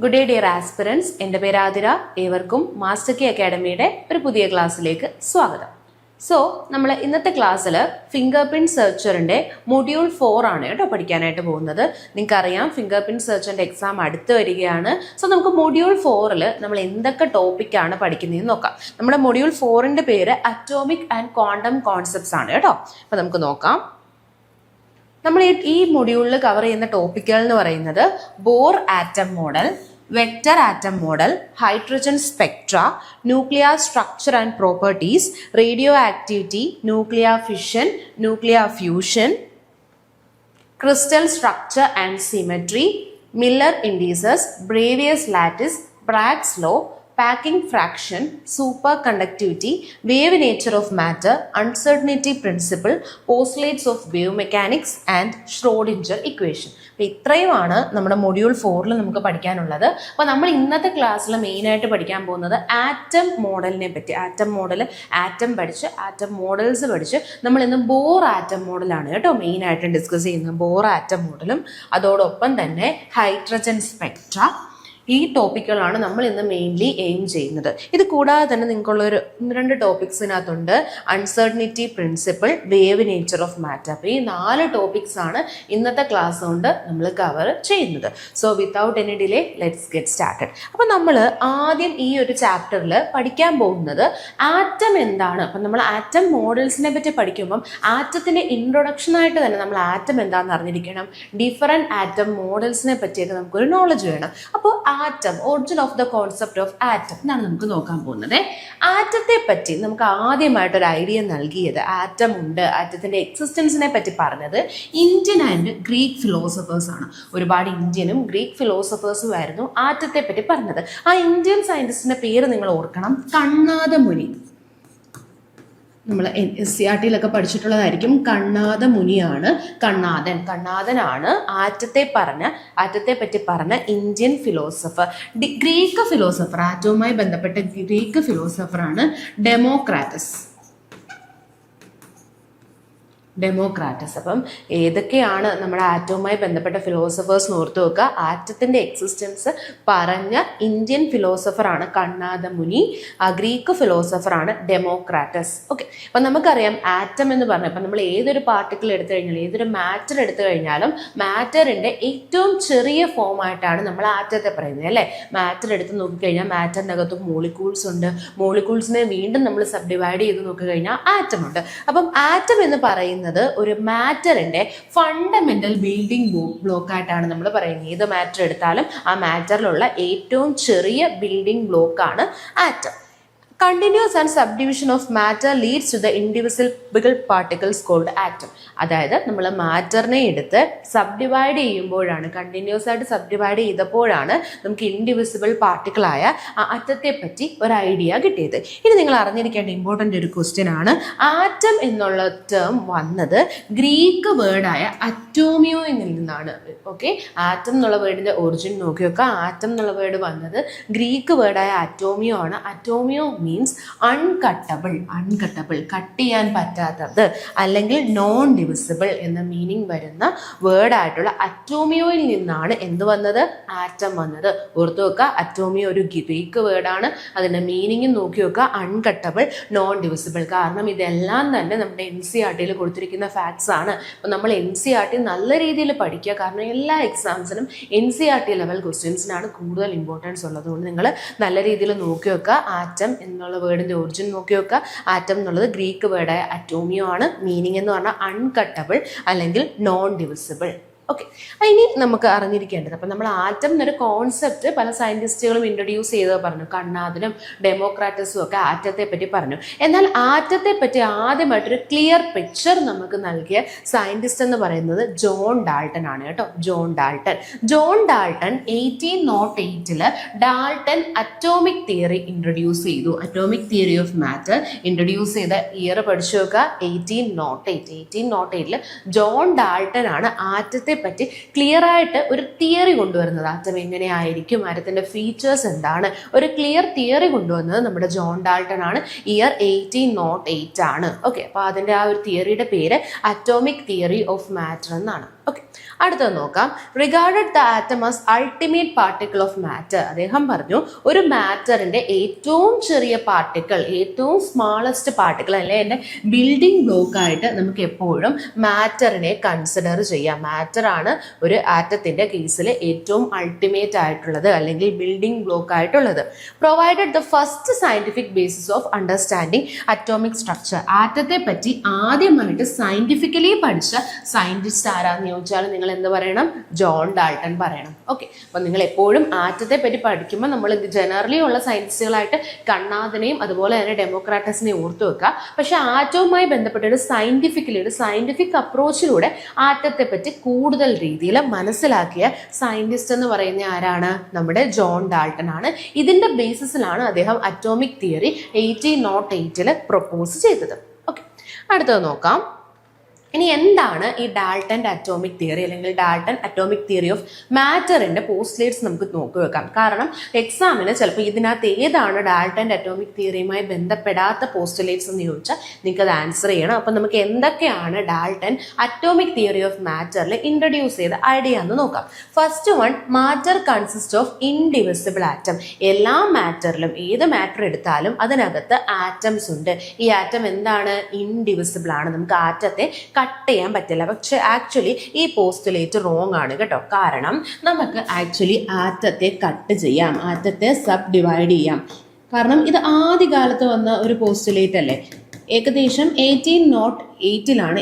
Good day dear aspirants. എൻ്റെ പേര് ആതിര. ഏവർക്കും മാസ്റ്റർ കെ അക്കാഡമിയുടെ ഒരു പുതിയ ക്ലാസ്സിലേക്ക് സ്വാഗതം. സോ നമ്മൾ ഇന്നത്തെ ക്ലാസ്സിൽ ഫിംഗർ പ്രിൻറ്റ് സെർച്ചറിൻ്റെ മൊഡ്യൂൾ 4 ആണ് കേട്ടോ പഠിക്കാനായിട്ട് പോകുന്നത്. നിങ്ങൾക്കറിയാം ഫിംഗർ പ്രിൻറ്റ് സെർച്ചറിൻ്റെ എക്സാം അടുത്ത് വരികയാണ്. സോ നമുക്ക് മൊഡ്യൂൾ 4 നമ്മൾ എന്തൊക്കെ ടോപ്പിക്കാണ് പഠിക്കുന്നതെന്ന് നോക്കാം. നമ്മുടെ മൊഡ്യൂൾ 4ൻ്റെ പേര് അറ്റോമിക് ആൻഡ് ക്വാണ്ടം കോൺസെപ്റ്റ്സ് ആണ് കേട്ടോ. അപ്പോൾ നമുക്ക് നോക്കാം. നമ്മൾ ഈ മൊഡ്യൂളിൽ കവർ ചെയ്യുന്ന ടോപ്പിക്കുകൾ എന്ന് പറയുന്നത് Bohr atom model, vector atom model, hydrogen spectra, nuclear structure and properties, radioactivity, nuclear fission, nuclear fusion, crystal structure and symmetry, Miller indices, Bravais lattice, Bragg's law, packing fraction, superconductivity, wave nature of matter, uncertainty principle, postulates of wave mechanics and Schrodinger equation. അപ്പോൾ ഇത്രയുമാണ് നമ്മുടെ module 4 നമുക്ക് പഠിക്കാനുള്ളത്. അപ്പോൾ നമ്മൾ ഇന്നത്തെ ക്ലാസ്സിൽ മെയിനായിട്ട് പഠിക്കാൻ പോകുന്നത് ആറ്റം മോഡലിനെ പറ്റി. ആറ്റം മോഡൽ, ആറ്റം പഠിച്ച് ആറ്റം മോഡൽസ് പഠിച്ച് നമ്മൾ ഇന്ന് ബോർ ആറ്റം മോഡലാണ് കേട്ടോ മെയിനായിട്ട് ഡിസ്കസ് ചെയ്യുന്നത്. ബോർ ആറ്റം മോഡലും അതോടൊപ്പം തന്നെ ഹൈഡ്രജൻ സ്പെക്ട്ര, ഈ ടോപ്പിക്കുകളാണ് നമ്മൾ ഇന്ന് മെയിൻലി എയിം ചെയ്യുന്നത്. ഇത് കൂടാതെ തന്നെ നിങ്ങൾക്കുള്ളൊരു 2 ടോപ്പിക്സിനകത്തുണ്ട്. Uncertainty principle, wave nature of matter. അപ്പോൾ ഈ 4 ടോപ്പിക്സ് ആണ് ഇന്നത്തെ ക്ലാസ് കൊണ്ട് നമ്മൾ കവർ ചെയ്യുന്നത്. So without any delay let's get started. അപ്പോൾ നമ്മൾ ആദ്യം ഈ ഒരു ചാപ്റ്ററിൽ പഠിക്കാൻ പോകുന്നത് ആറ്റം എന്താണ്. അപ്പം നമ്മൾ ആറ്റം മോഡൽസിനെ പറ്റി പഠിക്കുമ്പം ആറ്റത്തിൻ്റെ ഇൻട്രൊഡക്ഷനായിട്ട് തന്നെ നമ്മൾ ആറ്റം എന്താണെന്ന് അറിഞ്ഞിരിക്കണം. ഡിഫറെൻറ്റ് ആറ്റം മോഡൽസിനെ പറ്റിയൊക്കെ നമുക്കൊരു നോളജ് വേണം. അപ്പോൾ atom, origin of the concept of atom എന്നാണ് നമുക്ക് നോക്കാൻ പോകുന്നത്. ആറ്റത്തെ പറ്റി നമുക്ക് ആദ്യമായിട്ടൊരു ഐഡിയ നൽകിയത്, ആറ്റം ഉണ്ട്, ആറ്റത്തിൻ്റെ എക്സിസ്റ്റൻസിനെ പറ്റി പറഞ്ഞത് ഇന്ത്യൻ ആൻഡ് ഗ്രീക്ക് ഫിലോസഫേഴ്സ് ആണ്. ഒരുപാട് ഇന്ത്യനും ഗ്രീക്ക് ഫിലോസഫേഴ്സും ആയിരുന്നു ആറ്റത്തെ പറ്റി പറഞ്ഞത്. ആ ഇന്ത്യൻ സയൻറ്റിസ്റ്റിൻ്റെ പേര് നിങ്ങൾ ഓർക്കണം, കണ്ണാദ മുനി. നമ്മൾ SCRT പഠിച്ചിട്ടുള്ളതായിരിക്കും. കണ്ണാദ മുനിയാണ്. കണ്ണാദനാണ് ആറ്റത്തെ പറ്റി പറഞ്ഞ ഇന്ത്യൻ ഫിലോസഫർ. ഗ്രീക്ക് ഫിലോസഫർ, ആറ്റവുമായി ബന്ധപ്പെട്ട ഗ്രീക്ക് ഫിലോസഫറാണ് ഡെമോക്രാറ്റസ്. അപ്പം ഏതൊക്കെയാണ് നമ്മുടെ ആറ്റവുമായി ബന്ധപ്പെട്ട ഫിലോസഫേഴ്സ് ഓർത്ത് വെക്കുക. ആറ്റത്തിൻ്റെ എക്സിസ്റ്റൻസ് പറഞ്ഞ ഇന്ത്യൻ ഫിലോസഫറാണ് കണ്ണാദ മുനി. ഗ്രീക്ക് ഫിലോസഫറാണ് ഡെമോക്രാറ്റസ്. ഓക്കെ, അപ്പം നമുക്കറിയാം ആറ്റം എന്ന് പറഞ്ഞാൽ ഇപ്പം നമ്മൾ ഏതൊരു പാർട്ടിക്കിൾ എടുത്തു കഴിഞ്ഞാലും ഏതൊരു മാറ്റർ എടുത്തു കഴിഞ്ഞാലും മാറ്ററിൻ്റെ ഏറ്റവും ചെറിയ ഫോമായിട്ടാണ് നമ്മൾ ആറ്റത്തെ പറയുന്നത് അല്ലേ. മാറ്റർ എടുത്ത് നോക്കിക്കഴിഞ്ഞാൽ മാറ്ററിൻ്റെ അകത്ത് മോളിക്യൂൾസ് ഉണ്ട്. മോളിക്യൂൾസിനെ വീണ്ടും നമ്മൾ സബ് ഡിവൈഡ് ചെയ്ത് നോക്കിക്കഴിഞ്ഞാൽ ആറ്റം ഉണ്ട്. അപ്പം ആറ്റം എന്ന് പറയുന്നത് ഒരു മാറ്ററിന്റെ ഫണ്ടമെന്റൽ ബിൽഡിംഗ് ബ്ലോക്ക് ആയിട്ടാണ് നമ്മൾ പറയുന്നത്. ഏത് മാറ്റർ എടുത്താലും ആ മാറ്ററിലുള്ള ഏറ്റവും ചെറിയ ബിൽഡിംഗ് ബ്ലോക്കാണ് atom. Continuous and subdivision of matter leads to the indivisible particles called atom. അതായത് നമ്മൾ മാറ്ററിനെ എടുത്ത് സബ് ഡിവൈഡ് ചെയ്യുമ്പോഴാണ്, കണ്ടിന്യൂസ് ആയിട്ട് സബ് ഡിവൈഡ് ചെയ്തപ്പോഴാണ് നമുക്ക് ഇൻഡിവിസിബിൾ പാർട്ടിക്കിളായ ആറ്റത്തെ പറ്റി ഒരു ഐഡിയ കിട്ടിയത്. ഇനി നിങ്ങൾ അറിഞ്ഞിരിക്കേണ്ട ഇമ്പോർട്ടൻ്റ് ഒരു ക്വസ്റ്റ്യൻ ആണ്, ആറ്റം എന്നുള്ള ടേം വന്നത് ഗ്രീക്ക് വേർഡായ അറ്റോമിയോയിൽ നിന്നാണ്. ഓക്കെ, ആറ്റം എന്നുള്ള വേർഡിൻ്റെ ഒറിജിൻ നോക്കി വെക്കുക. ആറ്റം എന്നുള്ള വേർഡ് വന്നത് ഗ്രീക്ക് വേർഡായ അറ്റോമിയോ ആണ്. അറ്റോമിയോ മീൻസ് അൺകട്ടബിൾ, കട്ട് ചെയ്യാൻ പറ്റാത്തത് അല്ലെങ്കിൽ നോൺ ഡിവിസിബിൾ എന്ന മീനിങ് വരുന്ന വേർഡായിട്ടുള്ള അറ്റോമിയോയിൽ നിന്നാണ് എന്ത് വന്നത്, ആറ്റം വന്നത്. ഓർത്തു വെക്കുക, അറ്റോമിയോ ഒരു ഗ്രീക്ക് വേർഡാണ്. അതിൻ്റെ മീനിങ് നോക്കി വെക്കുക, അൺകട്ടബിൾ, നോൺ ഡിവിസിബിൾ. കാരണം ഇതെല്ലാം തന്നെ നമ്മുടെ NCERT കൊടുത്തിരിക്കുന്ന ഫാക്ട്സ് ആണ്. അപ്പോൾ നമ്മൾ NCERT നല്ല രീതിയിൽ പഠിക്കുക. കാരണം എല്ലാ എക്സാംസിനും NCERT ലെവൽ ക്വസ്റ്റ്യൻസിനാണ് കൂടുതൽ ഇമ്പോർട്ടൻസ് ഉള്ളത്. അതുകൊണ്ട് നിങ്ങൾ നല്ല രീതിയിൽ നോക്കി വെക്കുക. ആറ്റം എന്നുള്ള വേർഡിൻ്റെ ഒറിജിൻ നോക്കി വെക്കുക. ആറ്റം എന്നുള്ളത് ഗ്രീക്ക് വേർഡായ അറ്റോമിയോ ആണ്. മീനിങ് എന്ന് പറഞ്ഞാൽ അൺകട്ടബിൾ അല്ലെങ്കിൽ നോൺ ഡിവിസിബിൾ. ഓക്കെ, ഇനി നമുക്ക് അറിഞ്ഞിരിക്കേണ്ടത്, അപ്പം നമ്മൾ ആറ്റം എന്നൊരു കോൺസെപ്റ്റ് പല സയൻറ്റിസ്റ്റുകളും ഇൻട്രൊഡ്യൂസ് ചെയ്തത് പറഞ്ഞു. കണ്ണാദനും ഡെമോക്രാറ്റസും ഒക്കെ ആറ്റത്തെ പറ്റി പറഞ്ഞു. എന്നാൽ ആറ്റത്തെ പറ്റി ആദ്യമായിട്ടൊരു ക്ലിയർ പിക്ചർ നമുക്ക് നൽകിയ സയൻറ്റിസ്റ്റ് എന്ന് പറയുന്നത് ജോൺ ഡാൾട്ടൺ ആണ് കേട്ടോ. John Dalton 1808 Dalton atomic theory introduce ചെയ്തു. Atomic theory of matter introduce ചെയ്ത ഇയർ പഠിച്ചു വെക്കുക, 1808 ജോൺ ഡാൾട്ടൺ ആണ് ആറ്റത്തെ പറ്റി ക്ലിയർ ആയിട്ട് ഒരു തിയറി കൊണ്ടുവരുന്നത്. ആറ്റം എങ്ങനെയായിരിക്കും, ആറ്റത്തിന്റെ ഫീച്ചേഴ്സ് എന്താണ്, ഒരു ക്ലിയർ തിയറി കൊണ്ടുവന്നത് നമ്മുടെ ജോൺ ഡാൾട്ടൺ ആണ്. ഇയർ 1808 ആണ്. ഓക്കെ, അപ്പോൾ അതിൻ്റെ ആ ഒരു തിയറിയുടെ പേര് അറ്റോമിക് തിയറി ഓഫ് മാറ്റർ എന്നാണ്. ഓക്കെ, അടുത്തത് നോക്കാം. Regarded the atom as ultimate particle of matter. അദ്ദേഹം പറഞ്ഞു ഒരു മാറ്ററിന്റെ ഏറ്റവും ചെറിയ പാർട്ടിക്കിൾ, ഏറ്റവും സ്മാളസ്റ്റ് പാർട്ടിക്കിൾ അല്ലെ എൻ്റെ ബിൽഡിംഗ് ബ്ലോക്ക് ആയിട്ട് നമുക്ക് എപ്പോഴും മാറ്ററിനെ കൺസിഡർ ചെയ്യാം. മാറ്റർ ആണ് ഒരു ആറ്റത്തിന്റെ കേസിൽ ഏറ്റവും അൾട്ടിമേറ്റ് ആയിട്ടുള്ളത് അല്ലെങ്കിൽ ബിൽഡിംഗ് ബ്ലോക്ക് ആയിട്ടുള്ളത്. Provided the first scientific basis of understanding atomic structure. ആറ്റത്തെ പറ്റി ആദ്യമായിട്ട് സയന്റിഫിക്കലി പഠിച്ച സയന്റിസ്റ്റ് ആരാന്ന് ചോദിച്ചാൽ നിങ്ങൾ എന്ത് പറയണം? ജോൺ ഡാൾട്ടൺ പറയണം. ഓക്കെ, അപ്പം നിങ്ങൾ എപ്പോഴും ആറ്റത്തെ പറ്റി പഠിക്കുമ്പോൾ നമ്മൾ ജനറലി ഉള്ള സയൻസുകളായിട്ട് കണ്ണാദിനെയും അതുപോലെ തന്നെ ഡെമോക്രാറ്റസിനെയും ഓർത്തു വെക്കുക. പക്ഷെ ആറ്റവുമായി ബന്ധപ്പെട്ട സയന്റിഫിക്കലി ഒരു സയന്റിഫിക് അപ്രോച്ചിലൂടെ ആറ്റത്തെ പറ്റി കൂടുതൽ രീതിയിൽ മനസ്സിലാക്കിയ സയന്റിസ്റ്റ് എന്ന് പറയുന്ന ആരാണ്? നമ്മുടെ ജോൺ ഡാൾട്ടൺ ആണ്. ഇതിന്റെ ബേസിസിലാണ് അദ്ദേഹം അറ്റോമിക് തിയറി 1808 പ്രൊപ്പോസ് ചെയ്തത്. ഓക്കെ, അടുത്തത് നോക്കാം. ഇനി എന്താണ് ഈ ഡാൾട്ടൻ്റെ അറ്റോമിക് തിയറി അല്ലെങ്കിൽ ഡാൾട്ടൺ അറ്റോമിക് തിയറി ഓഫ് മാറ്ററിന്റെ പോസ്റ്റ്ലേറ്റ്സ് നമുക്ക് നോക്കി വെക്കാം. കാരണം എക്സാമിന് ചിലപ്പോൾ ഇതിനകത്ത് ഏതാണ് ഡാൾട്ടൻ്റെ അറ്റോമിക് തിയറിയുമായി ബന്ധപ്പെടാത്ത പോസ്റ്റ്ലേറ്റ്സ് എന്ന് ചോദിച്ചാൽ നിങ്ങൾക്ക് അത് ആൻസർ ചെയ്യണം. അപ്പം നമുക്ക് എന്തൊക്കെയാണ് ഡാൾട്ടൺ അറ്റോമിക് തിയറി ഓഫ് മാറ്ററിൽ ഇൻട്രൊഡ്യൂസ് ചെയ്ത ഐഡിയ എന്ന് നോക്കാം. First one, matter consist of indivisible atom. എല്ലാ മാറ്ററിലും ഏത് മാറ്റർ എടുത്താലും അതിനകത്ത് ആറ്റംസ് ഉണ്ട്. ഈ ആറ്റം എന്താണ്? ഇൻഡിവിസിബിൾ ആണ്. നമുക്ക് ആറ്റത്തെ കട്ട് ചെയ്യാൻ പറ്റില്ല. പക്ഷെ ആക്ച്വലി ഈ പോസ്റ്റുലേറ്റ് റോങ് ആണ് കേട്ടോ. കാരണം നമുക്ക് ആക്ച്വലി ആറ്റത്തെ കട്ട് ചെയ്യാം, ആറ്റത്തെ സബ് ഡിവൈഡ് ചെയ്യാം. കാരണം ഇത് ആദ്യകാലത്ത് വന്ന ഒരു പോസ്റ്റുലേറ്റ് അല്ലേ. ഏകദേശം 1808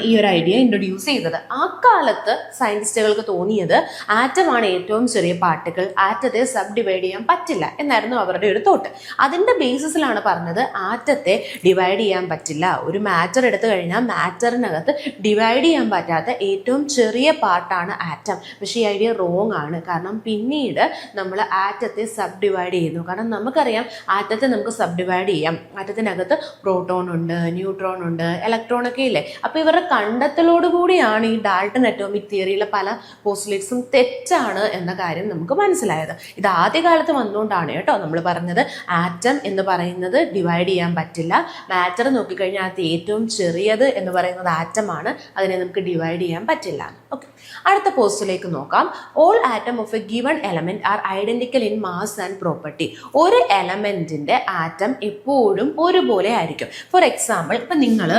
ഈ ഒരു ഐഡിയ ഇൻട്രൊഡ്യൂസ് ചെയ്തത്. ആ കാലത്ത് സയന്റിസ്റ്റുകൾക്ക് തോന്നിയത് ആറ്റമാണ് ഏറ്റവും ചെറിയ പാർട്ടിക്കിൾ, ആറ്റത്തെ സബ് ഡിവൈഡ് ചെയ്യാൻ പറ്റില്ല എന്നായിരുന്നു അവരുടെ ഒരു തോട്ട്. അതിൻ്റെ ബേസിസിലാണ് പറഞ്ഞത് ആറ്റത്തെ ഡിവൈഡ് ചെയ്യാൻ പറ്റില്ല. ഒരു മാറ്റർ എടുത്തു കഴിഞ്ഞാൽ മാറ്ററിനകത്ത് ഡിവൈഡ് ചെയ്യാൻ പറ്റാത്ത ഏറ്റവും ചെറിയ പാർട്ടാണ് ആറ്റം. പക്ഷേ ഈ ഐഡിയ റോങ് ആണ്. കാരണം പിന്നീട് നമ്മൾ ആറ്റത്തെ സബ് ഡിവൈഡ് ചെയ്യുന്നു. കാരണം നമുക്കറിയാം ആറ്റത്തെ നമുക്ക് സബ് ഡിവൈഡ് ചെയ്യാം. ആറ്റത്തിനകത്ത് പ്രോട്ടോൺ ഉണ്ട്, ന്യൂട്രോൺ ഉണ്ട്, ഇലക്ട്രോൺ ഒക്കെ ഇല്ലേ. അപ്പോൾ ഇവരുടെ കണ്ടെത്തലോടുകൂടിയാണ് ഈ ഡാൾട്ടൺ അറ്റോമിക് തിയറിയിലെ പല പോസ്റ്റുലേറ്റ്സും തെറ്റാണ് എന്ന കാര്യം നമുക്ക് മനസ്സിലായത്. ഇത് ആദ്യകാലത്ത് വന്നുകൊണ്ടാണ് കേട്ടോ നമ്മൾ പറഞ്ഞത് ആറ്റം എന്ന് പറയുന്നത് ഡിവൈഡ് ചെയ്യാൻ പറ്റില്ല. മാറ്റർ നോക്കിക്കഴിഞ്ഞാൽ അത് ഏറ്റവും ചെറിയത് എന്ന് പറയുന്നത് ആറ്റമാണ്, അതിനെ നമുക്ക് ഡിവൈഡ് ചെയ്യാൻ പറ്റില്ല. ഓക്കെ, അടുത്ത പോസ്റ്റിലേക്ക് നോക്കാം. All atom of a given element are identical in mass and property. ഒരു എലമെന്റിന്റെ ആറ്റം എപ്പോഴും ഒരുപോലെ ആയിരിക്കും. ഫോർ എക്സാമ്പിൾ, ഇപ്പം നിങ്ങൾ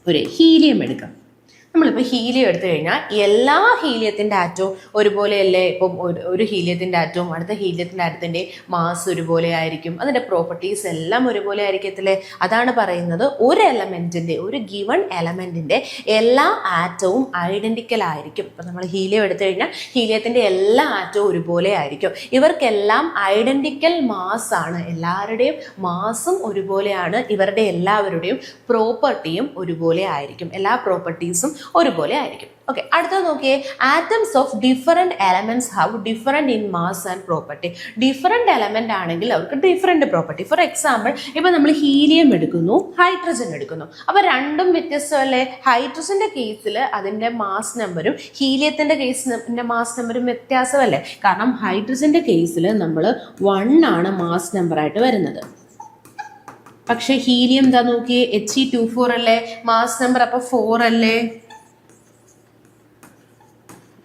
ഒരു ഹീലിയം എടുക്കാം. നമ്മളിപ്പോൾ ഹീലിയം എടുത്തു കഴിഞ്ഞാൽ എല്ലാ ഹീലിയത്തിൻ്റെ ആറ്റവും ഒരുപോലെയല്ലേ? ഇപ്പം ഒരു ഹീലിയത്തിൻ്റെ ആറ്റവും അടുത്ത ഹീലിയത്തിൻ്റെ ആറ്റത്തിൻ്റെ മാസ് ഒരുപോലെ ആയിരിക്കും, അതിൻ്റെ പ്രോപ്പർട്ടീസ് എല്ലാം ഒരുപോലെ ആയിരിക്കത്തില്ലേ? അതാണ് പറയുന്നത് ഒരു എലമെൻറ്റിൻ്റെ, ഒരു ഗിവൺ എലമെൻറ്റിൻ്റെ എല്ലാ ആറ്റവും ഐഡൻറ്റിക്കൽ ആയിരിക്കും. ഇപ്പം നമ്മൾ ഹീലിയം എടുത്തു കഴിഞ്ഞാൽ ഹീലിയത്തിൻ്റെ എല്ലാ ആറ്റവും ഒരുപോലെ ആയിരിക്കും. ഇവർക്കെല്ലാം ഐഡൻറ്റിക്കൽ മാസ് ആണ്, എല്ലാവരുടെയും മാസും ഒരുപോലെയാണ്, ഇവരുടെ എല്ലാവരുടെയും പ്രോപ്പർട്ടിയും ഒരുപോലെ ആയിരിക്കും, എല്ലാ പ്രോപ്പർട്ടീസും ഒരുപോലെ ആയിരിക്കും. ഓക്കെ, അടുത്തത് നോക്കിയേ. Atoms of different elements have different in mass and property. Different element ആണെങ്കിൽ അവർക്ക് ഡിഫറെന്റ് പ്രോപ്പർട്ടി. ഫോർ എക്സാമ്പിൾ, ഇപ്പൊ നമ്മൾ ഹീലിയം എടുക്കുന്നു, ഹൈഡ്രജൻ എടുക്കുന്നു, അപ്പൊ രണ്ടും വ്യത്യസ്തമല്ലേ? ഹൈഡ്രജന്റെ കേസിൽ അതിന്റെ മാസ് നമ്പറും ഹീലിയത്തിന്റെ കേസിന്റെ മാസ് നമ്പറും വ്യത്യാസമല്ലേ? കാരണം ഹൈഡ്രജന്റെ കേസിൽ നമ്മൾ 1 ആണ് മാസ് നമ്പർ ആയിട്ട് വരുന്നത്. പക്ഷെ ഹീലിയം എന്താ നോക്കിയേ, He2 അല്ലേ മാസ് നമ്പർ, അപ്പൊ 4 അല്ലേ?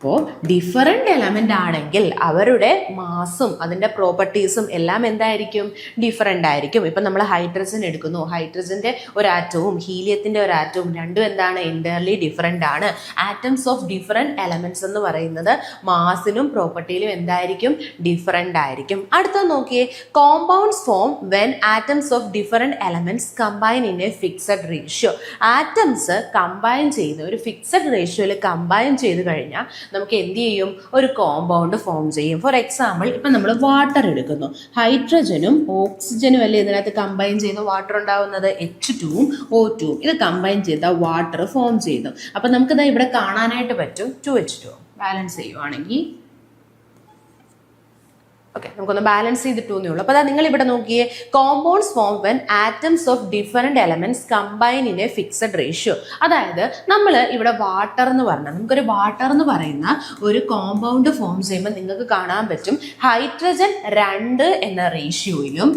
അപ്പോൾ ഡിഫറെൻ്റ് എലമെൻ്റ് ആണെങ്കിൽ അവരുടെ മാസും അതിൻ്റെ പ്രോപ്പർട്ടീസും എല്ലാം എന്തായിരിക്കും? ഡിഫറെൻ്റ് ആയിരിക്കും. ഇപ്പം നമ്മൾ ഹൈഡ്രജൻ എടുക്കുന്നു, ഹൈഡ്രജൻ്റെ ഒരു ആറ്റവും ഹീലിയത്തിൻ്റെ ഒരു ആറ്റവും രണ്ടും എന്താണ്? എൻ്റയർലി ഡിഫറെൻ്റ് ആണ്. ആറ്റംസ് ഓഫ് ഡിഫറെൻറ്റ് എലമെൻറ്റ്സ് എന്ന് പറയുന്നത് മാസിനും പ്രോപ്പർട്ടിയിലും എന്തായിരിക്കും? ഡിഫറെൻ്റ് ആയിരിക്കും. അടുത്തത് നോക്കിയേ. Compounds form when atoms of different elements combine in A fixed ratio. Atoms combine ചെയ്യുന്ന ഒരു ഫിക്സഡ് റേഷ്യോയിൽ കമ്പൈൻ ചെയ്ത് കഴിഞ്ഞാൽ നമുക്ക് എന്ത് ചെയ്യും? ഒരു കോമ്പൗണ്ട് ഫോം ചെയ്യും. ഫോർ എക്സാമ്പിൾ, ഇപ്പം നമ്മൾ വാട്ടർ എടുക്കുന്നു, ഹൈഡ്രജനും ഓക്സിജനും അല്ലേ ഇതിനകത്ത് കമ്പൈൻ ചെയ്യുന്ന വാട്ടർ ഉണ്ടാവുന്നത്, H2ഉം O2ഉം ഇത് കമ്പൈൻ ചെയ്ത വാട്ടർ ഫോം ചെയ്തു. അപ്പം നമുക്കിതാ ഇവിടെ കാണാനായിട്ട് പറ്റും 2H2. ബാലൻസ് ചെയ്യുവാണെങ്കിൽ ഓക്കെ, നമുക്കൊന്ന് ബാലൻസ് ചെയ്തിട്ടു എന്നേ ഉള്ളൂ. അപ്പോൾ അതാ നിങ്ങൾ ഇവിടെ നോക്കിയേ. Compounds form when atoms of different elements combine in A fixed ratio. അതായത് നമ്മൾ ഇവിടെ വാട്ടർ എന്ന് പറഞ്ഞാൽ നമുക്കൊരു വാട്ടർ എന്ന് പറയുന്ന ഒരു കോമ്പൗണ്ട് ഫോം ചെയ്യുമ്പോൾ നിങ്ങൾക്ക് കാണാൻ പറ്റും ഹൈഡ്രജൻ 2 എന്ന റേഷ്യോയിലും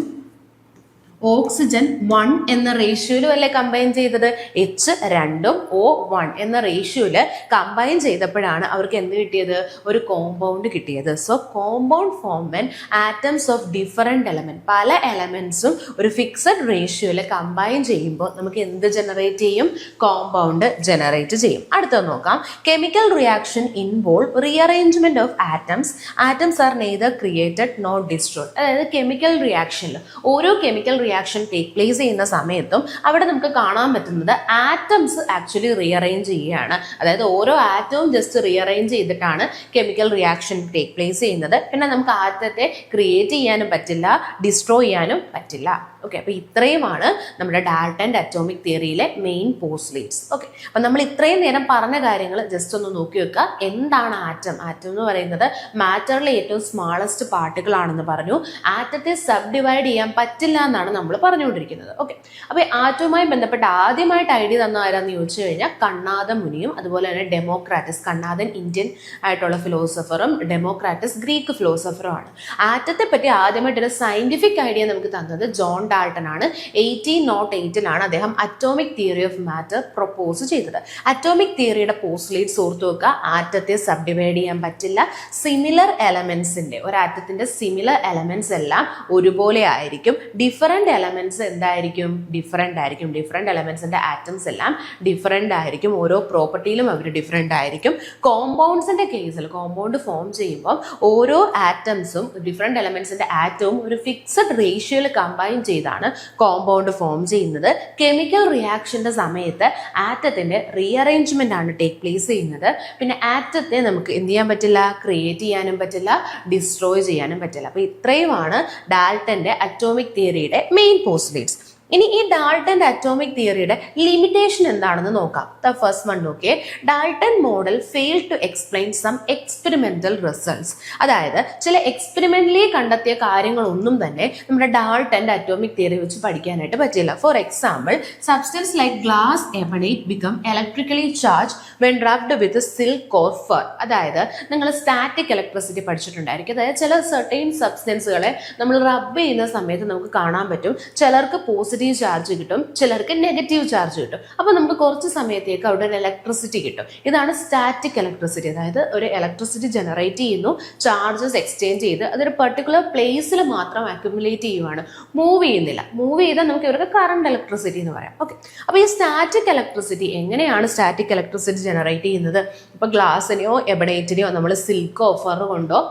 ഓക്സിജൻ 1 എന്ന റേഷ്യോയിലും അല്ലേ കമ്പൈൻ ചെയ്തത്, H 2ഉം O 1 എന്ന റേഷ്യോയില് കമ്പൈൻ ചെയ്തപ്പോഴാണ് അവർക്ക് എന്ത് കിട്ടിയത്, ഒരു കോമ്പൗണ്ട് കിട്ടിയത്. So compound form when atoms of different element, പല എലമെന്റ്സും ഒരു ഫിക്സഡ് റേഷ്യോയില് കമ്പൈൻ ചെയ്യുമ്പോൾ നമുക്ക് എന്ത് ജനറേറ്റ് ചെയ്യും, കോമ്പൗണ്ട് ജനറേറ്റ് ചെയ്യും. അടുത്തത് നോക്കാം. Chemical reaction involve rearrangement of atoms. Atoms are neither created nor destroyed. അതായത് കെമിക്കൽ റിയാക്ഷനിൽ ഓരോ കെമിക്കൽ റിയാക്ഷൻ ടേക്ക് പ്ലേസ് ചെയ്യുന്ന സമയത്തും അവിടെ നമുക്ക് കാണാൻ പറ്റുന്നത് ആറ്റംസ് ആക്ച്വലി റീഅറേഞ്ച് ചെയ്യുകയാണ്. അതായത് ഓരോ ആറ്റവും ജസ്റ്റ് റീഅറേഞ്ച് ചെയ്തിട്ടാണ് കെമിക്കൽ റിയാക്ഷൻ ടേക്ക് പ്ലേസ് ചെയ്യുന്നത്. പിന്നെ നമുക്ക് ആറ്റത്തെ ക്രിയേറ്റ് ചെയ്യാനും പറ്റില്ല, ഡിസ്ട്രോയ് ചെയ്യാനും പറ്റില്ല. ഓക്കെ, അപ്പോൾ ഇത്രയുമാണ് നമ്മുടെ ഡാൽട്ടൻ്റെ അറ്റോമിക് തിയറിയിലെ മെയിൻ പോസ്റ്റ്ലേറ്റ്സ്. ഓക്കെ, അപ്പം നമ്മൾ ഇത്രയും നേരം പറഞ്ഞ കാര്യങ്ങൾ ജസ്റ്റ് ഒന്ന് നോക്കി വെക്കുക. എന്താണ് ആറ്റം? ആറ്റം എന്ന് പറയുന്നത് മാറ്ററിലെ ഏറ്റവും സ്മാളസ്റ്റ് പാർട്ടിക്കിൾ ആണെന്ന് പറഞ്ഞു. ആറ്റത്തെ സബ് ഡിവൈഡ് ചെയ്യാൻ പറ്റില്ല എന്നാണ് നമ്മൾ പറഞ്ഞുകൊണ്ടിരിക്കുന്നത്. ഓക്കെ, അപ്പോൾ ആറ്റവുമായി ബന്ധപ്പെട്ട് ആദ്യമായിട്ട് ഐഡിയ തന്ന ആരാന്ന് ചോദിച്ചു കഴിഞ്ഞാൽ കണ്ണാദ മുനിയും അതുപോലെ തന്നെ ഡെമോക്രാറ്റസ്. കണ്ണാദൻ ഇന്ത്യൻ ആയിട്ടുള്ള ഫിലോസഫറും ഡെമോക്രാറ്റസ് ഗ്രീക്ക് ഫിലോസഫറുമാണ്. ആറ്റത്തെ പറ്റി ആദ്യമായിട്ടൊരു സയന്റിഫിക് ഐഡിയ നമുക്ക് തന്നത് ജോൺ ഡാൾട്ടൺ ആണ്. 1808 അദ്ദേഹം atomic theory of matter propose ചെയ്തത്. അറ്റോമിക് തിയറിയുടെ പോസ്റ്റ്ലേറ്റ്സ് ഓർത്തു വെക്കുക. ആറ്റത്തെ സബ് ഡിവൈഡ് ചെയ്യാൻ പറ്റില്ല. സിമിലർ എലമെന്റ്സിന്റെ, ഒരു ആറ്റത്തിന്റെ സിമിലർ എലമെന്റ്സ് എല്ലാം ഒരുപോലെ ആയിരിക്കും. ഡിഫറെന്റ് എലമെന്റ്സ് എന്തായിരിക്കും, ഡിഫറെന്റ് ആയിരിക്കും. ഡിഫറെന്റ് എലമെന്റ്സിന്റെ ആറ്റംസ് എല്ലാം ഡിഫറെന്റ് ആയിരിക്കും. ഓരോ പ്രോപ്പർട്ടിയിലും അവർ ഡിഫറെന്റ് ആയിരിക്കും. കോമ്പൗണ്ട്സിന്റെ കേസിൽ കോമ്പൗണ്ട് ഫോം ചെയ്യുമ്പോൾ ഓരോ ആറ്റംസും ഡിഫറെന്റ് എലമെന്റ്സിന്റെ ആറ്റവും ഒരു ഫിക്സഡ് റേഷ്യോയിൽ കമ്പൈൻ ചെയ്താണ് കോമ്പൗണ്ട് ഫോം ചെയ്യുന്നത്. കെമിക്കൽ റിയാക്ഷന്റെ സമയത്ത് ആറ്റത്തിന്റെ റീഅറേഞ്ച്മെന്റ് ആണ് ടേക്ക് പ്ലേസ് ചെയ്യുന്നത്. പിന്നെ ആറ്റത്തെ നമുക്ക് എന്ത് ചെയ്യാൻ പറ്റില്ല, ക്രിയേറ്റ് ചെയ്യാനും പറ്റില്ല, ഡിസ്ട്രോയ് ചെയ്യാനും പറ്റില്ല. അപ്പൊ ഇത്രയുമാണ് ഡാൽട്ടന്റെ അറ്റോമിക് തിയറിയുടെ മെയിൻ പോസ്റ്റ്ലേറ്റ്സ്. ഇനി ഈ ഡാൾട്ടന്റെ അറ്റോമിക് തിയറിയുടെ ലിമിറ്റേഷൻ എന്താണെന്ന് നോക്കാം. ദ ഫസ്റ്റ് വൺ നോക്കിയേ. Dalton model fail to explain some experimental results. അതായത് ചില എക്സ്പെരിമെന്റലി കണ്ടെത്തിയ കാര്യങ്ങളൊന്നും തന്നെ നമ്മുടെ ഡാൾട്ടന്റെ അറ്റോമിക് തിയറി വെച്ച് പഠിക്കാനായിട്ട് പറ്റില്ല. For example, substance like glass ebonite become electrically charge when rubbed with silk or fir. അതായത് നിങ്ങൾ സ്റ്റാറ്റിക് ഇലക്ട്രിസിറ്റി പഠിച്ചിട്ടുണ്ടായിരിക്കും. അതായത് ചില സർട്ടൈൻ സബ്സ്റ്റൻസുകളെ നമ്മൾ റബ്ബ് ചെയ്യുന്ന സമയത്ത് നമുക്ക് കാണാൻ പറ്റും, ചിലർക്ക് പോസിറ്റീവ് ചാർജ് കിട്ടും, ചിലർക്ക് നെഗറ്റീവ് ചാർജ് കിട്ടും. അപ്പോൾ നമുക്ക് കുറച്ച് സമയത്തേക്ക് അവിടെ ഒരു ഇലക്ട്രിസിറ്റി കിട്ടും. ഇതാണ് സ്റ്റാറ്റിക് ഇലക്ട്രിസിറ്റി. അതായത് ഒരു ഇലക്ട്രിസിറ്റി ജനറേറ്റ് ചെയ്യുന്നു, ചാർജസ് എക്സ്ചേഞ്ച് ചെയ്ത് അതൊരു പെർട്ടിക്കുലർ പ്ലേസിൽ മാത്രം അക്യുമുലേറ്റ് ചെയ്യുവാണ്, മൂവ് ചെയ്യുന്നില്ല. മൂവ് ചെയ്താൽ നമുക്ക് ഇവർക്ക് കറണ്ട് ഇലക്ട്രിസിറ്റി എന്ന് പറയാം. ഓക്കെ, അപ്പോൾ ഈ സ്റ്റാറ്റിക് ഇലക്ട്രിസിറ്റി എങ്ങനെയാണ് സ്റ്റാറ്റിക് ഇലക്ട്രിസിറ്റി ജനറേറ്റ് ചെയ്യുന്നത്? ഇപ്പോൾ ഗ്ലാസിനെയോ എബണൈറ്റിനെയോ നമ്മൾ സിൽക്കോ ഫർ കൊണ്ടോ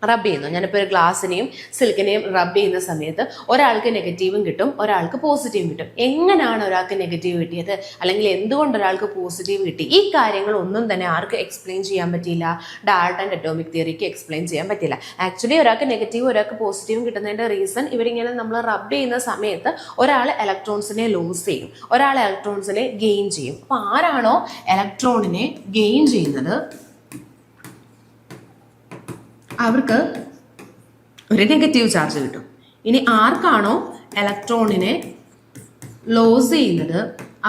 റബ്ബ് ചെയ്യുന്നു. ഞാനിപ്പോൾ ഒരു ഗ്ലാസിനെയും സിൽക്കിനെയും റബ്ബ് ചെയ്യുന്ന സമയത്ത് ഒരാൾക്ക് നെഗറ്റീവും കിട്ടും, ഒരാൾക്ക് പോസിറ്റീവും കിട്ടും. എങ്ങനെയാണ് ഒരാൾക്ക് നെഗറ്റീവ് കിട്ടിയത്, അല്ലെങ്കിൽ എന്തുകൊണ്ട് ഒരാൾക്ക് പോസിറ്റീവ് കിട്ടി? ഈ കാര്യങ്ങളൊന്നും തന്നെ ആർക്ക് എക്സ്പ്ലെയിൻ ചെയ്യാൻ പറ്റിയില്ല, ഡാൾട്ടൻ്റെ അറ്റോമിക് തിയറിക്ക് എക്സ്പ്ലെയിൻ ചെയ്യാൻ പറ്റില്ല. ആക്ച്വലി ഒരാൾക്ക് നെഗറ്റീവും ഒരാൾക്ക് പോസിറ്റീവും കിട്ടുന്നതിൻ്റെ റീസൺ ഇവരിങ്ങനെ നമ്മൾ റബ്ബ് ചെയ്യുന്ന സമയത്ത് ഒരാൾ ഇലക്ട്രോൺസിനെ ലൂസ് ചെയ്യും, ഒരാൾ ഇലക്ട്രോൺസിനെ ഗെയിൻ ചെയ്യും. അപ്പോൾ ആരാണോ ഇലക്ട്രോണിനെ ഗെയിൻ ചെയ്യുന്നത് അവർക്ക് ഒരു നെഗറ്റീവ് ചാർജ് കിട്ടും. ഇനി ആർക്കാണോ ഇലക്ട്രോണിനെ ലോസ് ചെയ്യുന്നത്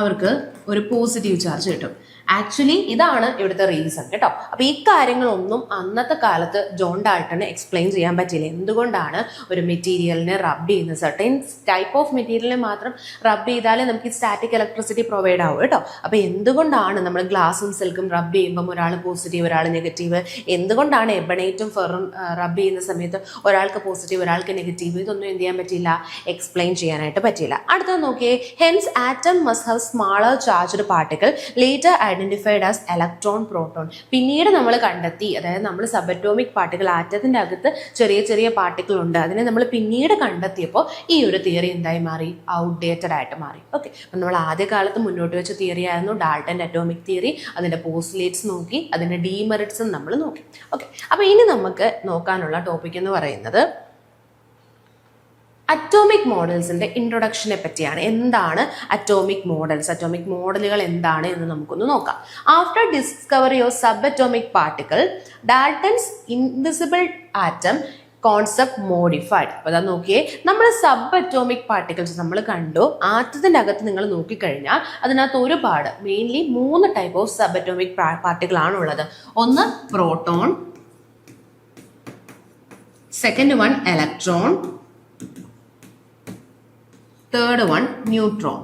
അവർക്ക് ഒരു പോസിറ്റീവ് ചാർജ് കിട്ടും. ആക്ച്വലി ഇതാണ് ഇവിടുത്തെ റീസൺ കേട്ടോ. അപ്പോൾ ഈ കാര്യങ്ങളൊന്നും അന്നത്തെ കാലത്ത് ജോൺ ഡാൾട്ടന് എക്സ്പ്ലെയിൻ ചെയ്യാൻ പറ്റില്ല. എന്തുകൊണ്ടാണ് ഒരു മെറ്റീരിയലിനെ റബ്ബ് ചെയ്യുന്നത്, സർട്ടൈൻ ടൈപ്പ് ഓഫ് മെറ്റീരിയലിനെ മാത്രം റബ്ബ് ചെയ്താലേ നമുക്ക് ഈ സ്റ്റാറ്റിക് ഇലക്ട്രിസിറ്റി പ്രൊവൈഡ് ആവും കേട്ടോ. അപ്പോൾ എന്തുകൊണ്ടാണ് നമ്മൾ ഗ്ലാസും സിൽക്കും റബ്ബ് ചെയ്യുമ്പം ഒരാൾ പോസിറ്റീവ് ഒരാൾ നെഗറ്റീവ്, എന്തുകൊണ്ടാണ് എബണൈറ്റും ഫെറും റബ്ബ് ചെയ്യുന്ന സമയത്ത് ഒരാൾക്ക് പോസിറ്റീവ് ഒരാൾക്ക് നെഗറ്റീവ്, ഇതൊന്നും എന്ത് ചെയ്യാൻ പറ്റില്ല, എക്സ്പ്ലെയിൻ ചെയ്യാനായിട്ട് പറ്റില്ല. അടുത്തത് നോക്കിയേ. Hence atom must have smaller charged particle later identified as electron proton. പിന്നീട് നമ്മൾ കണ്ടെത്തി, അതായത് നമ്മൾ സബറ്റോമിക് പാർട്ടിക്കിൾ, ആറ്റത്തിന്റെ അകത്ത് ചെറിയ ചെറിയ പാർട്ടിക്കിൾ ഉണ്ട്, അതിനെ നമ്മൾ പിന്നീട് കണ്ടെത്തിയപ്പോൾ ഈ ഒരു തിയറി എന്തായി മാറി, ഔട്ട്ഡേറ്റഡ് ആയിട്ട് മാറി. ഓക്കെ, അപ്പം നമ്മൾ ആദ്യകാലത്ത് മുന്നോട്ട് വെച്ച തിയറി ആയിരുന്നു ഡാൾട്ടൻ്റെ അറ്റോമിക് തിയറി. അതിൻ്റെ പോസ്റ്റ്ലേറ്റ്സ് നോക്കി, അതിൻ്റെ ഡീമെറിറ്റ്സും നമ്മൾ നോക്കി. ഓക്കെ, അപ്പോൾ ഇനി നമുക്ക് നോക്കാനുള്ള ടോപ്പിക് എന്ന് പറയുന്നത് അറ്റോമിക് മോഡൽസിന്റെ ഇൻട്രൊഡക്ഷനെ പറ്റിയാണ്. എന്താണ് അറ്റോമിക് മോഡൽസ്, അറ്റോമിക് മോഡലുകൾ എന്താണ് എന്ന് നമുക്കൊന്ന് നോക്കാം. After discovery of sub atomic particle, Dalton's invisible atom concept modified. അപ്പോൾ അതാ നോക്കിയേ, നമ്മൾ സബ് അറ്റോമിക് പാർട്ടിക്കിൾസ് നമ്മൾ കണ്ടു. ആറ്റത്തിൻ്റെ അകത്ത് നിങ്ങൾ നോക്കിക്കഴിഞ്ഞാൽ അതിനകത്ത് ഒരുപാട്, mainly 3 type of sub atomic particle ആണുള്ളത്. ഒന്ന് proton, second one electron, third one neutron.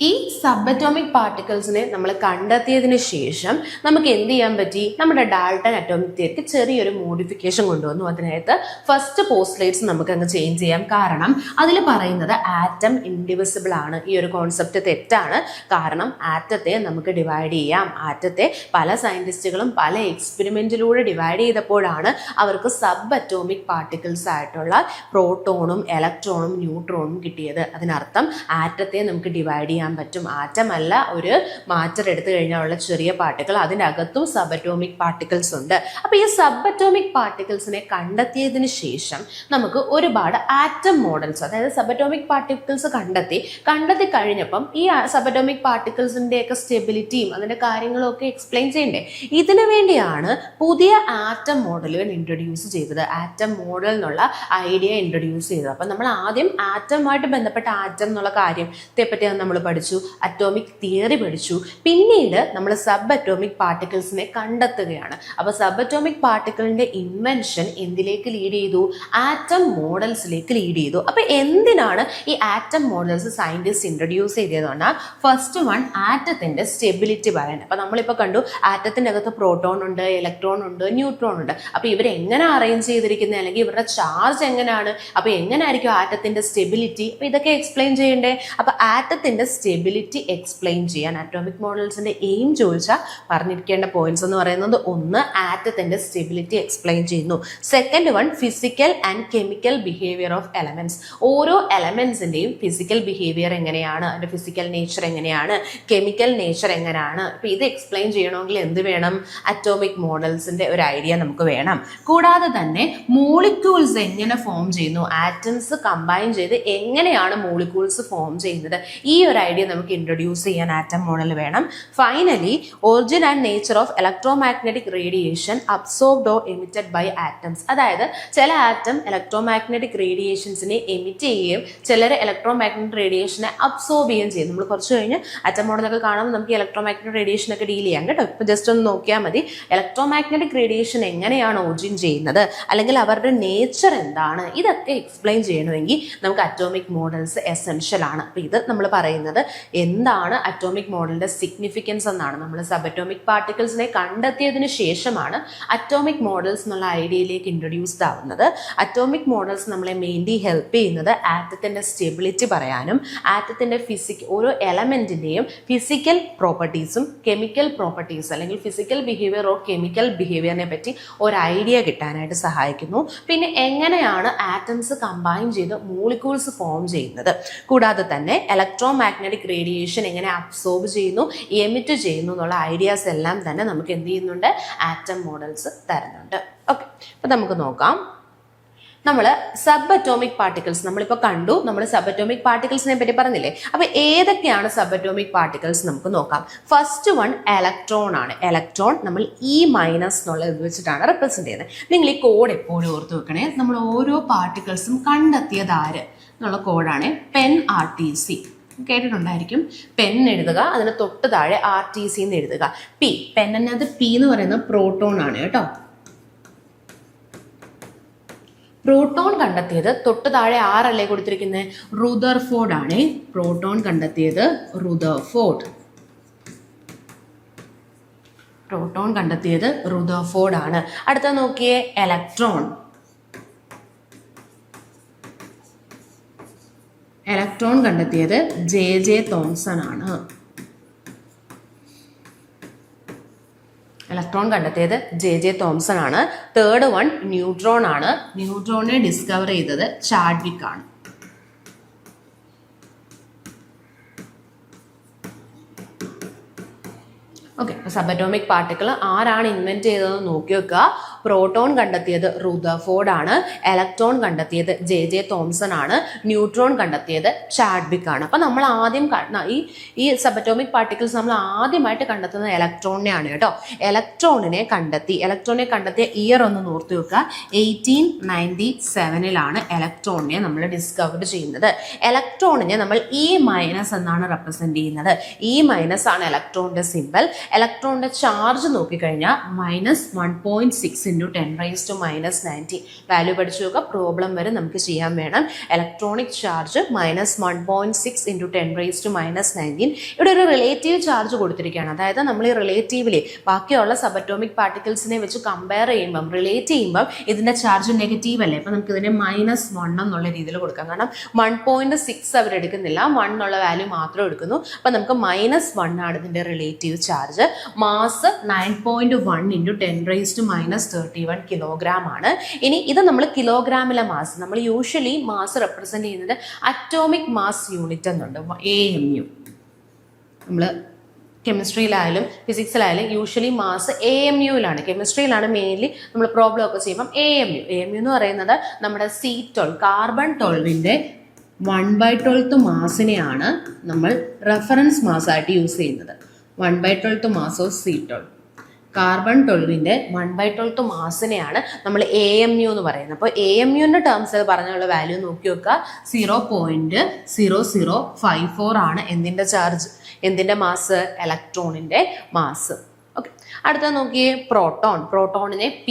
ഈ സബ് അറ്റോമിക് പാർട്ടിക്കിൾസിനെ നമ്മൾ കണ്ടെത്തിയതിന് ശേഷം നമുക്ക് എന്ത് ചെയ്യാൻ പറ്റി? നമ്മുടെ ഡാൽട്ടൺ അറ്റോമിക് തിയറിക്ക് ചെറിയൊരു മോഡിഫിക്കേഷൻ കൊണ്ടുവന്നു. അതിനകത്ത് ഫസ്റ്റ് പോസ്റ്റുലേറ്റ്സ് നമുക്ക് അങ്ങ് ചേഞ്ച് ചെയ്യാം. കാരണം അതിൽ പറയുന്നത് ആറ്റം ഇൻഡിവിസിബിൾ ആണ്. ഈ ഒരു കോൺസെപ്റ്റ് തെറ്റാണ്. കാരണം ആറ്റത്തെ നമുക്ക് ഡിവൈഡ് ചെയ്യാം. ആറ്റത്തെ പല സയന്റിസ്റ്റുകളും പല എക്സ്പെരിമെന്റിലൂടെ ഡിവൈഡ് ചെയ്തപ്പോഴാണ് അവർക്ക് സബ് അറ്റോമിക് പാർട്ടിക്കിൾസ് ആയിട്ടുള്ള പ്രോട്ടോണും ഇലക്ട്രോണും ന്യൂട്രോണും കിട്ടിയത്. അതിനർത്ഥം ആറ്റത്തെ നമുക്ക് ഡിവൈഡ് ചെയ്യാൻ പറ്റും. ആറ്റം അല്ല ഒരു മാറ്റർ എടുത്തു കഴിഞ്ഞാൽ ഉള്ള ചെറിയ പാർട്ടിക്കിൾ, അതിൻ്റെ അകത്തും സബ് അറ്റോമിക് പാർട്ടിക്കിൾസ് ഉണ്ട്. അപ്പോൾ ഈ സബ് അറ്റോമിക് പാർട്ടിക്കിൾസിനെ കണ്ടെത്തിയതിന് ശേഷം നമുക്ക് ഒരുപാട് ആറ്റം മോഡൽസ്, അതായത് സബ് അറ്റോമിക് പാർട്ടിക്കിൾസ് കണ്ടെത്തി കഴിഞ്ഞപ്പം ഈ സബ് അറ്റോമിക് പാർട്ടിക്കിൾസിൻ്റെയൊക്കെ സ്റ്റെബിലിറ്റിയും അതിൻ്റെ കാര്യങ്ങളും ഒക്കെ എക്സ്പ്ലെയിൻ ചെയ്യണ്ടേ. ഇതിനു വേണ്ടിയാണ് പുതിയ ആറ്റം മോഡലുകൾ ഇൻട്രൊഡ്യൂസ് ചെയ്തത്. ആറ്റം മോഡൽ എന്നുള്ള ഐഡിയ ഇൻട്രൊഡ്യൂസ് ചെയ്തത്. അപ്പം നമ്മൾ ആദ്യം ആറ്റവുമായിട്ട് ബന്ധപ്പെട്ട ആറ്റം എന്നുള്ള കാര്യത്തെ പറ്റിയാണ് നമ്മൾ പഠിച്ചു, അറ്റോമിക് തിയറി പഠിച്ചു. പിന്നീട് നമ്മൾ സബ് അറ്റോമിക് പാർട്ടിക്കിൾസിനെ കണ്ടെത്തുകയാണ്. അപ്പോൾ സബ് അറ്റോമിക് പാർട്ടിക്കിളിന്റെ ഇൻവെൻഷൻ എന്തിലേക്ക് ലീഡ് ചെയ്തു? ആറ്റം മോഡൽസിലേക്ക് ലീഡ് ചെയ്തു. അപ്പോൾ എന്തിനാണ് ഈ ആറ്റം മോഡൽസ് സയന്റിസ്റ്റ് ഇൻട്രൊഡ്യൂസ് ചെയ്തതെന്ന്? ഫസ്റ്റ് വൺ, ആറ്റത്തിന്റെ സ്റ്റെബിലിറ്റി പറയാൻ. അപ്പോൾ നമ്മളിപ്പോൾ കണ്ടു ആറ്റത്തിന്റെ അകത്ത് പ്രോട്ടോൺ ഉണ്ട്, ഇലക്ട്രോൺ ഉണ്ട്, ന്യൂട്രോൺ ഉണ്ട്. അപ്പോൾ ഇവരെങ്ങനെ അറേഞ്ച് ചെയ്തിരിക്കുന്നത്, അല്ലെങ്കിൽ ഇവരുടെ ചാർജ് എങ്ങനെയാണ്, അപ്പോൾ എങ്ങനെയായിരിക്കും ആറ്റത്തിന്റെ സ്റ്റെബിലിറ്റി, അപ്പോൾ ഇതൊക്കെ എക്സ്പ്ലെയിൻ ചെയ്യണ്ടേ. അപ്പോൾ ആറ്റത്തിന്റെ സ്റ്റെബിലിറ്റി എക്സ്പ്ലെയിൻ ചെയ്യാൻ അറ്റോമിക് മോഡൽസിന്റെ എയിം ചോദിച്ചാൽ പറഞ്ഞിരിക്കേണ്ട പോയിന്റ്സ് എന്ന് പറയുന്നത്, ഒന്ന്, ആറ്റത്തിന്റെ സ്റ്റെബിലിറ്റി എക്സ്പ്ലെയിൻ ചെയ്യുന്നു. Second one, physical and chemical behaviour of elements. ഓരോ എലമെന്റ്സിന്റെയും ഫിസിക്കൽ ബിഹേവിയർ എങ്ങനെയാണ്, അതിന്റെ ഫിസിക്കൽ നേച്ചർ എങ്ങനെയാണ്, കെമിക്കൽ നേച്ചർ എങ്ങനെയാണ്. അപ്പൊ ഇത് എക്സ്പ്ലെയിൻ ചെയ്യണമെങ്കിൽ എന്ത് വേണം? അറ്റോമിക് മോഡൽസിന്റെ ഒരു ഐഡിയ നമുക്ക് വേണം. കൂടാതെ തന്നെ മോളിക്യൂൾസ് എങ്ങനെ ഫോം ചെയ്യുന്നു, ആറ്റംസ് കമ്പൈൻ ചെയ്ത് എങ്ങനെയാണ് മോളിക്യൂൾസ് ഫോം ചെയ്യുന്നത്, ഈ ഒരു ഐഡിയ നമുക്ക് ഇൻട്രൊഡ്യൂസ് ചെയ്യാൻ ആറ്റം മോഡൽ വേണം. Finally, origin and nature of electromagnetic radiation absorbed or emitted by atoms. അതായത് ചില ആറ്റം ഇലക്ട്രോമാഗ്നറ്റിക് റേഡിയേഷൻസിനെ എമിറ്റ് ചെയ്യുകയും ചിലർ ഇലക്ട്രോമാഗ്നറ്റിക് റേഡിയേഷനെ അബ്സോർബ് ചെയ്യുകയും ചെയ്യും. നമ്മൾ കുറച്ച് കഴിഞ്ഞ് ആറ്റം മോഡലൊക്കെ കാണുമ്പോൾ നമുക്ക് ഇലക്ട്രോമാഗ്നറ്റിക് റേഡിയേഷനൊക്കെ ഡീൽ ചെയ്യാം കേട്ടോ. ഇപ്പോൾ ജസ്റ്റ് ഒന്ന് നോക്കിയാൽ മതി. ഇലക്ട്രോമാഗ്നറ്റിക് റേഡിയേഷൻ എങ്ങനെയാണ് ഒറിജിൻ ചെയ്യുന്നത്, അല്ലെങ്കിൽ അവരുടെ നേച്ചർ എന്താണ്, ഇതൊക്കെ എക്സ്പ്ലെയിൻ ചെയ്യണമെങ്കിൽ നമുക്ക് അറ്റോമിക് മോഡൽസ് എസെൻഷ്യൽ ആണ്. അപ്പോൾ ഇത് നമ്മൾ പറയുന്നത് എന്താണ് അറ്റോമിക് മോഡലിന്റെ സിഗ്നിഫിക്കൻസ് എന്നാണ്. നമ്മൾ സബ് അറ്റോമിക് പാർട്ടിക്കിൾസിനെ കണ്ടെത്തിയതിന് ശേഷമാണ് അറ്റോമിക് മോഡൽസ് എന്നുള്ള ഐഡിയയിലേക്ക് ഇൻട്രൊഡ്യൂസ്ഡ് ആവുന്നത്. അറ്റോമിക് മോഡൽസ് നമ്മളെ മെയിൻലി ഹെൽപ്പ് ചെയ്യുന്നത് ആറ്റത്തിന്റെ സ്റ്റെബിലിറ്റി പറയാനും ആറ്റത്തിന്റെ ഓരോ എലമെന്റിന്റെയും ഫിസിക്കൽ പ്രോപ്പർട്ടീസും കെമിക്കൽ പ്രോപ്പർട്ടീസ് അല്ലെങ്കിൽ ഫിസിക്കൽ ബിഹേവിയർ ഓർ കെമിക്കൽ ബിഹേവിയറിനെ പറ്റി ഒരു ഐഡിയ കിട്ടാനായിട്ട് സഹായിക്കുന്നു. പിന്നെ എങ്ങനെയാണ് ആറ്റംസ് കമ്പൈൻ ചെയ്ത് മോളിക്യൂൾസ് ഫോം ചെയ്യുന്നത്, കൂടാതെ തന്നെ ഇലക്ട്രോമാഗ്നറ്റിക് റേഡിയേഷൻ എങ്ങനെ അബ്സോർബ് ചെയ്യുന്നു, എമിറ്റ് ചെയ്യുന്നു എന്നുള്ള ഐഡിയാസ് എല്ലാം തന്നെ നമുക്ക് എന്ത് ചെയ്യുന്നുണ്ട്? ആറ്റം മോഡൽസ് തരുന്നുണ്ട്. ഓക്കെ, അപ്പം നമുക്ക് നോക്കാം. നമ്മൾ സബ് അറ്റോമിക് പാർട്ടിക്കിൾസ് നമ്മളിപ്പോൾ കണ്ടു. നമ്മൾ സബ് അറ്റോമിക് പാർട്ടിക്കിൾസിനെ പറ്റി പറഞ്ഞില്ലേ. അപ്പോൾ ഏതൊക്കെയാണ് സബ് അറ്റോമിക് പാർട്ടിക്കിൾസ് നമുക്ക് നോക്കാം. ഫസ്റ്റ് വൺ ഇലക്ട്രോൺ ആണ്. ഇലക്ട്രോൺ നമ്മൾ E- എന്നുള്ള ഇത് വെച്ചിട്ടാണ് റെപ്രസെന്റ് ചെയ്യുന്നത്. നിങ്ങൾ ഈ കോഡ് എപ്പോഴും ഓർത്ത് വെക്കണേ. നമ്മൾ ഓരോ പാർട്ടിക്കിൾസും കണ്ടെത്തിയത് ആര് എന്നുള്ള കോഡാണ് PEN-RTC. കേട്ടിട്ടുണ്ടായിരിക്കും. പെൻ എഴുതുക, അതിന് തൊട്ട് താഴെ RTC എന്ന് എഴുതുക. പി, പെന്നിനകത്ത് P എന്ന് പറയുന്നത് പ്രോട്ടോൺ ആണ് കേട്ടോ. പ്രോട്ടോൺ കണ്ടെത്തിയത് തൊട്ട് താഴെ ആരല്ലേ കൊടുത്തിരിക്കുന്നത്? റുദർഫോർഡ് ആണ്. പ്രോട്ടോൺ കണ്ടെത്തിയത് റുദർഫോർഡ് ആണ്. അടുത്ത നോക്കിയേ, ഇലക്ട്രോൺ കണ്ടെത്തിയത് J.J. തോംസൺ ആണ്. തേർഡ് വൺ ന്യൂട്രോൺ ആണ്. ന്യൂട്രോണിനെ ഡിസ്കവർ ചെയ്തത് ചാഡ്വിക് ആണ്. ഓക്കെ, സബ് അറ്റോമിക് പാർട്ടിക്കിൾ ആരാണ് ഇൻവെന്റ് ചെയ്തതെന്ന് നോക്കി വെക്കുക. പ്രോട്ടോൺ കണ്ടെത്തിയത് റുദർഫോർഡ് ആണ്. ഇലക്ട്രോൺ കണ്ടെത്തിയത് J.J. തോംസൺ ആണ്. ന്യൂട്രോൺ കണ്ടെത്തിയത് ചാഡ്വിക് ആണ്. അപ്പം നമ്മൾ ആദ്യം ഈ സബ് അറ്റോമിക് പാർട്ടിക്കിൾസ് നമ്മൾ ആദ്യമായിട്ട് കണ്ടെത്തുന്നത് ഇലക്ട്രോണിനെയാണ് കേട്ടോ. ഇലക്ട്രോണിനെ കണ്ടെത്തിയ ഇയർ ഒന്ന് ഓർത്ത് വെക്കുക. 1897 ഇലക്ട്രോണിനെ നമ്മൾ ഡിസ്കവർ ചെയ്യുന്നത്. ഇലക്ട്രോണിനെ നമ്മൾ E- എന്നാണ് റെപ്രസെന്റ് ചെയ്യുന്നത്. E- ആണ് ഇലക്ട്രോണിന്റെ സിമ്പൽ. ഇലക്ട്രോണിന്റെ ചാർജ് നോക്കിക്കഴിഞ്ഞാൽ -1.6 into 10 raised to minus 90. Value പഠിച്ചു നോക്കുക, പ്രോബ്ലം വരെ നമുക്ക് ചെയ്യാൻ വേണം. Electronic charge -1.6 into 10 raised to minus 19. ഇവിടെ ഒരു റിലേറ്റീവ് ചാർജ് കൊടുത്തിരിക്കുകയാണ്. അതായത് നമ്മൾ ഈ റിലേറ്റീവ്ലി ബാക്കിയുള്ള സബറ്റോമിക് പാർട്ടിക്കിൾസിനെ വെച്ച് കമ്പയർ ചെയ്യുമ്പം റിലേറ്റ് ചെയ്യുമ്പം ഇതിൻ്റെ ചാർജ് നെഗറ്റീവ് അല്ലേ. അപ്പം നമുക്ക് ഇതിനെ -1 എന്നുള്ള രീതിയിൽ കൊടുക്കാം. കാരണം 1.6 അവരെടുക്കുന്നില്ല, 1 എന്നുള്ള വാല്യൂ മാത്രം എടുക്കുന്നു. അപ്പം നമുക്ക് -1 ആണ് ഇതിൻ്റെ relative charge. Mass 9.1 into 10 raised to minus 31 kilogram ആണ്. ഇനി ഇത് നമ്മൾ കിലോഗ്രാമിലെ മാസ്, നമ്മൾ യൂഷ്വലി മാസ് റെപ്രസെൻറ്റ് ചെയ്യുന്നത് അറ്റോമിക് മാസ് യൂണിറ്റ് എന്നുണ്ട്, AMU. നമ്മൾ കെമിസ്ട്രിയിലായാലും ഫിസിക്സിലായാലും യൂഷ്വലി മാസ് AMUയിലാണ്. കെമിസ്ട്രിയിലാണ് മെയിൻലി നമ്മൾ പ്രോബ്ലം ഒക്കെ ചെയ്യുമ്പം AMU എന്ന് പറയുന്നത് നമ്മുടെ C12 കാർബൺ 12ൻ്റെ 1/12 മാസിനെയാണ് നമ്മൾ റെഫറൻസ് മാസ്സായിട്ട് യൂസ് ചെയ്യുന്നത്. 1/12 മാസ് ഓഫ് C12. കാർബൺ 12ൻ്റെ 1/12 മാസിനെയാണ് നമ്മൾ AMU എന്ന് പറയുന്നത്. അപ്പോൾ AMUവിൻ്റെ ടേംസിൽ പറഞ്ഞുള്ള വാല്യൂ നോക്കി നോക്കുക, 0.0054 ആണ് എന്തിൻ്റെ ചാർജ്, എന്തിൻ്റെ മാസ്, ഇലക്ട്രോണിൻ്റെ മാസ്. ഓക്കെ, അടുത്ത നോക്കിയേ പ്രോട്ടോണിനെ P+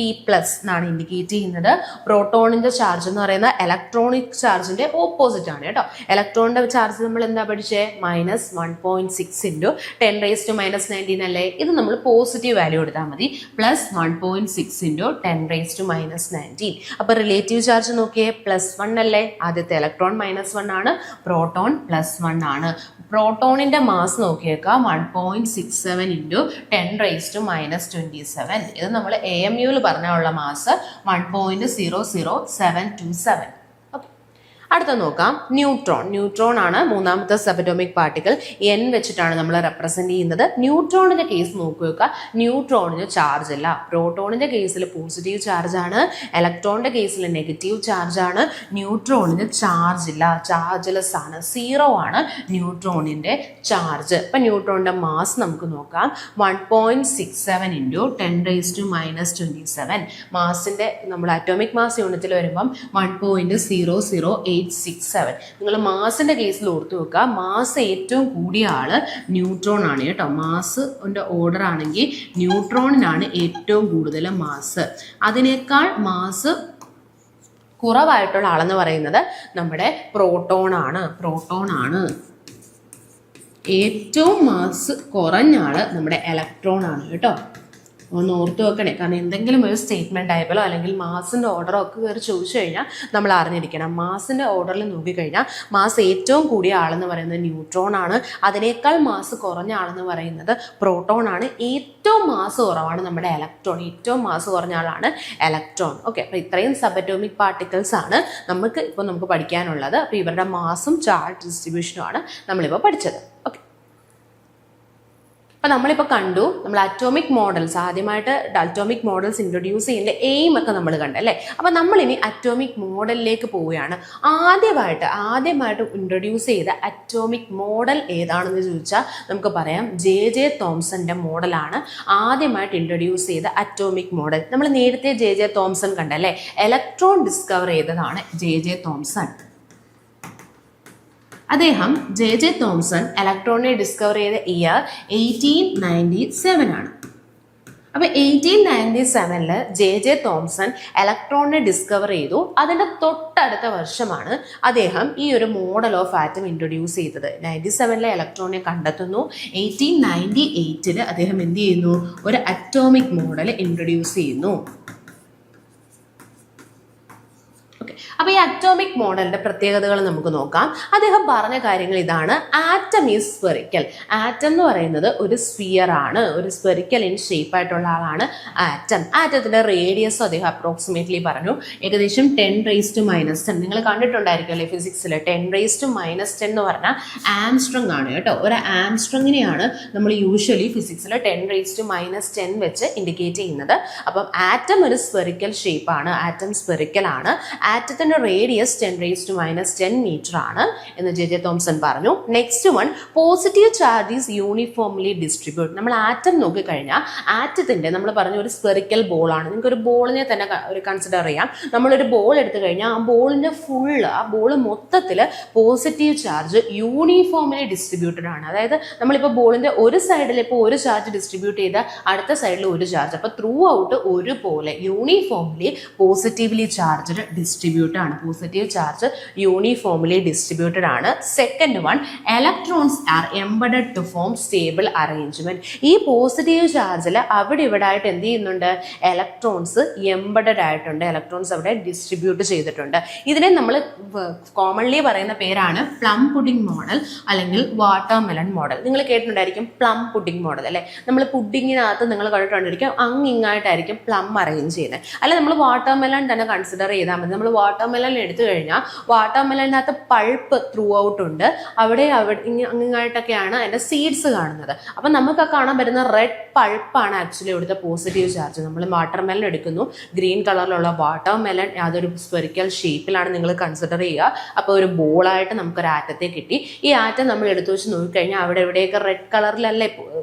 എന്നാണ് ഇൻഡിക്കേറ്റ് ചെയ്യുന്നത്. പ്രോട്ടോണിൻ്റെ ചാർജ് എന്ന് പറയുന്നത് ഇലക്ട്രോണിക് ചാർജിൻ്റെ ഓപ്പോസിറ്റ് ആണ് കേട്ടോ. ഇലക്ട്രോണിൻ്റെ ചാർജ് നമ്മൾ എന്താ പഠിച്ചേ, -1.6 into 10 raised to minus 19 അല്ലേ. ഇത് നമ്മൾ പോസിറ്റീവ് വാല്യൂ എടുത്താൽ മതി, +1.6 into 10 raised to minus 19. അപ്പോൾ റിലേറ്റീവ് ചാർജ് നോക്കിയേ +1 അല്ലേ. ആദ്യത്തെ ഇലക്ട്രോൺ -1 ആണ്, പ്രോട്ടോൺ +1 ആണ്. പ്രോട്ടോണിൻ്റെ mass നോക്കിയേക്കാം 1.67 into 10 raised to minus 27. ഇത് നമ്മൾ AMUയിൽ പറഞ്ഞുള്ള മാസ് 1.00727. അടുത്ത നോക്കാം ന്യൂട്രോൺ ആണ് മൂന്നാമത്തെ സബറ്റോമിക് പാർട്ടിക്കിൾ. N വെച്ചിട്ടാണ് നമ്മൾ റെപ്രസെന്റ് ചെയ്യുന്നത്. ന്യൂട്രോണിന്റെ കേസ് നോക്കുക, ന്യൂട്രോണിന് ചാർജ് ഇല്ല. പ്രോട്ടോണിന്റെ കേസിൽ പോസിറ്റീവ് ചാർജ് ആണ്, ഇലക്ട്രോണിന്റെ കേസിൽ നെഗറ്റീവ് ചാർജ് ആണ്. ന്യൂട്രോണിന് ചാർജ് ഇല്ല, ചാർജ്ലെസ് ആണ്, 0 ആണ് ന്യൂട്രോണിന്റെ ചാർജ്. ഇപ്പം ന്യൂട്രോണിന്റെ മാസ് നമുക്ക് നോക്കാം, 1.67 into 10 raised to minus 27. മാസിന്റെ നമ്മൾ അറ്റോമിക് മാസ് യൂണിറ്റിൽ വരുമ്പം 1.00867. നിങ്ങൾ മാസിന്റെ കേസിൽ ഓർത്ത് വെക്കുക, മാസ് ഏറ്റവും കൂടിയ ആള് ന്യൂട്രോൺ ആണ് കേട്ടോ. മാസിന്റെ ഓർഡർ ആണെങ്കിൽ ന്യൂട്രോണിനാണ് ഏറ്റവും കൂടുതൽ മാസ്. അതിനേക്കാൾ മാസ് കുറവായിട്ടുള്ള ആളെന്ന് പറയുന്നത് നമ്മുടെ പ്രോട്ടോൺ ആണ്. ഏറ്റവും മാസ് കുറഞ്ഞ ആള് നമ്മുടെ ഇലക്ട്രോൺ ആണ് കേട്ടോ. ഒന്ന് ഓർത്ത് വെക്കണേ, കാരണം എന്തെങ്കിലും ഒരു സ്റ്റേറ്റ്മെൻറ്റ് ടൈപ്പിലോ അല്ലെങ്കിൽ മാസിൻ്റെ ഓർഡറോ ഒക്കെ കയറി ചോദിച്ചു കഴിഞ്ഞാൽ നമ്മൾ അറിഞ്ഞിരിക്കണം. മാസിൻ്റെ ഓർഡറിൽ നോക്കിക്കഴിഞ്ഞാൽ മാസ് ഏറ്റവും കൂടിയ ആളെന്ന് പറയുന്നത് ന്യൂട്രോൺ ആണ്, അതിനേക്കാൾ മാസ് കുറഞ്ഞ ആളെന്ന് പറയുന്നത് പ്രോട്ടോൺ ആണ്, ഏറ്റവും മാസ് കുറവാണ് നമ്മുടെ ഇലക്ട്രോൺ. ഏറ്റവും മാസ് കുറഞ്ഞ ആളാണ് ഇലക്ട്രോൺ. ഓക്കെ, അപ്പോൾ ഇത്രയും സബറ്റോമിക് പാർട്ടിക്കിൾസ് ആണ് നമുക്ക് പഠിക്കാനുള്ളത്. അപ്പോൾ ഇവരുടെ മാസും ചാർജ് ഡിസ്ട്രിബ്യൂഷനുമാണ് നമ്മളിപ്പോൾ പഠിച്ചത്. ഓക്കെ, അപ്പോൾ നമ്മളിപ്പോൾ കണ്ടു, നമ്മൾ അറ്റോമിക് മോഡൽസ് ആദ്യമായിട്ട് അറ്റോമിക് മോഡൽസ് ഇൻട്രൊഡ്യൂസ് ചെയ്യുന്ന എയിം ഒക്കെ നമ്മൾ കണ്ടല്ലേ. അപ്പോൾ നമ്മളിനി അറ്റോമിക് മോഡലിലേക്ക് പോവുകയാണ്. ആദ്യമായിട്ട് ഇൻട്രൊഡ്യൂസ് ചെയ്ത അറ്റോമിക് മോഡൽ ഏതാണെന്ന് ചോദിച്ചാൽ നമുക്ക് പറയാം JJ തോംസന്റെ മോഡലാണ് ആദ്യമായിട്ട് ഇൻട്രൊഡ്യൂസ് ചെയ്ത അറ്റോമിക് മോഡൽ. നമ്മൾ നേരത്തെ JJ തോംസൺ കണ്ടല്ലേ, ഇലക്ട്രോൺ ഡിസ്കവർ ചെയ്തതാണ് JJ തോംസൺ. അദ്ദേഹം JJ തോംസൺ ഇലക്ട്രോണിനെ ഡിസ്കവർ ചെയ്ത ഇയർ 1897 ആണ്. അപ്പോൾ 1897 JJ തോംസൺ ഇലക്ട്രോണിനെ ഡിസ്കവർ ചെയ്തു. അതിൻ്റെ തൊട്ടടുത്ത വർഷമാണ് അദ്ദേഹം ഈ ഒരു മോഡൽ ഓഫ് ആറ്റം ഇൻട്രൊഡ്യൂസ് ചെയ്തത്. 97 ഇലക്ട്രോണിനെ കണ്ടെത്തുന്നു. 1898 അദ്ദേഹം എന്ത് ചെയ്യുന്നു, ഒരു അറ്റോമിക് മോഡൽ ഇൻട്രൊഡ്യൂസ് ചെയ്യുന്നു. അപ്പോൾ ഈ അറ്റോമിക് മോഡലിന്റെ പ്രത്യേകതകൾ നമുക്ക് നോക്കാം. അദ്ദേഹം പറഞ്ഞ കാര്യങ്ങൾ ഇതാണ്. Atom is spherical. ആറ്റം എന്ന് പറയുന്നത് ഒരു സ്ഫിയർ ആണ്, ഒരു സ്ഫെറിക്കൽ ഇൻ ഷേപ്പ് ആയിട്ടുള്ള ആളാണ് ആറ്റം. ആറ്റത്തിന്റെ റേഡിയസ് അദ്ദേഹം അപ്രോക്സിമേറ്റ്ലി പറഞ്ഞു ഏകദേശം 10 raised to minus 10. നിങ്ങൾ കണ്ടിട്ടുണ്ടായിരിക്കുമല്ലേ ഫിസിക്സിൽ 10 raised to minus 10 എന്ന് പറഞ്ഞാൽ ആംസ്ട്രോങ് ആണ് കേട്ടോ. ഒരു ആംസ്ട്രോങ്ങിനെയാണ് നമ്മൾ യൂഷ്വലി ഫിസിക്സിൽ 10 raised to minus 10 വെച്ച് ഇൻഡിക്കേറ്റ് ചെയ്യുന്നത്. അപ്പം ആറ്റം ഒരു സ്ഫെറിക്കൽ ഷേപ്പ് ആണ്, ആറ്റം സ്ഫെറിക്കൽ ആണ്. ആറ്റം ആറ്റത്തിന്റെ റേഡിയസ് 10⁻⁻10 മീറ്റർ ആണ് എന്ന് ജെ തോംസൺ പറഞ്ഞു. Next one, positive charge is uniformly distribute. നമ്മൾ ആറ്റം നോക്കിക്കഴിഞ്ഞാൽ ആറ്റത്തിന്റെ നമ്മൾ പറഞ്ഞ ഒരു സ്പെറിക്കൽ ബോൾ ആണ്. നിങ്ങൾക്ക് ഒരു ബോളിനെ തന്നെ ഒരു കൺസിഡർ ചെയ്യാം. നമ്മളൊരു ബോൾ എടുത്തു കഴിഞ്ഞാൽ ആ ബോളിന്റെ ആ ബോൾ മൊത്തത്തിൽ പോസിറ്റീവ് ചാർജ് യൂണിഫോംലി ഡിസ്ട്രിബ്യൂട്ടഡ് ആണ്. അതായത് നമ്മളിപ്പോൾ ബോളിന്റെ ഒരു സൈഡിൽ ഇപ്പോൾ ഒരു ചാർജ് ഡിസ്ട്രിബ്യൂട്ട് ചെയ്താൽ അടുത്ത സൈഡിൽ ഒരു ചാർജ്, അപ്പോൾ ത്രൂ ഔട്ട് ഒരുപോലെ യൂണിഫോംലി പോസിറ്റീവ്ലി ചാർജ്ഡ് ഡിസ്ട്രിബ്യൂട്ട് ആണ്. പോസിറ്റീവ് ചാർജ് യൂണിഫോംലി ഡിസ്ട്രിബ്യൂട്ടഡ് ആണ്. Second one, electrons are embedded to form stable arrangement. ഈ പോസിറ്റീവ് ചാർജിൽ അവിടെ ഇവിടെ ആയിട്ട് എന്ത് ചെയ്യുന്നുണ്ട്? ഇലക്ട്രോൺസ് എംബഡഡ് ആയിട്ടുണ്ട്, ഇലക്ട്രോൺസ് അവിടെ ഡിസ്ട്രിബ്യൂട്ട് ചെയ്തിട്ടുണ്ട്. ഇതിനെ നമ്മൾ കോമൺലി പറയുന്ന പേരാണ് പ്ലം പുഡിംഗ് മോഡൽ അല്ലെങ്കിൽ വാട്ടർ മെലൺ മോഡൽ. നിങ്ങൾ കേട്ടിട്ടുണ്ടായിരിക്കും പ്ലം പുഡിംഗ് മോഡൽ അല്ലെ. നമ്മൾ പുഡിങ്ങിനകത്ത് നിങ്ങൾ കണ്ടിട്ടുണ്ടായിരിക്കും ഇങ്ങായിട്ടായിരിക്കും പ്ലം അറേഞ്ച് ചെയ്യുന്നത്. അല്ലെ നമ്മൾ വാട്ടർ മെലൺ തന്നെ കൺസിഡർ ചെയ്താൽ മതി. നമ്മൾ വാട്ടർ മെലൺ എടുത്തു കഴിഞ്ഞാൽ വാട്ടർ മെലണിനകത്ത് പൾപ്പ് ത്രൂ ഔട്ട് ഉണ്ട്. അവിടെ ഇങ്ങായിട്ടൊക്കെയാണ് അതിന്റെ സീഡ്സ് കാണുന്നത്. അപ്പം നമുക്ക് ആ കാണാൻ പറ്റുന്ന റെഡ് പൾപ്പാണ് ആക്ച്വലി ഇവിടുത്തെ പോസിറ്റീവ് ചാർജ്. നമ്മൾ വാട്ടർ മെലൺ എടുക്കുന്നു, ഗ്രീൻ കളറിലുള്ള വാട്ടർ മെലൺ അതൊരു സ്പെറിക്കൽ ഷേപ്പിലാണ് നിങ്ങൾ കൺസിഡർ ചെയ്യുക. അപ്പോൾ ഒരു ബോളായിട്ട് നമുക്കൊരു ആറ്റത്തെ കിട്ടി. ഈ ആറ്റം നമ്മൾ എടുത്തു വെച്ച് നോക്കിക്കഴിഞ്ഞാൽ അവിടെ എവിടെയൊക്കെ റെഡ് കളറിലല്ലേ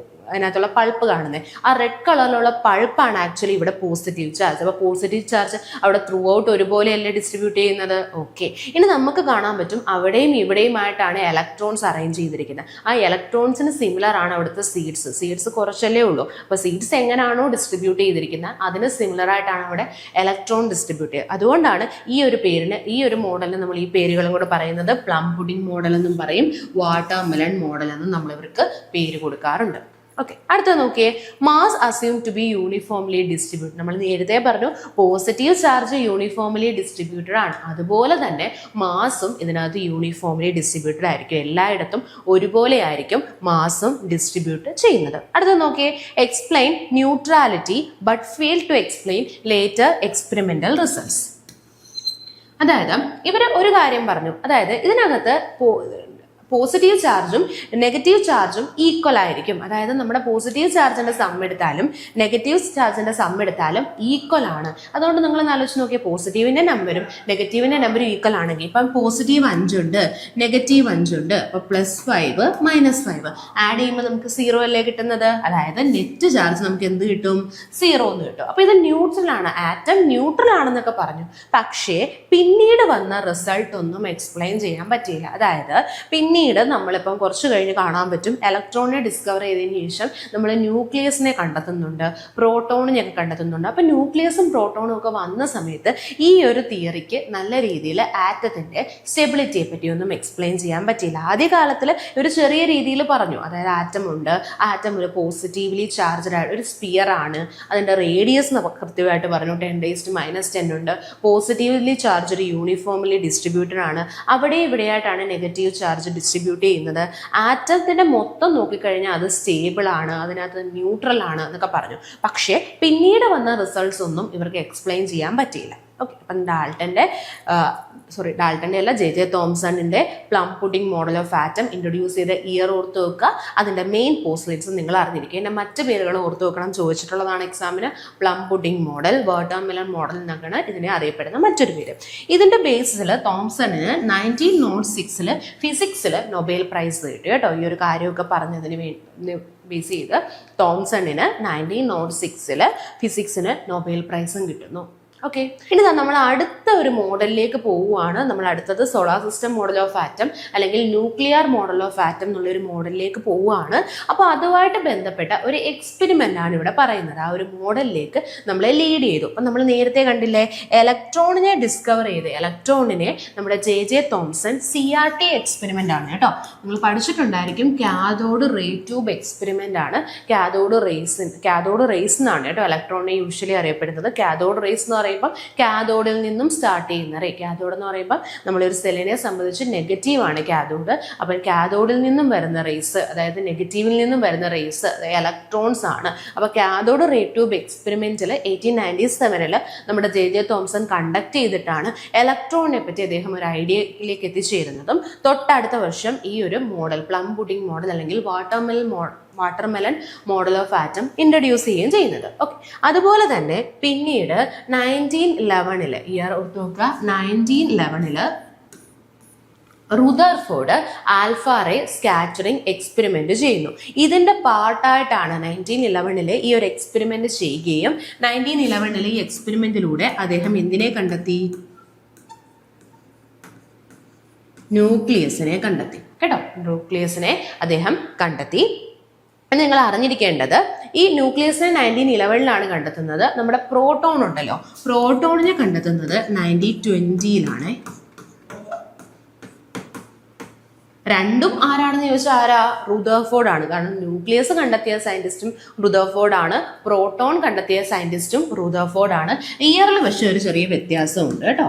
അതിനകത്തുള്ള പൾപ്പ് കാണുന്നത്. ആ റെഡ് കളറിലുള്ള പൾപ്പാണ് ആക്ച്വലി ഇവിടെ പോസിറ്റീവ് ചാർജ്. അപ്പോൾ പോസിറ്റീവ് ചാർജ് അവിടെ ത്രൂ ഔട്ട് ഒരുപോലെയല്ലേ ഡിസ്ട്രിബ്യൂട്ട് ചെയ്യുന്നത്. ഓക്കെ, ഇനി നമുക്ക് കാണാൻ പറ്റും അവിടെയും ഇവിടെയുമായിട്ടാണ് ഇലക്ട്രോൺസ് അറേഞ്ച് ചെയ്തിരിക്കുന്നത്. ആ ഇലക്ട്രോൺസിന് സിമിലർ ആണ് അവിടുത്തെ സീഡ്സ് കുറച്ചല്ലേ ഉള്ളൂ. അപ്പോൾ സീഡ്സ് എങ്ങനെയാണോ ഡിസ്ട്രിബ്യൂട്ട് ചെയ്തിരിക്കുന്നത് അതിന് സിമിലർ ആയിട്ടാണ് അവിടെ ഇലക്ട്രോൺ ഡിസ്ട്രിബ്യൂട്ട് ചെയ്യുക. അതുകൊണ്ടാണ് ഈ ഒരു പേരിന്, ഈ ഒരു മോഡലിന് നമ്മൾ ഈ പേരുകളും കൂടെ പറയുന്നത് പ്ലം പുഡിംഗ് മോഡൽ എന്നും പറയും, വാട്ടർ മെലൺ മോഡൽ എന്നും നമ്മൾ ഇവർക്ക് പേര് കൊടുക്കാറുണ്ട്. ഓക്കെ, അടുത്ത നോക്കിയേ, mass assume to be uniformly distributed. നമ്മൾ നേരത്തെ പറഞ്ഞു പോസിറ്റീവ് ചാർജ് യൂണിഫോംലി ഡിസ്ട്രിബ്യൂട്ടഡ് ആണ്. അതുപോലെ തന്നെ മാസും ഇതിനകത്ത് യൂണിഫോംലി ഡിസ്ട്രിബ്യൂട്ടഡ് ആയിരിക്കും. എല്ലായിടത്തും ഒരുപോലെ ആയിരിക്കും മാസും ഡിസ്ട്രിബ്യൂട്ട് ചെയ്യുന്നത്. അടുത്ത നോക്കിയേ, explain neutrality but fail to explain later experimental results. അതായത് ഇവർ ഒരു കാര്യം പറഞ്ഞു, അതായത് ഇതിനകത്ത് പോസിറ്റീവ് ചാർജും നെഗറ്റീവ് ചാർജും ഈക്വൽ ആയിരിക്കും. അതായത് നമ്മുടെ പോസിറ്റീവ് ചാർജിന്റെ സം എടുത്താലും നെഗറ്റീവ് ചാർജിന്റെ സം എടുത്താലും ഈക്വൽ ആണ്. അതുകൊണ്ട് നിങ്ങൾ ആലോചിച്ച് നോക്കിയാൽ പോസിറ്റീവിന്റെ നമ്പറും നെഗറ്റീവിന്റെ നമ്പറും ഈക്വൽ ആണെങ്കിൽ ഇപ്പം പോസിറ്റീവ് 5 ഉണ്ട്, നെഗറ്റീവ് 5 ഉണ്ട്, അപ്പൊ +5 -5 ആഡ് ചെയ്യുമ്പോൾ നമുക്ക് 0 അല്ലേ കിട്ടുന്നത്. അതായത് നെറ്റ് ചാർജ് നമുക്ക് എന്ത് കിട്ടും? 0 എന്ന് കിട്ടും. അപ്പൊ ഇത് ന്യൂട്രൽ ആണ്, ആറ്റം ന്യൂട്രൽ ആണെന്നൊക്കെ പറഞ്ഞു. പക്ഷേ പിന്നീട് വന്ന റിസൾട്ട് ഒന്നും എക്സ്പ്ലെയിൻ ചെയ്യാൻ പറ്റിയില്ല. അതായത് പിന്നീട് നമ്മളിപ്പം കുറച്ച് കഴിഞ്ഞ് കാണാൻ പറ്റും ഇലക്ട്രോണിനെ ഡിസ്കവർ ചെയ്തതിന് ശേഷം നമ്മൾ ന്യൂക്ലിയസിനെ കണ്ടെത്തുന്നുണ്ട്, പ്രോട്ടോണിനെ കണ്ടെത്തുന്നുണ്ട്. അപ്പം ന്യൂക്ലിയസും പ്രോട്ടോണും ഒക്കെ വന്ന സമയത്ത് ഈ ഒരു തിയറിക്ക് നല്ല രീതിയിൽ ആറ്റത്തിന്റെ സ്റ്റെബിലിറ്റിയെ പറ്റിയൊന്നും എക്സ്പ്ലെയിൻ ചെയ്യാൻ പറ്റിയില്ല. ആദ്യകാലത്തിൽ ഒരു ചെറിയ രീതിയിൽ പറഞ്ഞു, അതായത് ആറ്റം ഉണ്ട്, ആറ്റം ഒരു പോസിറ്റീവ്ലി ചാർജ്ഡ് ആയിട്ട് ഒരു സ്പിയർ ആണ്, അതിന്റെ റേഡിയസ് കൃത്യമായിട്ട് പറഞ്ഞു 10⁻⁻10 ഉണ്ട്, പോസിറ്റീവ്ലി ചാർജ്ഡ് യൂണിഫോംലി ഡിസ്ട്രിബ്യൂട്ടഡ് ആണ്, അവിടെ ഇവിടെയായിട്ടാണ് നെഗറ്റീവ് ചാർജ് ഡിസ്ട്രിബ്യൂട്ട് ചെയ്യുന്നത്, ആറ്റത്തിന്റെ മൊത്തം നോക്കിക്കഴിഞ്ഞാൽ അത് സ്റ്റേബിൾ ആണ്, അതിനകത്ത് ന്യൂട്രൽ ആണ് എന്നൊക്കെ പറഞ്ഞു. പക്ഷേ പിന്നീട് വന്ന റിസൾട്ട്സ് ഒന്നും ഇവർക്ക് എക്സ്പ്ലെയിൻ ചെയ്യാൻ പറ്റിയില്ല. ഓക്കെ, അപ്പം ഡാൾട്ടന്റെ അല്ല ജെ തോംസണിന്റെ plum pudding model of atom introduce ചെയ്ത ഇയർ ഓർത്ത് വെക്കുക, അതിന്റെ മെയിൻ പോസ്റ്റ്ലേറ്റ്സ് നിങ്ങൾ അറിഞ്ഞിരിക്കുക. എൻ്റെ മറ്റ് പേരുകൾ ഓർത്ത് വെക്കണം, ചോദിച്ചിട്ടുള്ളതാണ് എക്സാമിന്. Plum pudding model, water melon model എന്നൊക്കെയാണ് ഇതിനെ അറിയപ്പെടുന്ന മറ്റൊരു പേര്. ഇതിന്റെ ബേസിസിൽ തോംസണിന് 1906 ഫിസിക്സിൽ നൊബേൽ പ്രൈസ് കിട്ടി കേട്ടോ. ഈ ഒരു കാര്യമൊക്കെ പറഞ്ഞതിന് ബേസ് ചെയ്ത് തോംസണിന് 1906 ഫിസിക്സിന് നൊബേൽ പ്രൈസും കിട്ടുന്നു. ഓക്കെ, ഇനി നമ്മൾ അടുത്ത ഒരു മോഡലിലേക്ക് പോവുകയാണ്. നമ്മൾ അടുത്തത് solar system model of atom അല്ലെങ്കിൽ ന്യൂക്ലിയർ മോഡൽ ഓഫ് ആറ്റം എന്നുള്ളൊരു മോഡലിലേക്ക് പോവുകയാണ്. അപ്പോൾ അതുമായിട്ട് ബന്ധപ്പെട്ട ഒരു എക്സ്പെരിമെന്റ് ആണ് ഇവിടെ പറയുന്നത്. ആ ഒരു മോഡലിലേക്ക് നമ്മളെ ലീഡ് ചെയ്തു. അപ്പം നമ്മൾ നേരത്തെ കണ്ടില്ലേ, ഇലക്ട്രോണിനെ ഡിസ്കവർ ചെയ്ത് ഇലക്ട്രോണിനെ നമ്മുടെ ജെ തോംസൺ CRT എക്സ്പെരിമെന്റ് ആണ് കേട്ടോ. നിങ്ങൾ പഠിച്ചിട്ടുണ്ടായിരിക്കും, കാഥോഡ് റേ ട്യൂബ് എക്സ്പെരിമെന്റ് ആണ്. കാഥോഡ് റേസ് എന്നാണ് കേട്ടോ ഇലക്ട്രോണിനെ യൂഷ്വലി അറിയപ്പെടുന്നത്. കാഥോഡ് റേസ് എന്ന് പറയുമ്പോൾ കാഥോഡിൽ നിന്നും സ്റ്റാർട്ട് ചെയ്യുന്ന റേ. കാഥോഡ് എന്ന് പറയുമ്പോൾ നമ്മളൊരു സെല്ലിനെ സംബന്ധിച്ച് നെഗറ്റീവ് ആണ് കാഥോഡ്. അപ്പം കാഥോഡിൽ നിന്നും വരുന്ന റേസ്, അതായത് നെഗറ്റീവിൽ നിന്നും വരുന്ന റേസ് ഇലക്ട്രോൺസ് ആണ്. അപ്പോൾ കാഥോഡ് റേ ട്യൂബ് എക്സ്പെരിമെന്റിൽ 1897 നമ്മുടെ ജെ തോംസൺ കണ്ടക്ട് ചെയ്തിട്ടാണ് ഇലക്ട്രോണിനെ പറ്റി അദ്ദേഹം ഒരു ഐഡിയയിലേക്ക് എത്തിച്ചേരുന്നതും. തൊട്ടടുത്ത വർഷം ഈ ഒരു മോഡൽ പ്ലം പുഡിംഗ് മോഡൽ അല്ലെങ്കിൽ water watermelon model of atom introduce ചെയ്യുകയും ചെയ്യുന്നത്. ഓക്കെ, അതുപോലെ തന്നെ പിന്നീട് 1911 ഇയർ ഓർത്ത് നോക്കുക, 1911 Rutherford alpha ray scattering experiment ചെയ്യുന്നു. ഇതിന്റെ പാർട്ടായിട്ടാണ് 1911 ഈ ഒരു എക്സ്പെരിമെന്റ് ചെയ്യുകയും 1911 ഈ എക്സ്പെരിമെന്റിലൂടെ അദ്ദേഹം എന്തിനെ കണ്ടെത്തി? ന്യൂക്ലിയസിനെ കണ്ടെത്തി കേട്ടോ. ന്യൂക്ലിയസിനെ അദ്ദേഹം കണ്ടെത്തി. നിങ്ങൾ അറിഞ്ഞിരിക്കേണ്ടത് ഈ ന്യൂക്ലിയസിനെ 1911 കണ്ടെത്തുന്നത്. നമ്മുടെ പ്രോട്ടോൺ ഉണ്ടല്ലോ, പ്രോട്ടോണിനെ കണ്ടെത്തുന്നത് 1920 രണ്ടും ആരാണെന്ന് ചോദിച്ചാൽ ആരാ? റുദർഫോർഡ് ആണ്. കാരണം ന്യൂക്ലിയസ് കണ്ടെത്തിയ സയന്റിസ്റ്റും റുദർഫോർഡ് ആണ്, പ്രോട്ടോൺ കണ്ടെത്തിയ സയന്റിസ്റ്റും റുദർഫോർഡ് ആണ്. ഇയറിൽ പക്ഷേ ഒരു ചെറിയ വ്യത്യാസമുണ്ട് കേട്ടോ.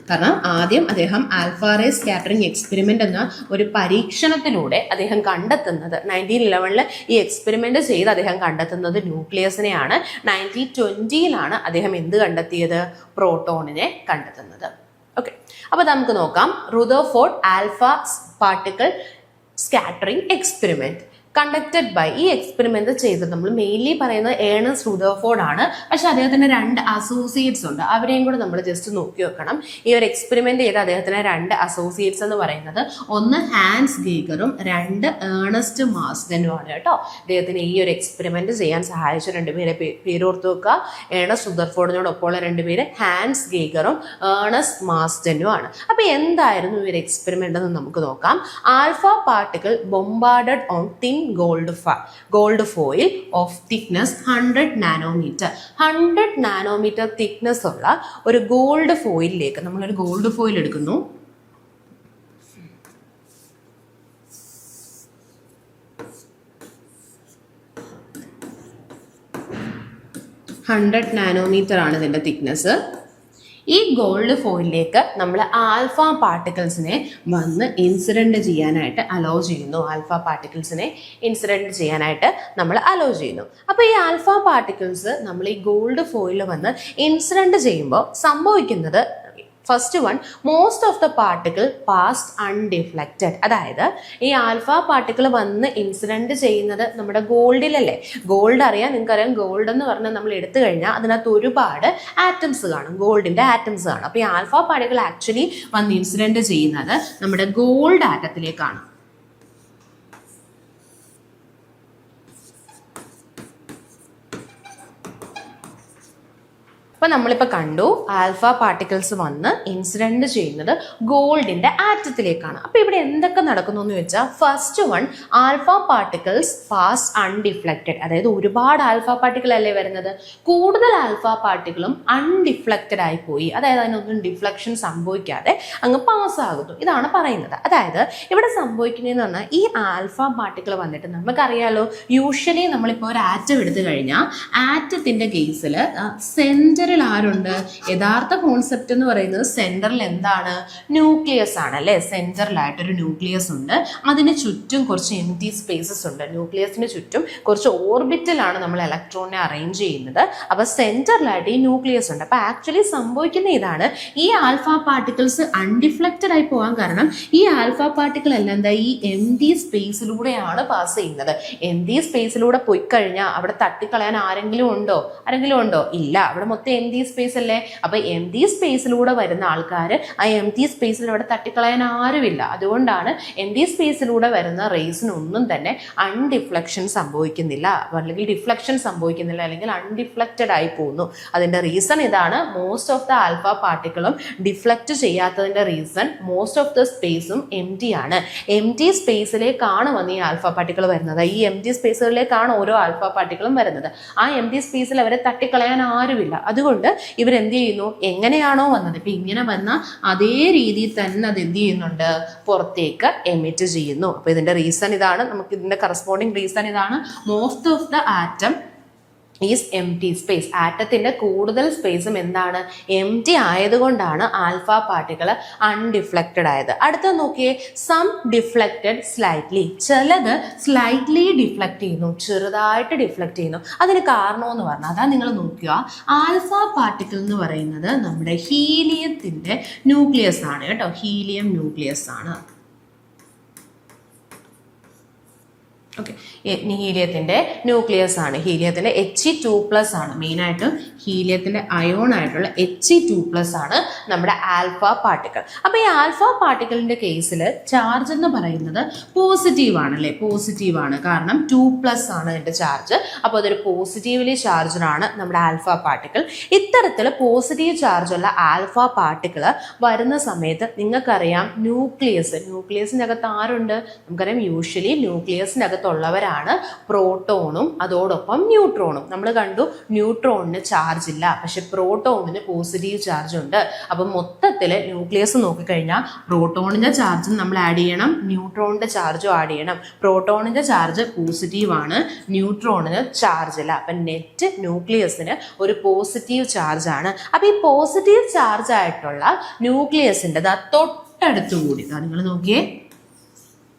കാരണം ആദ്യം അദ്ദേഹം ആൽഫ റേ സ്കാറ്ററിംഗ് എക്സ്പെരിമെന്റ് എന്ന ഒരു പരീക്ഷണത്തിലൂടെ അദ്ദേഹം കണ്ടെത്തുന്നത് 1911 ഈ എക്സ്പെരിമെന്റ് ചെയ്ത് അദ്ദേഹം കണ്ടെത്തുന്നത് ന്യൂക്ലിയസിനെയാണ്. 1920 അദ്ദേഹം എന്ത് കണ്ടെത്തിയത്? പ്രോട്ടോണിനെ കണ്ടെത്തുന്നത്. ഓക്കെ, അപ്പൊ നമുക്ക് നോക്കാം. Rutherford alpha particle scattering experiment conducted by, ഈ എക്സ്പെരിമെന്റ് ചെയ്തത് നമ്മൾ മെയിൻലി പറയുന്നത് ഏണസ്റ്റ് റുദർഫോർഡ് ആണ്. പക്ഷെ അദ്ദേഹത്തിന് 2 അസോസിയേറ്റ്സ് ഉണ്ട്, അവരെയും കൂടെ നമ്മൾ ജസ്റ്റ് നോക്കി വെക്കണം. ഈ ഒരു എക്സ്പെരിമെന്റ് ചെയ്ത അദ്ദേഹത്തിന് 2 അസോസിയേറ്റ്സ് എന്ന് പറയുന്നത് ഒന്ന് ഹാൻസ് ഗീഗറും 2 ഏണസ്റ്റ് മാസ്ഡനും ആണ് കേട്ടോ. അദ്ദേഹത്തിന് ഈ ഒരു എക്സ്പെരിമെന്റ് ചെയ്യാൻ സഹായിച്ച 2 പേരെ പേര് ഓർത്ത് വെക്കുക. ഏണസ്റ്റ് റുദർഫോർഡിനോടൊപ്പമുള്ള 2 പേര് ഹാൻസ് ഗീഗറും ഏണസ്റ്റ് മാസ്ഡനും ആണ്. അപ്പൊ എന്തായിരുന്നു ഈ ഒരു എക്സ്പെരിമെന്റ് എന്ന് നമുക്ക് നോക്കാം. Alpha particle bombarded on thin gold foil of thickness 100 nanometre. 100 nanometre thickness ഉള്ള ഒരു ഗോൾഡ് ഫോയിലിലേക്ക് നമ്മളൊരു ഗോൾഡ് ഫോയിൽ എടുക്കുന്നു. നാനോമീറ്റർ ആണ് ഇതിന്റെ തിക്നെസ്. ഈ ഗോൾഡ് ഫോയിലിലേക്ക് നമ്മൾ ആൽഫ പാർട്ടിക്കിൾസിനെ വന്ന് ഇൻസിഡന്റ് ചെയ്യാനായിട്ട് അലോ ചെയ്യുന്നു. ആൽഫ പാർട്ടിക്കിൾസിനെ ഇൻസിഡന്റ് ചെയ്യാനായിട്ട് നമ്മൾ അലോ ചെയ്യുന്നു. അപ്പോൾ ഈ ആൽഫ പാർട്ടിക്കിൾസ് നമ്മൾ ഈ ഗോൾഡ് ഫോയിലിൽ വന്ന് ഇൻസിഡന്റ് ചെയ്യുമ്പോൾ സംഭവിക്കുന്നത്, first one, most of the particle passed undeflected. അതായത് ഈ ആൽഫ പാർട്ടിക്കിൾ വന്ന് ഇൻസിഡന്റ് ചെയ്യുന്നത് നമ്മുടെ ഗോൾഡിലല്ലേ. ഗോൾഡ് അറിയാം, നിങ്ങൾക്കറിയാം ഗോൾഡ് എന്ന് പറഞ്ഞാൽ നമ്മൾ എടുത്തു കഴിഞ്ഞാൽ അതിനകത്ത് ഒരുപാട് ആറ്റംസ് കാണും, ഗോൾഡിന്റെ ആറ്റംസ് കാണും. അപ്പോൾ ഈ ആൽഫ പാർട്ടിക്കിൾ ആക്ച്വലി വന്ന് ഇൻസിഡന്റ് ചെയ്യുന്നത് നമ്മുടെ ഗോൾഡ് ആറ്റത്തിലേക്കാണ്. അപ്പോൾ നമ്മളിപ്പോൾ കണ്ടു ആൽഫ പാർട്ടിക്കിൾസ് വന്ന് ഇൻസിഡന്റ് ചെയ്യുന്നത് ഗോൾഡിന്റെ ആറ്റത്തിലേക്കാണ്. അപ്പോൾ ഇവിടെ എന്തൊക്കെ നടക്കുന്നു എന്ന് വെച്ചാൽ, first one, alpha particles pass undeflected. അതായത് ഒരുപാട് ആൽഫ പാർട്ടിക്കിൾ അല്ലേ വരുന്നത്, കൂടുതൽ ആൽഫ പാർട്ടിക്കിളും അൺഡിഫ്ലക്റ്റഡ് ആയി പോയി. അതായത് അതിനൊന്നും ഡിഫ്ലക്ഷൻ സംഭവിക്കാതെ അങ്ങ് പാസ്സാകുന്നു. ഇതാണ് പറയുന്നത്. അതായത് ഇവിടെ സംഭവിക്കുന്നതെന്ന് പറഞ്ഞാൽ ഈ ആൽഫ പാർട്ടിക്കിൾ വന്നിട്ട് നമുക്കറിയാലോ, യൂഷ്വലി നമ്മളിപ്പോൾ ഒരു ആറ്റം എടുത്തു കഴിഞ്ഞാൽ ആറ്റത്തിന്റെ കേസിൽ സെന്റർ ആരുണ്ട്? യഥാർത്ഥ കോൺസെപ്റ്റ് എന്ന് പറയുന്നത് സെന്ററിൽ എന്താണ്? ന്യൂക്ലിയസ് ആണ് അല്ലെ. സെന്ററിലായിട്ടൊരു ന്യൂക്ലിയസ് ഉണ്ട്, അതിന് ചുറ്റും കുറച്ച് എംപ്റ്റി സ്പേസസ് ഉണ്ട്. ന്യൂക്ലിയസിന് ചുറ്റും കുറച്ച് ഓർബിറ്റിലാണ് നമ്മൾ ഇലക്ട്രോണിനെ അറേഞ്ച് ചെയ്യുന്നത്. അപ്പൊ സെന്ററിലായിട്ട് ഈ ന്യൂക്ലിയസ് ഉണ്ട്. അപ്പൊ ആക്ച്വലി സംഭവിക്കുന്ന ഇതാണ്, ഈ ആൽഫ പാർട്ടിക്കിൾസ് അൺഡിഫ്ലക്റ്റഡ് ആയി പോകാൻ കാരണം ഈ ആൽഫ പാർട്ടിക്കിൾ എല്ലാം എന്താ ഈ എംപ്റ്റി സ്പേസിലൂടെയാണ് പാസ് ചെയ്യുന്നത്. എംപ്റ്റി സ്പേസിലൂടെ പോയി കഴിഞ്ഞാൽ അവിടെ തട്ടിക്കളയാൻ ആരെങ്കിലും ഉണ്ടോ? ഇല്ല. അവിടെ മൊത്തം എംപ്റ്റി സ്പേസ് അല്ലേ. അപ്പൊ എംപ്റ്റി സ്പേസിലൂടെ വരുന്ന ആൾക്കാർ ആ എംപ്റ്റി സ്പേസിൽ അവിടെ തട്ടിക്കളയാൻ ആരുമില്ല. അതുകൊണ്ടാണ് എംപ്റ്റി സ്പേസിലൂടെ വരുന്ന റേസിനൊന്നും തന്നെ അൺഡിഫ്ലക്ഷൻ സംഭവിക്കുന്നില്ല, അല്ലെങ്കിൽ ഡിഫ്ലക്ഷൻ സംഭവിക്കുന്നില്ല, അല്ലെങ്കിൽ അൺഡിഫ്ലക്റ്റഡ് ആയി പോകുന്നു. അതിന്റെ റീസൺ ഇതാണ്. മോസ്റ്റ് ഓഫ് ദ ആൽഫ പാർട്ടിക്കിളും ഡിഫ്ലക്റ്റ് ചെയ്യാത്തതിന്റെ റീസൺ മോസ്റ്റ് ഓഫ് ദ സ്പേസും എംപ്റ്റി ആണ്. എംപ്റ്റി സ്പേസിലേക്കാണ് വന്ന് ഈ ആൽഫ പാർട്ടിക്കിൾ വരുന്നത്. ഈ എംപ്റ്റി സ്പേസുകളിലേക്കാണ് ഓരോ ആൽഫ പാർട്ടിക്കിളും വരുന്നത്. ആ എംപ്റ്റി സ്പേസിൽ അവരെ തട്ടിക്കളയാൻ ആരുമില്ല. അതുകൊണ്ട് ഇവരെന്ത് ചെയ്യുന്നു, എങ്ങനെയാണോ വന്നത് ഇപ്പൊ ഇങ്ങനെ വന്ന അതേ രീതിയിൽ തന്നെ അത് എന്ത് ചെയ്യുന്നുണ്ട്, പുറത്തേക്ക് എമിറ്റ് ചെയ്യുന്നു. അപ്പൊ ഇതിന്റെ റീസൺ ഇതാണ്, നമുക്ക് ഇതിന്റെ കറസ്പോണ്ടിങ് റീസൺ ഇതാണ്. Most of the atom is empty space. ആറ്റത്തിന്റെ കൂടുതൽ സ്പേസും എന്താണ്, എംപ്റ്റി ആയതുകൊണ്ടാണ് ആൽഫ പാർട്ടിക്കിൾ അൺഡിഫ്ലക്റ്റഡ് ആയത്. അടുത്ത നോക്കിയേ, സം ഡിഫ്ലക്റ്റഡ് സ്ലൈറ്റ്ലി. ചിലത് സ്ലൈറ്റ്ലി ഡിഫ്ലക്റ്റ് ചെയ്യുന്നു, ചെറുതായിട്ട് ഡിഫ്ലക്റ്റ് ചെയ്യുന്നു. അതിന് കാരണമെന്ന് പറഞ്ഞാൽ അതാ നിങ്ങൾ നോക്കുക, ആൽഫ പാർട്ടിക്കിൾ എന്ന് പറയുന്നത് നമ്മുടെ ഹീലിയത്തിന്റെ ന്യൂക്ലിയസ് ആണ് കേട്ടോ. ഹീലിയം ന്യൂക്ലിയസ് ആണ്. ഓക്കെ, ഹീലിയത്തിൻ്റെ ന്യൂക്ലിയസ് ആണ്. ഹീലിയത്തിൻ്റെ He2+ ആണ്. മെയിനായിട്ട് ഹീലിയത്തിൻ്റെ അയോൺ ആയിട്ടുള്ള He2+ ആണ് നമ്മുടെ ആൽഫ പാർട്ടിക്കിൾ. അപ്പോൾ ഈ ആൽഫ പാർട്ടിക്കിളിൻ്റെ കേസിൽ ചാർജ് എന്ന് പറയുന്നത് പോസിറ്റീവ് ആണ് അല്ലേ? പോസിറ്റീവ് ആണ്, കാരണം 2+ ആണ് ഇതിൻ്റെ ചാർജ്. അപ്പോൾ അതൊരു പോസിറ്റീവ്ലി ചാർജാണ് നമ്മുടെ ആൽഫ പാർട്ടിക്കിൾ. ഇത്തരത്തിൽ പോസിറ്റീവ് ചാർജുള്ള ആൽഫ പാർട്ടിക്കിൾ വരുന്ന സമയത്ത് നിങ്ങൾക്കറിയാം ന്യൂക്ലിയസിനകത്ത് ആരുണ്ട്? നമുക്കറിയാം യൂഷ്വലി ന്യൂക്ലിയസിനകത്തുള്ളവരാണ് പ്രോട്ടോണും അതോടൊപ്പം ന്യൂട്രോണും. നമ്മൾ കണ്ടു ന്യൂട്രോണിന് ചാർജ് ഇല്ല, പക്ഷെ പ്രോട്ടോണിന് പോസിറ്റീവ് ചാർജ് ഉണ്ട്. അപ്പം മൊത്തത്തിൽ ന്യൂക്ലിയസ് നോക്കിക്കഴിഞ്ഞാൽ പ്രോട്ടോണിൻ്റെ ചാർജും നമ്മൾ ആഡ് ചെയ്യണം, ന്യൂട്രോണിൻ്റെ ചാർജും ആഡ് ചെയ്യണം. പ്രോട്ടോണിൻ്റെ ചാർജ് പോസിറ്റീവ് ആണ്, ന്യൂട്രോണിന് ചാർജ് ഇല്ല. അപ്പം നെറ്റ് ന്യൂക്ലിയസിന് ഒരു പോസിറ്റീവ് ചാർജ് ആണ്. അപ്പം ഈ പോസിറ്റീവ് ചാർജ് ആയിട്ടുള്ള ന്യൂക്ലിയസിൻ്റെ തൊട്ടടുത്തുകൂടി നിങ്ങൾ നോക്കിയേ,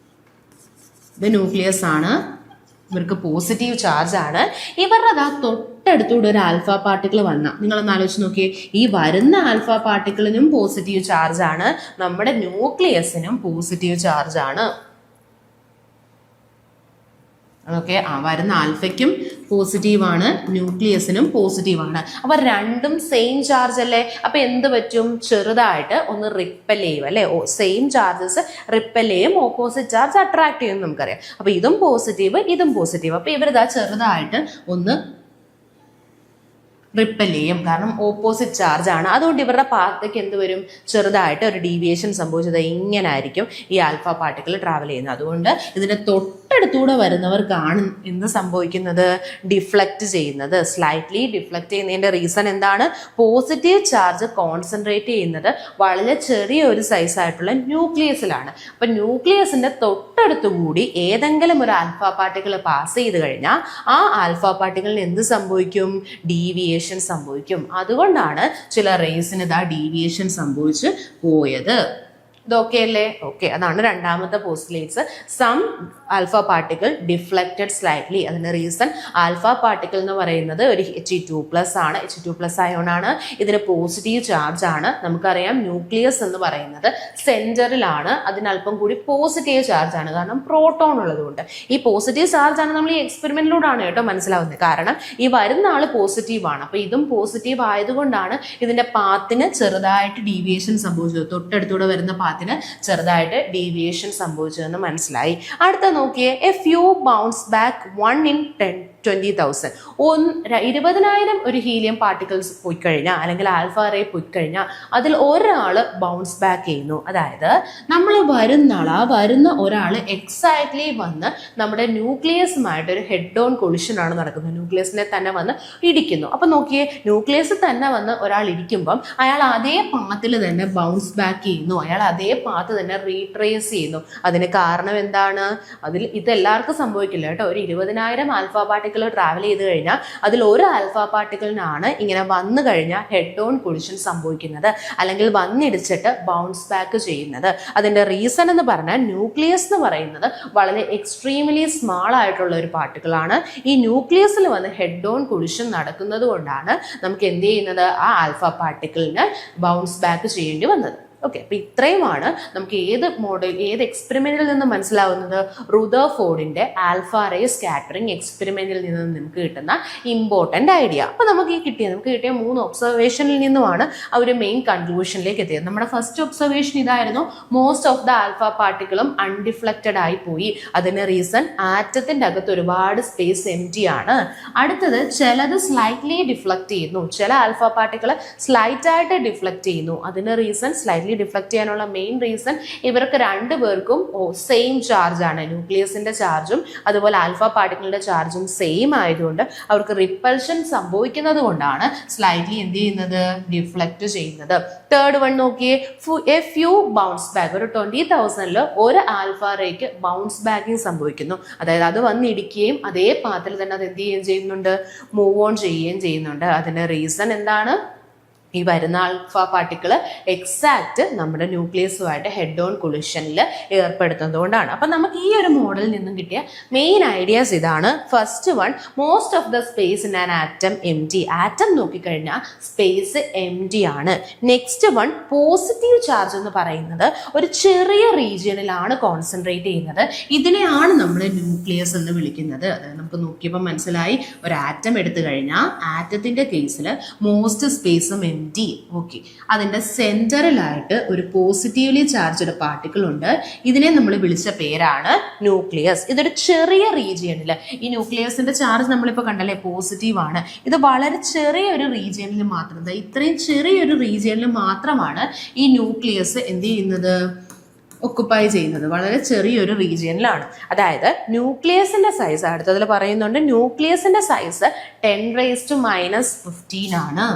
ഇത് ന്യൂക്ലിയസ് ആണ്, ഇവർക്ക് പോസിറ്റീവ് ചാർജ് ആണ്. ഇവരുടെ തൊട്ടടുത്തൂടെ ഒരു ആൽഫ പാർട്ടിക്കിൾ വന്നാൽ നിങ്ങളൊന്ന് ആലോചിച്ച് നോക്കിയേ, ഈ വരുന്ന ആൽഫ പാർട്ടിക്കിളിനും പോസിറ്റീവ് ചാർജ് ആണ്, നമ്മുടെ ന്യൂക്ലിയസിനും പോസിറ്റീവ് ചാർജ് ആണ്. ഓക്കെ, വരുന്ന ആൽഫയ്ക്കും പോസിറ്റീവാണ്, ന്യൂക്ലിയസിനും പോസിറ്റീവാണ്. അപ്പോൾ രണ്ടും സെയിം ചാർജ് അല്ലേ? അപ്പോൾ എന്ത് പറ്റും? ചെറുതായിട്ട് ഒന്ന് റിപ്പൽ ചെയ്യും അല്ലേ? സെയിം ചാർജസ് റിപ്പൽ ചെയ്യും, ഓപ്പോസിറ്റ് ചാർജ് അട്രാക്ട് ചെയ്യും നമുക്കറിയാം. അപ്പോൾ ഇതും പോസിറ്റീവ്, ഇതും പോസിറ്റീവ്. അപ്പോൾ ഇവരിതാ ചെറുതായിട്ട് ഒന്ന് റിപ്പൽ ചെയ്യും, കാരണം ഓപ്പോസിറ്റ് ചാർജ് ആണ്. അതുകൊണ്ട് ഇവരുടെ പാത്തേക്ക് എന്ത് വരും? ചെറുതായിട്ട് ഒരു ഡീവിയേഷൻ സംഭവിച്ചത് ഇങ്ങനെ ആയിരിക്കും ഈ ആൽഫ പാർട്ടിക്കിൾ ട്രാവൽ ചെയ്യുന്നത്. അതുകൊണ്ട് ഇതിൻ്റെ തൊട്ടടുത്തൂടെ വരുന്നവർക്കാണ് എന്ത് സംഭവിക്കുന്നത്? ഡിഫ്ലക്റ്റ് ചെയ്യുന്നത്. സ്ലൈറ്റ്ലി ഡിഫ്ലക്റ്റ് ചെയ്യുന്നതിൻ്റെ റീസൺ എന്താണ്? പോസിറ്റീവ് ചാർജ് കോൺസെൻട്രേറ്റ് ചെയ്യുന്നത് വളരെ ചെറിയൊരു സൈസായിട്ടുള്ള ന്യൂക്ലിയസിലാണ്. അപ്പം ന്യൂക്ലിയസിൻ്റെ തൊട്ടടുത്തുകൂടി ഏതെങ്കിലും ഒരു ആൽഫ പാർട്ടിക്കിൾ പാസ് ചെയ്ത് കഴിഞ്ഞാൽ ആ ആൽഫ പാർട്ടിക്കിളിന് എന്ത് സംഭവിക്കും? ഡീവിയേഷൻ സംഭവിക്കും. അതുകൊണ്ടാണ് ചില റേസിന് ഡീവിയേഷൻ സംഭവിച്ച് പോയത്. ഇതൊക്കെ അല്ലേ? ഓക്കെ, അതാണ് രണ്ടാമത്തെ postulates. Some alpha particle deflected slightly. അതിൻ്റെ റീസൺ ആൽഫ പാർട്ടിക്കിൾ എന്ന് പറയുന്നത് ഒരു He2+ ആണ്, He2+ അയോൺ ആണ്. ഇതിന് പോസിറ്റീവ് ചാർജ് ആണ്. നമുക്കറിയാം ന്യൂക്ലിയസ് എന്ന് പറയുന്നത് സെൻറ്ററിലാണ്, അതിനല്പം കൂടി പോസിറ്റീവ് ചാർജ് ആണ്, കാരണം പ്രോട്ടോൺ ഉള്ളതുകൊണ്ട്. ഈ പോസിറ്റീവ് ചാർജ് ആണ് നമ്മൾ ഈ എക്സ്പെരിമെന്റിലൂടെയാണ് കേട്ടോ മനസ്സിലാവുന്നത്, കാരണം ഈ വരുന്ന ആൾ പോസിറ്റീവ് ആണ്. അപ്പോൾ ഇതും പോസിറ്റീവ് ആയതുകൊണ്ടാണ് ഇതിൻ്റെ പാത്തിന് ചെറുതായിട്ട് ഡീവിയേഷൻ സംഭവിച്ചത്. തൊട്ടടുത്തൂടെ വരുന്ന പാത്തിന് ചെറുതായിട്ട് ഡീവിയേഷൻ സംഭവിച്ചതെന്ന് മനസ്സിലായി. അടുത്ത നോക്കിയേ, A few bounce back 1 in 20,000. 20,000 ഒരു ഹീലിയം പാർട്ടിക്കിൾസ് പോയി കഴിഞ്ഞാൽ, അല്ലെങ്കിൽ ആൽഫ റേ പോയി കഴിഞ്ഞാൽ അതിൽ ഒരാൾ ബൗൺസ് ബാക്ക് ചെയ്യുന്നു. അതായത് നമ്മൾ വരുന്ന ഒരാൾ എക്സാക്ട്ലി വന്ന് നമ്മുടെ ന്യൂക്ലിയസുമായിട്ട് ഒരു ഹെഡ് ഓൺ കൊളിഷൻ ആണ് നടക്കുന്നത്. ന്യൂക്ലിയസിനെ തന്നെ വന്ന് ഇടിക്കുന്നു. അപ്പം നോക്കിയേ, ന്യൂക്ലിയസ് തന്നെ വന്ന് ഒരാൾ ഇടിക്കുമ്പം അയാൾ അതേ പാത്തിൽ തന്നെ ബൗൺസ് ബാക്ക് ചെയ്യുന്നു, അയാൾ അതേ പാത്ത് തന്നെ റീട്രേസ് ചെയ്യുന്നു. അതിന് കാരണം എന്താണ്? ഇതെല്ലാവർക്കും സംഭവിക്കില്ല കേട്ടോ. ഒരു 20,000 ആൽഫ പാർട്ടിക്കിൾ ട്രാവൽ ചെയ്ത് കഴിഞ്ഞാൽ അതിൽ ഒരു ആൽഫ പാർട്ടിക്കിളിനാണ് ഇങ്ങനെ വന്നു കഴിഞ്ഞാൽ ഹെഡ് ഓൺ കൊളിഷൻ സംഭവിക്കുന്നത്, അല്ലെങ്കിൽ വന്നിടിച്ചിട്ട് ബൗൺസ് ബാക്ക് ചെയ്യുന്നത്. അതിൻ്റെ റീസൺ എന്ന് പറഞ്ഞാൽ ന്യൂക്ലിയസ് എന്ന് പറയുന്നത് വളരെ എക്സ്ട്രീംലി സ്മാൾ ആയിട്ടുള്ള ഒരു പാർട്ടിക്കിൾ ആണ്. ഈ ന്യൂക്ലിയസിൽ വന്ന് ഹെഡ് ഓൺ കൊളിഷൻ നടക്കുന്നത് കൊണ്ടാണ് നമുക്ക് എന്ത് ചെയ്യുന്നത്? ആ ആൽഫ പാർട്ടിക്കിളിന് ബൗൺസ് ബാക്ക് ചെയ്യേണ്ടി വന്നത്. ഓക്കെ, അപ്പോൾ ഇത്രയുമാണ് നമുക്ക് ഏത് എക്സ്പെരിമെന്റിൽ നിന്ന് മനസ്സിലാവുന്നത്? റുദർഫോർഡിന്റെ ആൽഫ റേ സ്കാറ്ററിംഗ് എക്സ്പെരിമെന്റിൽ നിന്ന് നമുക്ക് കിട്ടുന്ന ഇമ്പോർട്ടൻ്റ് ഐഡിയ. അപ്പോൾ നമുക്ക് കിട്ടിയ 3 ഒബ്സർവേഷനിൽ നിന്നുമാണ് ആ ഒരു മെയിൻ കൺക്ലൂഷനിലേക്ക് എത്തിയത്. നമ്മുടെ ഫസ്റ്റ് ഒബ്സർവേഷൻ ഇതായിരുന്നു, മോസ്റ്റ് ഓഫ് ദ ആൽഫ പാർട്ടിക്കിളും അൺഡിഫ്ലക്റ്റഡ് ആയി പോയി. അതിന് റീസൺ ആറ്റത്തിന്റെ അകത്ത് ഒരുപാട് സ്പേസ് എംറ്റി ആണ്. അടുത്തത് ചിലത് സ്ലൈറ്റ്ലി ഡിഫ്ലക്റ്റ് ചെയ്യുന്നു, ചില ആൽഫ പാർട്ടിക്കിൾ സ്ലൈറ്റ് ആയിട്ട് ഡിഫ്ലക്റ്റ് ചെയ്യുന്നു. അതിന് റീസൺ സ്ലൈറ്റ്ലി ഡിഫ്ലക്റ്റ് ചെയ്യാനുള്ള മെയിൻ റീസൺ ഇവർക്ക് രണ്ടുപേർക്കും സെയിം ചാർജ് ആണ്. ന്യൂക്ലിയസിന്റെ ചാർജും അതുപോലെ ആൽഫ പാർട്ടിക്കിളിന്റെ ചാർജും സെയിം ആയതുകൊണ്ട് അവർക്ക് റിപ്പൽഷൻ സംഭവിക്കുന്നത് കൊണ്ടാണ് സ്ലൈറ്റ്ലി എന്ത് ചെയ്യുന്നത്? ഡിഫ്ലക്റ്റ് ചെയ്യുന്നത്. തേർഡ് വൺ നോക്കിയേ, എ ഫ്യൂ ബൗൺസ് ബാക്ക്. ഒരു 20,000 ഒരു ആൽഫ റേക്ക് ബൗൺസ് ബാക്കിങ് സംഭവിക്കുന്നു. അതായത് അത് വന്നിടിക്കുകയും അതേ പാത്തിൽ തന്നെ അത് എന്ത് ചെയ്യുകയും ചെയ്യുന്നുണ്ട്? മൂവ് ഓൺ ചെയ്യുകയും ചെയ്യുന്നുണ്ട്. അതിന്റെ റീസൺ എന്താണ്? ഈ വരുന്ന ആൽഫ പാർട്ടിക്കിൾ എക്സാക്റ്റ് നമ്മുടെ ന്യൂക്ലിയസുമായിട്ട് ഹെഡ് ഓൺ കൊളിഷനിൽ ഏർപ്പെടുത്തുന്നതുകൊണ്ടാണ്. അപ്പം നമുക്ക് ഈ ഒരു മോഡലിൽ നിന്നും കിട്ടിയ മെയിൻ ഐഡിയാസ് ഇതാണ്. First one, most of the space in an atom M T. Atom നോക്കിക്കഴിഞ്ഞാൽ സ്പേസ് എം ടി ആണ്. നെക്സ്റ്റ് വൺ, പോസിറ്റീവ് ചാർജ് എന്ന് പറയുന്നത് ഒരു ചെറിയ റീജിയനിലാണ് കോൺസെൻട്രേറ്റ് ചെയ്യുന്നത്. ഇതിനെയാണ് നമ്മൾ ന്യൂക്ലിയസ് എന്ന് വിളിക്കുന്നത്. അതായത് നമുക്ക് നോക്കിയപ്പോൾ മനസ്സിലായി, ഒരു ആറ്റം എടുത്തു കഴിഞ്ഞാൽ ആറ്റത്തിന്റെ കേസിൽ മോസ്റ്റ് സ്പേസും എം ടി. ഓക്കെ, അതിന്റെ സെന്ററിലായിട്ട് ഒരു പോസിറ്റീവ്ലി ചാർജ്ഡ് പാർട്ടിക്കിൾ ഉണ്ട്. ഇതിനെ നമ്മൾ വിളിച്ച പേരാണ് ന്യൂക്ലിയസ്. ഇതൊരു ചെറിയ റീജിയനിൽ, ഈ ന്യൂക്ലിയസിന്റെ ചാർജ് നമ്മളിപ്പോൾ കണ്ടല്ലേ പോസിറ്റീവ് ആണ്, ഇത് വളരെ ചെറിയൊരു റീജിയനിൽ മാത്രം, ഇത്രയും ചെറിയൊരു റീജിയനിൽ മാത്രമാണ് ഈ ന്യൂക്ലിയസ് എന്ത് ചെയ്യുന്നത്, ഒക്കുപ്പൈ ചെയ്യുന്നത്. വളരെ ചെറിയൊരു റീജിയനിലാണ്. അതായത് ന്യൂക്ലിയസിന്റെ സൈസ് അടുത്തതിൽ പറയുന്നുണ്ട്, ന്യൂക്ലിയസിന്റെ സൈസ് 10⁻⁻15 ആണ്.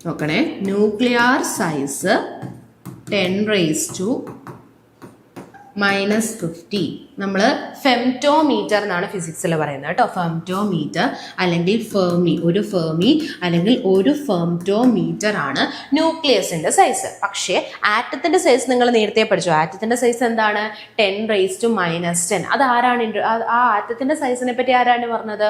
നോക്കണേ, ന്യൂക്ലിയർ സൈസ് 10⁻⁻50. നമ്മൾ ഫെംറ്റോമീറ്റർ എന്നാണ് ഫിസിക്സിൽ പറയുന്നത് കേട്ടോ. ഫെംറ്റോമീറ്റർ അല്ലെങ്കിൽ ഫെർമി, ഒരു ഫെർമി അല്ലെങ്കിൽ ഒരു ഫെംറ്റോമീറ്റർ ആണ് ന്യൂക്ലിയസിന്റെ സൈസ്. പക്ഷേ ആറ്റത്തിന്റെ സൈസ് നിങ്ങൾ നേരത്തെ പഠിച്ചു. ആറ്റത്തിന്റെ സൈസ് എന്താണ്? 10⁻⁻10. അത് ആരാണ് ആ ആറ്റത്തിന്റെ സൈസിനെ പറ്റി ആരാണ് പറഞ്ഞത്?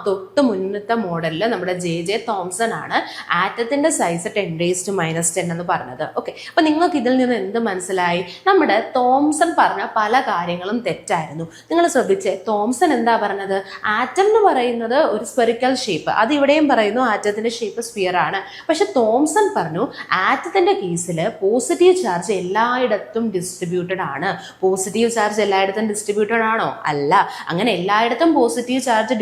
തൊട്ട് മുന്നത്തെ മോഡലിൽ നമ്മുടെ ജെ തോംസൺ ആണ് ആറ്റത്തിന്റെ സൈസ് 10⁻⁻10 എന്ന് പറഞ്ഞത്. ഓക്കെ, അപ്പൊ നിങ്ങൾക്ക് ഇതിൽ നിന്ന് എന്ത് മനസ്സിലായി? നമ്മുടെ തോംസൺ പറഞ്ഞ പല കാര്യങ്ങളും തെറ്റായിരുന്നു. നിങ്ങൾ ശ്രദ്ധിച്ചേ, തോംസൺ എന്താ പറഞ്ഞത്? ആറ്റം എന്ന് പറയുന്നത് ഒരു സ്പെറിക്കൽ ഷേപ്പ്. അത് ഇവിടെയും പറയുന്നു ആറ്റത്തിന്റെ ഷേപ്പ് സ്ഫിയർ ആണ്. പക്ഷെ തോംസൺ പറഞ്ഞു ആറ്റത്തിന്റെ കേസിൽ പോസിറ്റീവ് ചാർജ് എല്ലായിടത്തും ഡിസ്ട്രിബ്യൂട്ടഡ് ആണ്. പോസിറ്റീവ് ചാർജ് എല്ലായിടത്തും ഡിസ്ട്രിബ്യൂട്ടഡ് ആണോ? അല്ല. അങ്ങനെ എല്ലായിടത്തും പോസിറ്റീവ് ചാർജ്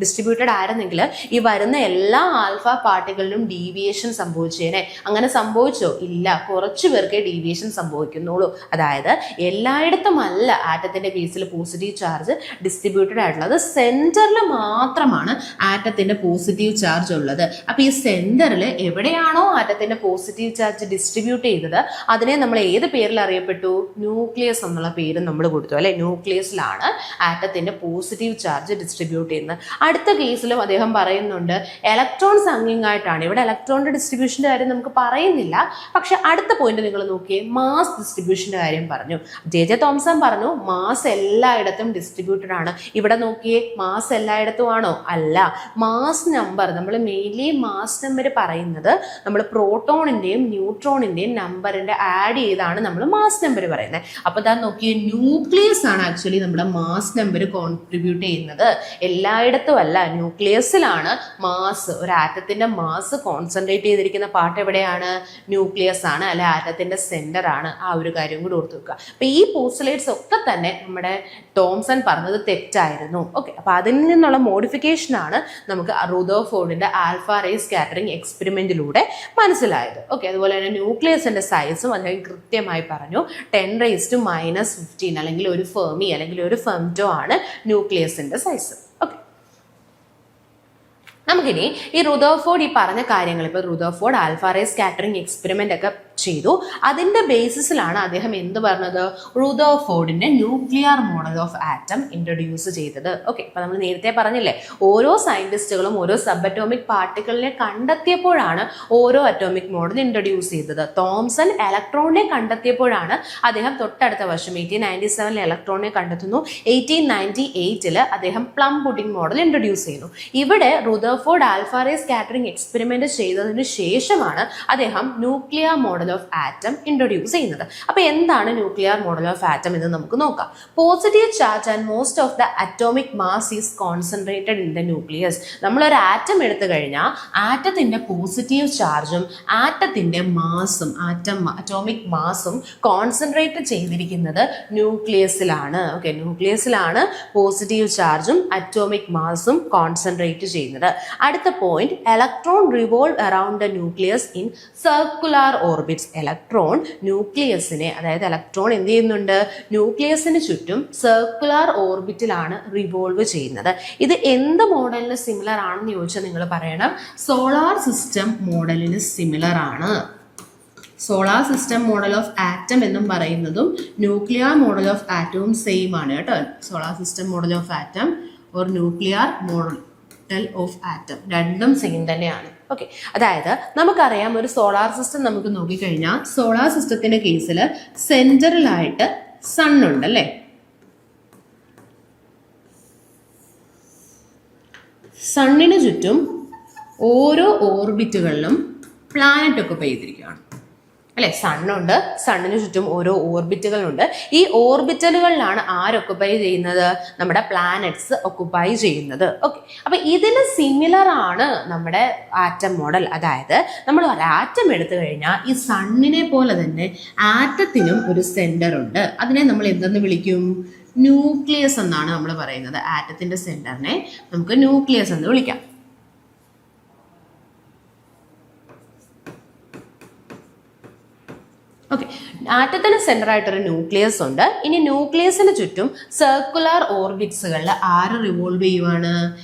ഡിസ്ട്രിബ്യൂട്ടഡ് ആയിരുന്നെങ്കിൽ ഈ വരുന്ന എല്ലാ ആൽഫ പാർട്ടികളിലും ഡീവിയേഷൻ സംഭവിച്ചേനെ. അങ്ങനെ സംഭവിച്ചോ? ഇല്ല. കുറച്ചു പേർക്കേ ഡീവിയേഷൻ സംഭവിക്കുന്നുള്ളൂ. അതായത് എല്ലായിടത്തും അല്ല ആറ്റത്തിന്റെ കേസിൽ പോസിറ്റീവ് ചാർജ് ഡിസ്ട്രിബ്യൂട്ടഡ് ആയിട്ടുള്ളത്. സെന്ററിൽ മാത്രമാണ് ആറ്റത്തിന്റെ പോസിറ്റീവ് ചാർജ് ഉള്ളത്. അപ്പൊ ഈ സെന്ററിൽ എവിടെയാണോ ആറ്റത്തിന്റെ പോസിറ്റീവ് ചാർജ് ഡിസ്ട്രിബ്യൂട്ട് ചെയ്തത് അതിനെ നമ്മൾ ഏത് പേരിൽ അറിയപ്പെട്ടു? ന്യൂക്ലിയസ് എന്നുള്ള പേര് നമ്മൾ കൊടുത്തു അല്ലെ. ന്യൂക്ലിയസിലാണ് ആറ്റത്തിന്റെ പോസിറ്റീവ് ചാർജ് ഡിസ്ട്രിബ്യൂട്ട് ചെയ്യുന്നത്. അടുത്ത കേസിലും അദ്ദേഹം പറയുന്നുണ്ട് ഇലക്ട്രോൺ സംഗിങ് ആയിട്ടാണ്. ഇവിടെ ഇലക്ട്രോണിന്റെ ഡിസ്ട്രിബ്യൂഷന്റെ കാര്യം നമുക്ക് പറയുന്നില്ല. പക്ഷെ അടുത്ത പോയിന്റ് നിങ്ങൾ നോക്കിയേ, മാസ് ഡിസ്ട്രിബ്യൂഷന്റെ കാര്യം പറഞ്ഞു. ജെ തോംസൺ പറഞ്ഞു മാസ് എല്ലായിടത്തും ഡിസ്ട്രിബ്യൂട്ടഡ് ആണ്. ഇവിടെ നോക്കിയേ, മാസ് എല്ലായിടത്തും ആണോ? അല്ല. മാസ് നമ്പർ, നമ്മൾ മെയിൻലി മാസ് നമ്പർ പറയുന്നത് നമ്മൾ പ്രോട്ടോണിന്റെയും ന്യൂട്രോണിന്റെയും നമ്പറിന്റെ ആഡ് ചെയ്താണ് നമ്മൾ മാസ് നമ്പർ പറയുന്നത്. അപ്പൊ ഇതാ നോക്കിയേ, ന്യൂക്ലിയസ് ആണ് ആക്ച്വലി നമ്മുടെ മാസ് നമ്പർ കോൺട്രിബ്യൂട്ട് ചെയ്യുന്നത്. എല്ലായിടത്തും അല്ല, ന്യൂക്ലിയസിലാണ് മാസ്, ഒരു ആറ്റത്തിന്റെ മാസ് കോൺസെൻട്രേറ്റ് ചെയ്തിരിക്കുന്ന പാർട്ട് എവിടെയാണ്? ന്യൂക്ലിയസ് ആണ്, അല്ലെ ആറ്റത്തിന്റെ സെന്റർ ആണ്. ആ ഒരു കാര്യം കൂടി ഓർത്ത് വെക്കുക. അപ്പൊ ഈ പോസ്റ്റുലേറ്റ്സ് ഒക്കെ തന്നെ നമ്മുടെ തോംസൺ പറഞ്ഞത് തെറ്റായിരുന്നു. ഓക്കെ, അപ്പൊ അതിൽ നിന്നുള്ള മോഡിഫിക്കേഷൻ ആണ് നമുക്ക് റുദർഫോർഡിന്റെ ആൽഫ റേ സ്കാറ്ററിംഗ് എക്സ്പെരിമെന്റിലൂടെ മനസ്സിലായത്. ഓക്കെ, അതുപോലെ തന്നെ ന്യൂക്ലിയസിന്റെ സൈസും അദ്ദേഹം കൃത്യമായി പറഞ്ഞു. 10⁻⁻15 അല്ലെങ്കിൽ ഒരു ഫെർമി അല്ലെങ്കിൽ ഒരു ഫെംറ്റോ ആണ് ന്യൂക്ലിയസിന്റെ സൈസ്. ഓക്കെ, നമുക്കിനി ഈ റുദർഫോർഡ് ഈ പറഞ്ഞ കാര്യങ്ങൾ, ഇപ്പൊ Rutherford alpha ray scattering experiment ഒക്കെ ചെയ്തു. അതിന്റെ ബേസിസിലാണ് അദ്ദേഹം എന്ത് പറഞ്ഞത്? റുദർഫോർഡിന്റെ nuclear model of atom introduce ചെയ്തത്. ഓക്കെ, അപ്പൊ നമ്മൾ നേരത്തെ പറഞ്ഞില്ലേ, ഓരോ സയന്റിസ്റ്റുകളും ഓരോ സബ് അറ്റോമിക് പാർട്ടിക്കിളിനെ കണ്ടെത്തിയപ്പോഴാണ് ഓരോ അറ്റോമിക് മോഡൽ ഇൻട്രൊഡ്യൂസ് ചെയ്തത്. തോംസൺ ഇലക്ട്രോണിനെ കണ്ടെത്തിയപ്പോഴാണ് അദ്ദേഹം തൊട്ടടുത്ത വർഷം 1897 ഇലക്ട്രോണിനെ കണ്ടെത്തുന്നു. 1898 അദ്ദേഹം പ്ലം പുഡിംഗ് മോഡൽ ഇൻട്രൊഡ്യൂസ് ചെയ്യുന്നു. ഇവിടെ Rutherford alpha ray scattering experiment ചെയ്തതിന് ശേഷമാണ് അദ്ദേഹം nuclear model of atom introduce ചെയ്യുന്നത്. അപ്പൊ എന്താണ് ന്യൂക്ലിയർ മോഡൽ ഓഫ് ആറ്റം എന്ന് നമുക്ക് നോക്കാം. Positive charge and most of the atomic mass is concentrated in the nucleus. നമ്മളൊരു ആറ്റം എടുത്തു കഴിഞ്ഞാൽ ആറ്റത്തിന്റെ പോസിറ്റീവ് ചാർജും ആറ്റത്തിന്റെ മാസും അറ്റോമിക് മാസും കോൺസെൻട്രേറ്റ് ചെയ്തിരിക്കുന്നത് ന്യൂക്ലിയസിലാണ്. ഓക്കെ, ന്യൂക്ലിയസിലാണ് പോസിറ്റീവ് ചാർജും അറ്റോമിക് മാസും കോൺസെൻട്രേറ്റ് ചെയ്യുന്നത്. അടുത്ത point, electron revolve around the nucleus in circular orbits. Electron ന്യൂക്ലിയസിനെ, അതായത് ഇലക്ട്രോൺ എന്ത് ചെയ്യുന്നുണ്ട്? ന്യൂക്ലിയസിന് ചുറ്റും സർക്കുലർ ഓർബിറ്റിലാണ് റിവോൾവ് ചെയ്യുന്നത്. ഇത് എന്ത് മോഡലിന് സിമിലർ ആണെന്ന് ചോദിച്ചാൽ നിങ്ങൾ പറയണം, സോളാർ സിസ്റ്റം മോഡലിന് സിമിലർ ആണ്. Solar system model of atom എന്നും പറയുന്നതും ന്യൂക്ലിയർ മോഡൽ ഓഫ് ആറ്റവും സെയിം ആണ് കേട്ടോ. Solar system model of atom or nuclear model of atom. രണ്ടും സെയിം തന്നെയാണ്. ഓക്കെ, അതായത് നമുക്കറിയാം ഒരു സോളാർ സിസ്റ്റം നമുക്ക് നോക്കിക്കഴിഞ്ഞാൽ സോളാർ സിസ്റ്റത്തിന്റെ കേസിൽ സെന്ററിലായിട്ട് സൺ ഉണ്ട് അല്ലേ. സണ്ണിന് ചുറ്റും ഓരോ ഓർബിറ്റുകളിലും പ്ലാനറ്റ് ഒക്കുപ്പൈ ചെയ്തിരിക്കുകയാണ് അല്ലെ. സണ്ണുണ്ട്, സണ്ണിന് ചുറ്റും ഓരോ ഓർബിറ്റുകളുണ്ട്. ഈ ഓർബിറ്റലുകളിലാണ് ആരൊക്കുപ്പൈ ചെയ്യുന്നത്? നമ്മുടെ പ്ലാനറ്റ്സ് ഒക്കുപ്പൈ ചെയ്യുന്നത്. ഓക്കെ, അപ്പൊ ഇതിന് സിമിലർ ആണ് നമ്മുടെ ആറ്റം മോഡൽ. അതായത് നമ്മൾ ഒരു ആറ്റം എടുത്തു കഴിഞ്ഞാൽ ഈ സണ്ണിനെ പോലെ തന്നെ ആറ്റത്തിനും ഒരു സെന്റർ ഉണ്ട്. അതിനെ നമ്മൾ എന്തെന്ന് വിളിക്കും? ന്യൂക്ലിയസ് എന്നാണ് നമ്മൾ പറയുന്നത്. ആറ്റത്തിന്റെ സെന്ററിനെ നമുക്ക് ന്യൂക്ലിയസ് എന്ന് വിളിക്കാം. ഓക്കെ, ആറ്റത്തിന് സെന്റർ ആയിട്ടൊരു ന്യൂക്ലിയസ് ഉണ്ട്. ഇനി ന്യൂക്ലിയസിന് ചുറ്റും സർക്കുലർ ഓർബിറ്റ്സുകളിൽ ആര് റിവോൾവ് ചെയ്യുവാണ്?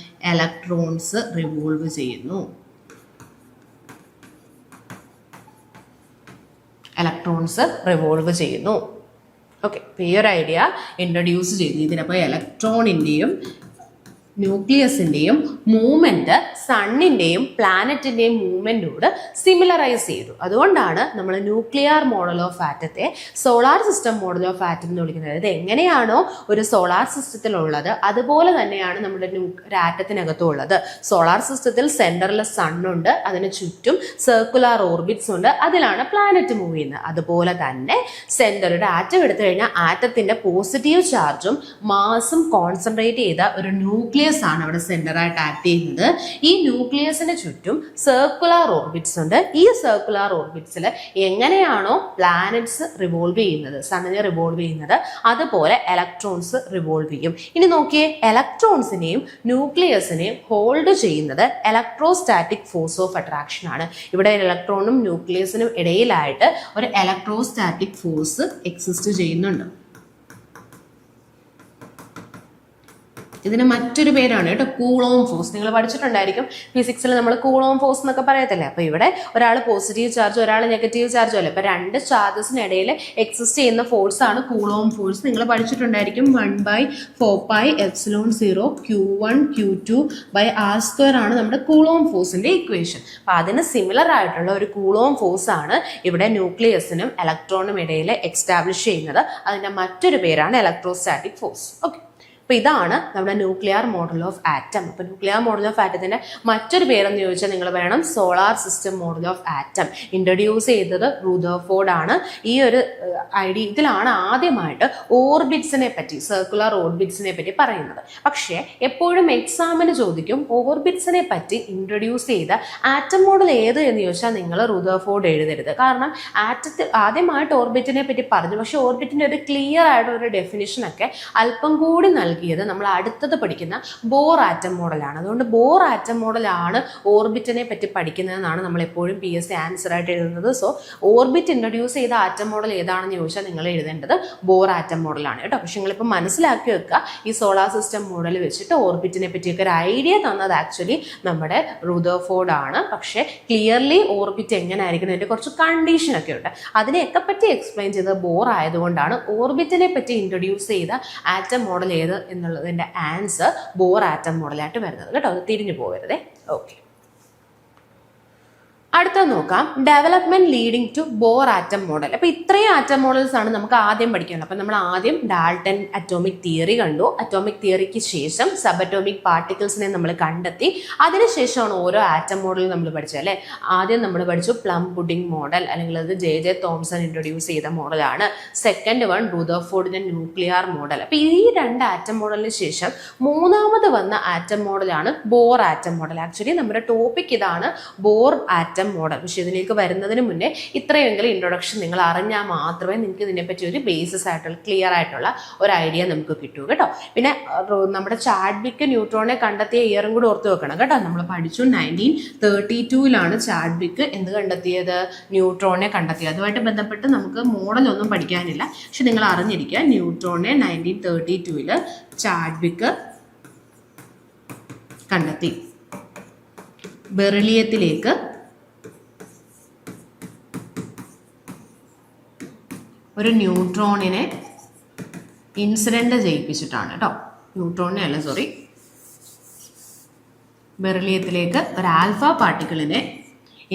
ഇലക്ട്രോൺസ് റിവോൾവ് ചെയ്യുന്നു. ഇലക്ട്രോൺസ് റിവോൾവ് ചെയ്യുന്നു. ഓക്കെ, ഈ ഒരു ഐഡിയ ഇൻട്രൊഡ്യൂസ് ചെയ്തു. ഇതിനപ്പോൾ ഇലക്ട്രോണിൻ്റെയും ന്യൂക്ലിയസിൻ്റെയും മൂവ്മെൻറ്റ് സണ്ണിൻ്റെയും പ്ലാനറ്റിൻ്റെയും മൂവ്മെൻറ്റോട് സിമിലറൈസ് ചെയ്തു. അതുകൊണ്ടാണ് നമ്മൾ ന്യൂക്ലിയർ മോഡൽ ഓഫ് ആറ്റത്തെ solar system model of atom എന്ന് വിളിക്കുന്നത്. ഇത് എങ്ങനെയാണോ ഒരു സോളാർ സിസ്റ്റത്തിലുള്ളത് അതുപോലെ തന്നെയാണ് നമ്മുടെ ഒരു ആറ്റത്തിനകത്തും ഉള്ളത്. സോളാർ സിസ്റ്റത്തിൽ സെൻറ്ററിൽ സണ്ണുണ്ട്, അതിന് ചുറ്റും സർക്കുലർ ഓർബിറ്റ്സ് ഉണ്ട്, അതിലാണ് പ്ലാനറ്റ് മൂവ് ചെയ്യുന്നത്. അതുപോലെ തന്നെ സെൻറ്റർ, ഒരു ആറ്റം എടുത്തു കഴിഞ്ഞാൽ ആറ്റത്തിൻ്റെ പോസിറ്റീവ് ചാർജും മാസും കോൺസെൻട്രേറ്റ് ചെയ്ത ഒരു ന്യൂക്ലിയസ് ആണ് അവിടെ സെന്ററായിട്ട് ആക്ട് ചെയ്യുന്നത്. ഈ ന്യൂക്ലിയസിന് ചുറ്റും സർക്കുലർ ഓർബിറ്റ്സ് ഉണ്ട്. ഈ സർക്കുലർ ഓർബിറ്റ്സിൽ എങ്ങനെയാണോ പ്ലാനറ്റ്സ് റിവോൾവ് ചെയ്യുന്നത്, സണ്ണിനെ റിവോൾവ് ചെയ്യുന്നത്, അതുപോലെ ഇലക്ട്രോൺസ് റിവോൾവ് ചെയ്യും. ഇനി നോക്കിയേ, ഇലക്ട്രോൺസിനെയും ന്യൂക്ലിയസിനെയും ഹോൾഡ് ചെയ്യുന്നത് ഇലക്ട്രോസ്റ്റാറ്റിക് ഫോഴ്സ് ഓഫ് അട്രാക്ഷൻ ആണ്. ഇവിടെ ഇലക്ട്രോണും ന്യൂക്ലിയസിനും ഇടയിലായിട്ട് ഒരു ഇലക്ട്രോസ്റ്റാറ്റിക് ഫോഴ്സ് എക്സിസ്റ്റ് ചെയ്യുന്നുണ്ട്. ഇതിന് മറ്റൊരു പേരാണ് കേട്ടോ, കൂളോം ഫോഴ്സ്. നിങ്ങൾ പഠിച്ചിട്ടുണ്ടായിരിക്കും ഫിസിക്സിൽ നമ്മൾ കൂളോം ഫോഴ്സ് എന്നൊക്കെ പറയത്തില്ലേ. അപ്പോൾ ഇവിടെ ഒരാൾ പോസിറ്റീവ് ചാർജ്, ഒരാൾ നെഗറ്റീവ് ചാർജും അല്ലേ. അപ്പോൾ രണ്ട് ചാർജസിനിടയിൽ എക്സിസ്റ്റ് ചെയ്യുന്ന ഫോഴ്സ് ആണ് കൂളോം ഫോഴ്സ്. നിങ്ങൾ പഠിച്ചിട്ടുണ്ടായിരിക്കും 1/4πε0 Q1 Q2/r² ആണ് നമ്മുടെ കൂളോം ഫോഴ്സിന്റെ ഇക്വേഷൻ. അപ്പോൾ അതിന് സിമിലർ ആയിട്ടുള്ള ഒരു കൂളോം ഫോഴ്സ് ആണ് ഇവിടെ ന്യൂക്ലിയസിനും ഇലക്ട്രോണും ഇടയിൽ എക്സ്റ്റാബ്ലിഷ് ചെയ്യുന്നത്. അതിന്റെ മറ്റൊരു പേരാണ് ഇലക്ട്രോസ്റ്റാറ്റിക് ഫോഴ്സ്. ഓക്കെ, അപ്പോൾ ഇതാണ് നമ്മുടെ ന്യൂക്ലിയർ മോഡൽ ഓഫ് ആറ്റം. അപ്പോൾ ന്യൂക്ലിയർ മോഡൽ ഓഫ് ആറ്റത്തിൻ്റെ മറ്റൊരു പേരെന്ന് ചോദിച്ചാൽ നിങ്ങൾ വേണം solar system model of atom. Introduce ചെയ്തത് റുദർഫോർഡ് ആണ്. ഈ ഒരു ഇതിലാണ് ആദ്യമായിട്ട് ഓർബിറ്റ്സിനെ പറ്റി, സർക്കുലർ ഓർബിറ്റ്സിനെ പറ്റി പറയുന്നത്. പക്ഷേ എപ്പോഴും എക്സാമിന് ചോദിക്കും ഓർബിറ്റ്സിനെ പറ്റി ഇൻട്രൊഡ്യൂസ് ചെയ്ത ആറ്റം മോഡൽ ഏത് എന്ന് ചോദിച്ചാൽ നിങ്ങൾ റുദർഫോർഡ് എഴുതരുത്. കാരണം ആറ്റത്തിൽ ആദ്യമായിട്ട് ഓർബിറ്റിനെ പറ്റി പറഞ്ഞു, പക്ഷേ ഓർബിറ്റിൻ്റെ ഒരു ക്ലിയർ ആയിട്ടുള്ള ഒരു ഡെഫിനിഷനൊക്കെ അല്പം കൂടി നൽകിയത് നമ്മൾ അടുത്തത് പഠിക്കുന്ന ബോർ ആറ്റം മോഡലാണ്. അതുകൊണ്ട് ബോർ ആറ്റം മോഡലാണ് ഓർബിറ്റിനെ പറ്റി പഠിക്കുന്നതെന്നാണ് നമ്മൾ എപ്പോഴും PSC ആൻസർ ആയിട്ട് എഴുതുന്നത്. സോ ഓർബിറ്റ് ഇൻട്രൊഡ്യൂസ് ചെയ്ത ആറ്റം മോഡൽ ഏതാണെന്ന് ചോദിച്ചാൽ നിങ്ങൾ എഴുതേണ്ടത് ബോർ ആറ്റം മോഡലാണ് കേട്ടോ. പക്ഷെ നിങ്ങളിപ്പോൾ മനസ്സിലാക്കി വെക്കുക, ഈ സോളാർ സിസ്റ്റം മോഡൽ വെച്ചിട്ട് ഓർബിറ്റിനെ പറ്റിയൊക്കെ ഒരു ഐഡിയ തന്നത് ആക്ച്വലി നമ്മുടെ റുദർഫോർഡ് ആണ്. പക്ഷേ ക്ലിയർലി ഓർബിറ്റ് എങ്ങനെ ആയിരിക്കണം അതിൻ്റെ കുറച്ച് കണ്ടീഷനൊക്കെ ഉണ്ട്. അതിനെയൊക്കെ പറ്റി എക്സ്പ്ലെയിൻ ചെയ്തത് ബോർ ആയതുകൊണ്ടാണ് ഓർബിറ്റിനെ പറ്റി ഇൻട്രൊഡ്യൂസ് ചെയ്ത ആറ്റം മോഡൽ ഏത് എന്നുള്ളതിൻ്റെ ആൻസർ ബോർ ആറ്റം മോഡലായിട്ട് വരുന്നത് കേട്ടോ. അത് തിരിഞ്ഞു പോകരുതേ. ഓക്കെ, അടുത്ത നോക്കാം, development leading to Bohr atom model. അപ്പോൾ ഇത്രയും ആറ്റം മോഡൽസ് ആണ് നമുക്ക് ആദ്യം പഠിക്കാനുള്ളത്. അപ്പോൾ നമ്മൾ ആദ്യം ഡാൾട്ടൺ അറ്റോമിക് തിയറി കണ്ടു. അറ്റോമിക് തിയറിക്ക് ശേഷം സബ് അറ്റോമിക് പാർട്ടിക്കിൾസിനെ നമ്മൾ കണ്ടെത്തി. അതിനുശേഷമാണ് ഓരോ ആറ്റം മോഡൽ നമ്മൾ പഠിച്ചത് അല്ലേ. ആദ്യം നമ്മൾ പഠിച്ചു പ്ലം പുഡിംഗ് മോഡൽ, അല്ലെങ്കിൽ അത് J.J. തോംസൺ ഇൻട്രൊഡ്യൂസ് ചെയ്ത മോഡലാണ്. സെക്കൻഡ് വൺ റുദർഫോർഡിന്റെ ന്യൂക്ലിയർ മോഡൽ. അപ്പോൾ ഈ രണ്ട് ആറ്റം മോഡലിന് ശേഷം മൂന്നാമത് വന്ന ആറ്റം മോഡലാണ് ബോർ ആറ്റം മോഡൽ. ആക്ച്വലി നമ്മുടെ ടോപ്പിക് ഇതാണ്, ബോർ ആറ്റം മോഡൽ. പക്ഷെ ഇതിലേക്ക് വരുന്നതിന് മുന്നേ ഇത്രയെങ്കിലും ഇൻട്രൊഡക്ഷൻ നിങ്ങൾ അറിഞ്ഞാൽ മാത്രമേ നിങ്ങൾക്ക് ഇതിനെപ്പറ്റി ഒരു ബേസിസ് ആയിട്ടുള്ള ക്ലിയർ ആയിട്ടുള്ള ഒരു ഐഡിയ നമുക്ക് കിട്ടൂ കേട്ടോ. പിന്നെ നമ്മുടെ ചാഡ്വിക്ക് ന്യൂട്രോണിനെ കണ്ടെത്തിയ ഇയറും കൂടി ഓർത്ത് വെക്കണം കേട്ടോ. നമ്മൾ പഠിച്ചു 1932 ചാഡ്വിക്ക് എന്ത് കണ്ടെത്തിയത്? ന്യൂട്രോണിനെ കണ്ടെത്തിയത്. അതുമായിട്ട് ബന്ധപ്പെട്ട് നമുക്ക് മോഡലൊന്നും പഠിക്കാനില്ല, പക്ഷെ നിങ്ങൾ അറിഞ്ഞിരിക്കുക ന്യൂട്രോണിനെ 1932 ചാഡ്വിക്ക് കണ്ടെത്തി. ബെറിലിയത്തിലേക്ക് ഒരു ന്യൂട്രോണിനെ ഇൻസിഡന്റ് ചെയ്യിപ്പിച്ചിട്ടാണ് കേട്ടോ. ന്യൂട്രോണിനെ അല്ല, സോറി, ബെറിലിയത്തിലേക്ക് ഒരു ആൽഫ പാർട്ടിക്കിളിനെ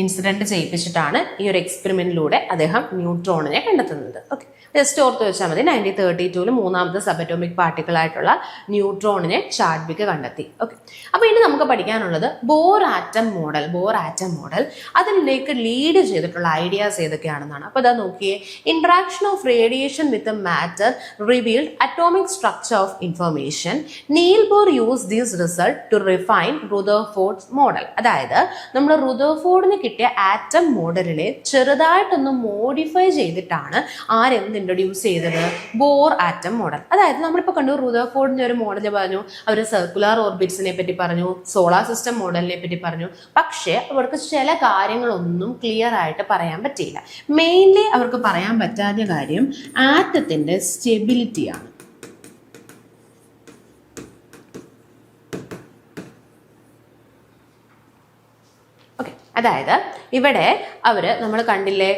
ഇൻസിഡന്റ് ചെയ്യിപ്പിച്ചിട്ടാണ് ഈ ഒരു എക്സ്പെരിമെന്റിലൂടെ അദ്ദേഹം ന്യൂട്രോണിനെ കണ്ടെത്തുന്നത്. ഓക്കെ, ജസ്റ്റ് ഓർത്ത് വെച്ചാൽ മതി. 1932 മൂന്നാമത്തെ സബറ്റോമിക് പാർട്ടിക്കിൾ ആയിട്ടുള്ള ന്യൂട്രോണിനെ ചാഡ്വിക് കണ്ടെത്തി. ഓക്കെ, അപ്പൊ ഇനി നമുക്ക് പഠിക്കാനുള്ളത് ബോർ ആറ്റം മോഡൽ അതിലേക്ക് ലീഡ് ചെയ്തിട്ടുള്ള ഐഡിയാസ് ഏതൊക്കെയാണെന്നാണ്. അപ്പൊ ഇതാ നോക്കിയേ, interaction of radiation with matter revealed atomic structure of information. Niel Bohr use this result to refine Rutherford's model. അതായത് നമ്മൾ റുദർഫോർഡിന് കിട്ടിയ ആറ്റം മോഡലിനെ ചെറുതായിട്ടൊന്ന് മോഡിഫൈ ചെയ്തിട്ടാണ് ആരെന്ത് ഇൻട്രൊഡ്യൂസ് ചെയ്തത്? Bore atom model. അതായത് നമ്മളിപ്പോൾ കണ്ടു റുദർഫോർഡിന്റെ ഒരു മോഡൽ പറഞ്ഞു, അവർ സർക്കുലർ ഓർബിറ്റ്സിനെ പറ്റി പറഞ്ഞു, സോളാർ സിസ്റ്റം മോഡലിനെ പറ്റി പറഞ്ഞു. പക്ഷേ അവർക്ക് ചില കാര്യങ്ങളൊന്നും ക്ലിയർ ആയിട്ട് പറയാൻ പറ്റിയില്ല. മെയിൻലി അവർക്ക് പറയാൻ പറ്റാത്ത കാര്യം ആറ്റത്തിന്റെ സ്റ്റെബിലിറ്റിയാണ്. ഓക്കെ, അതായത് ഇവിടെ നമ്മൾ കണ്ടില്ലേ,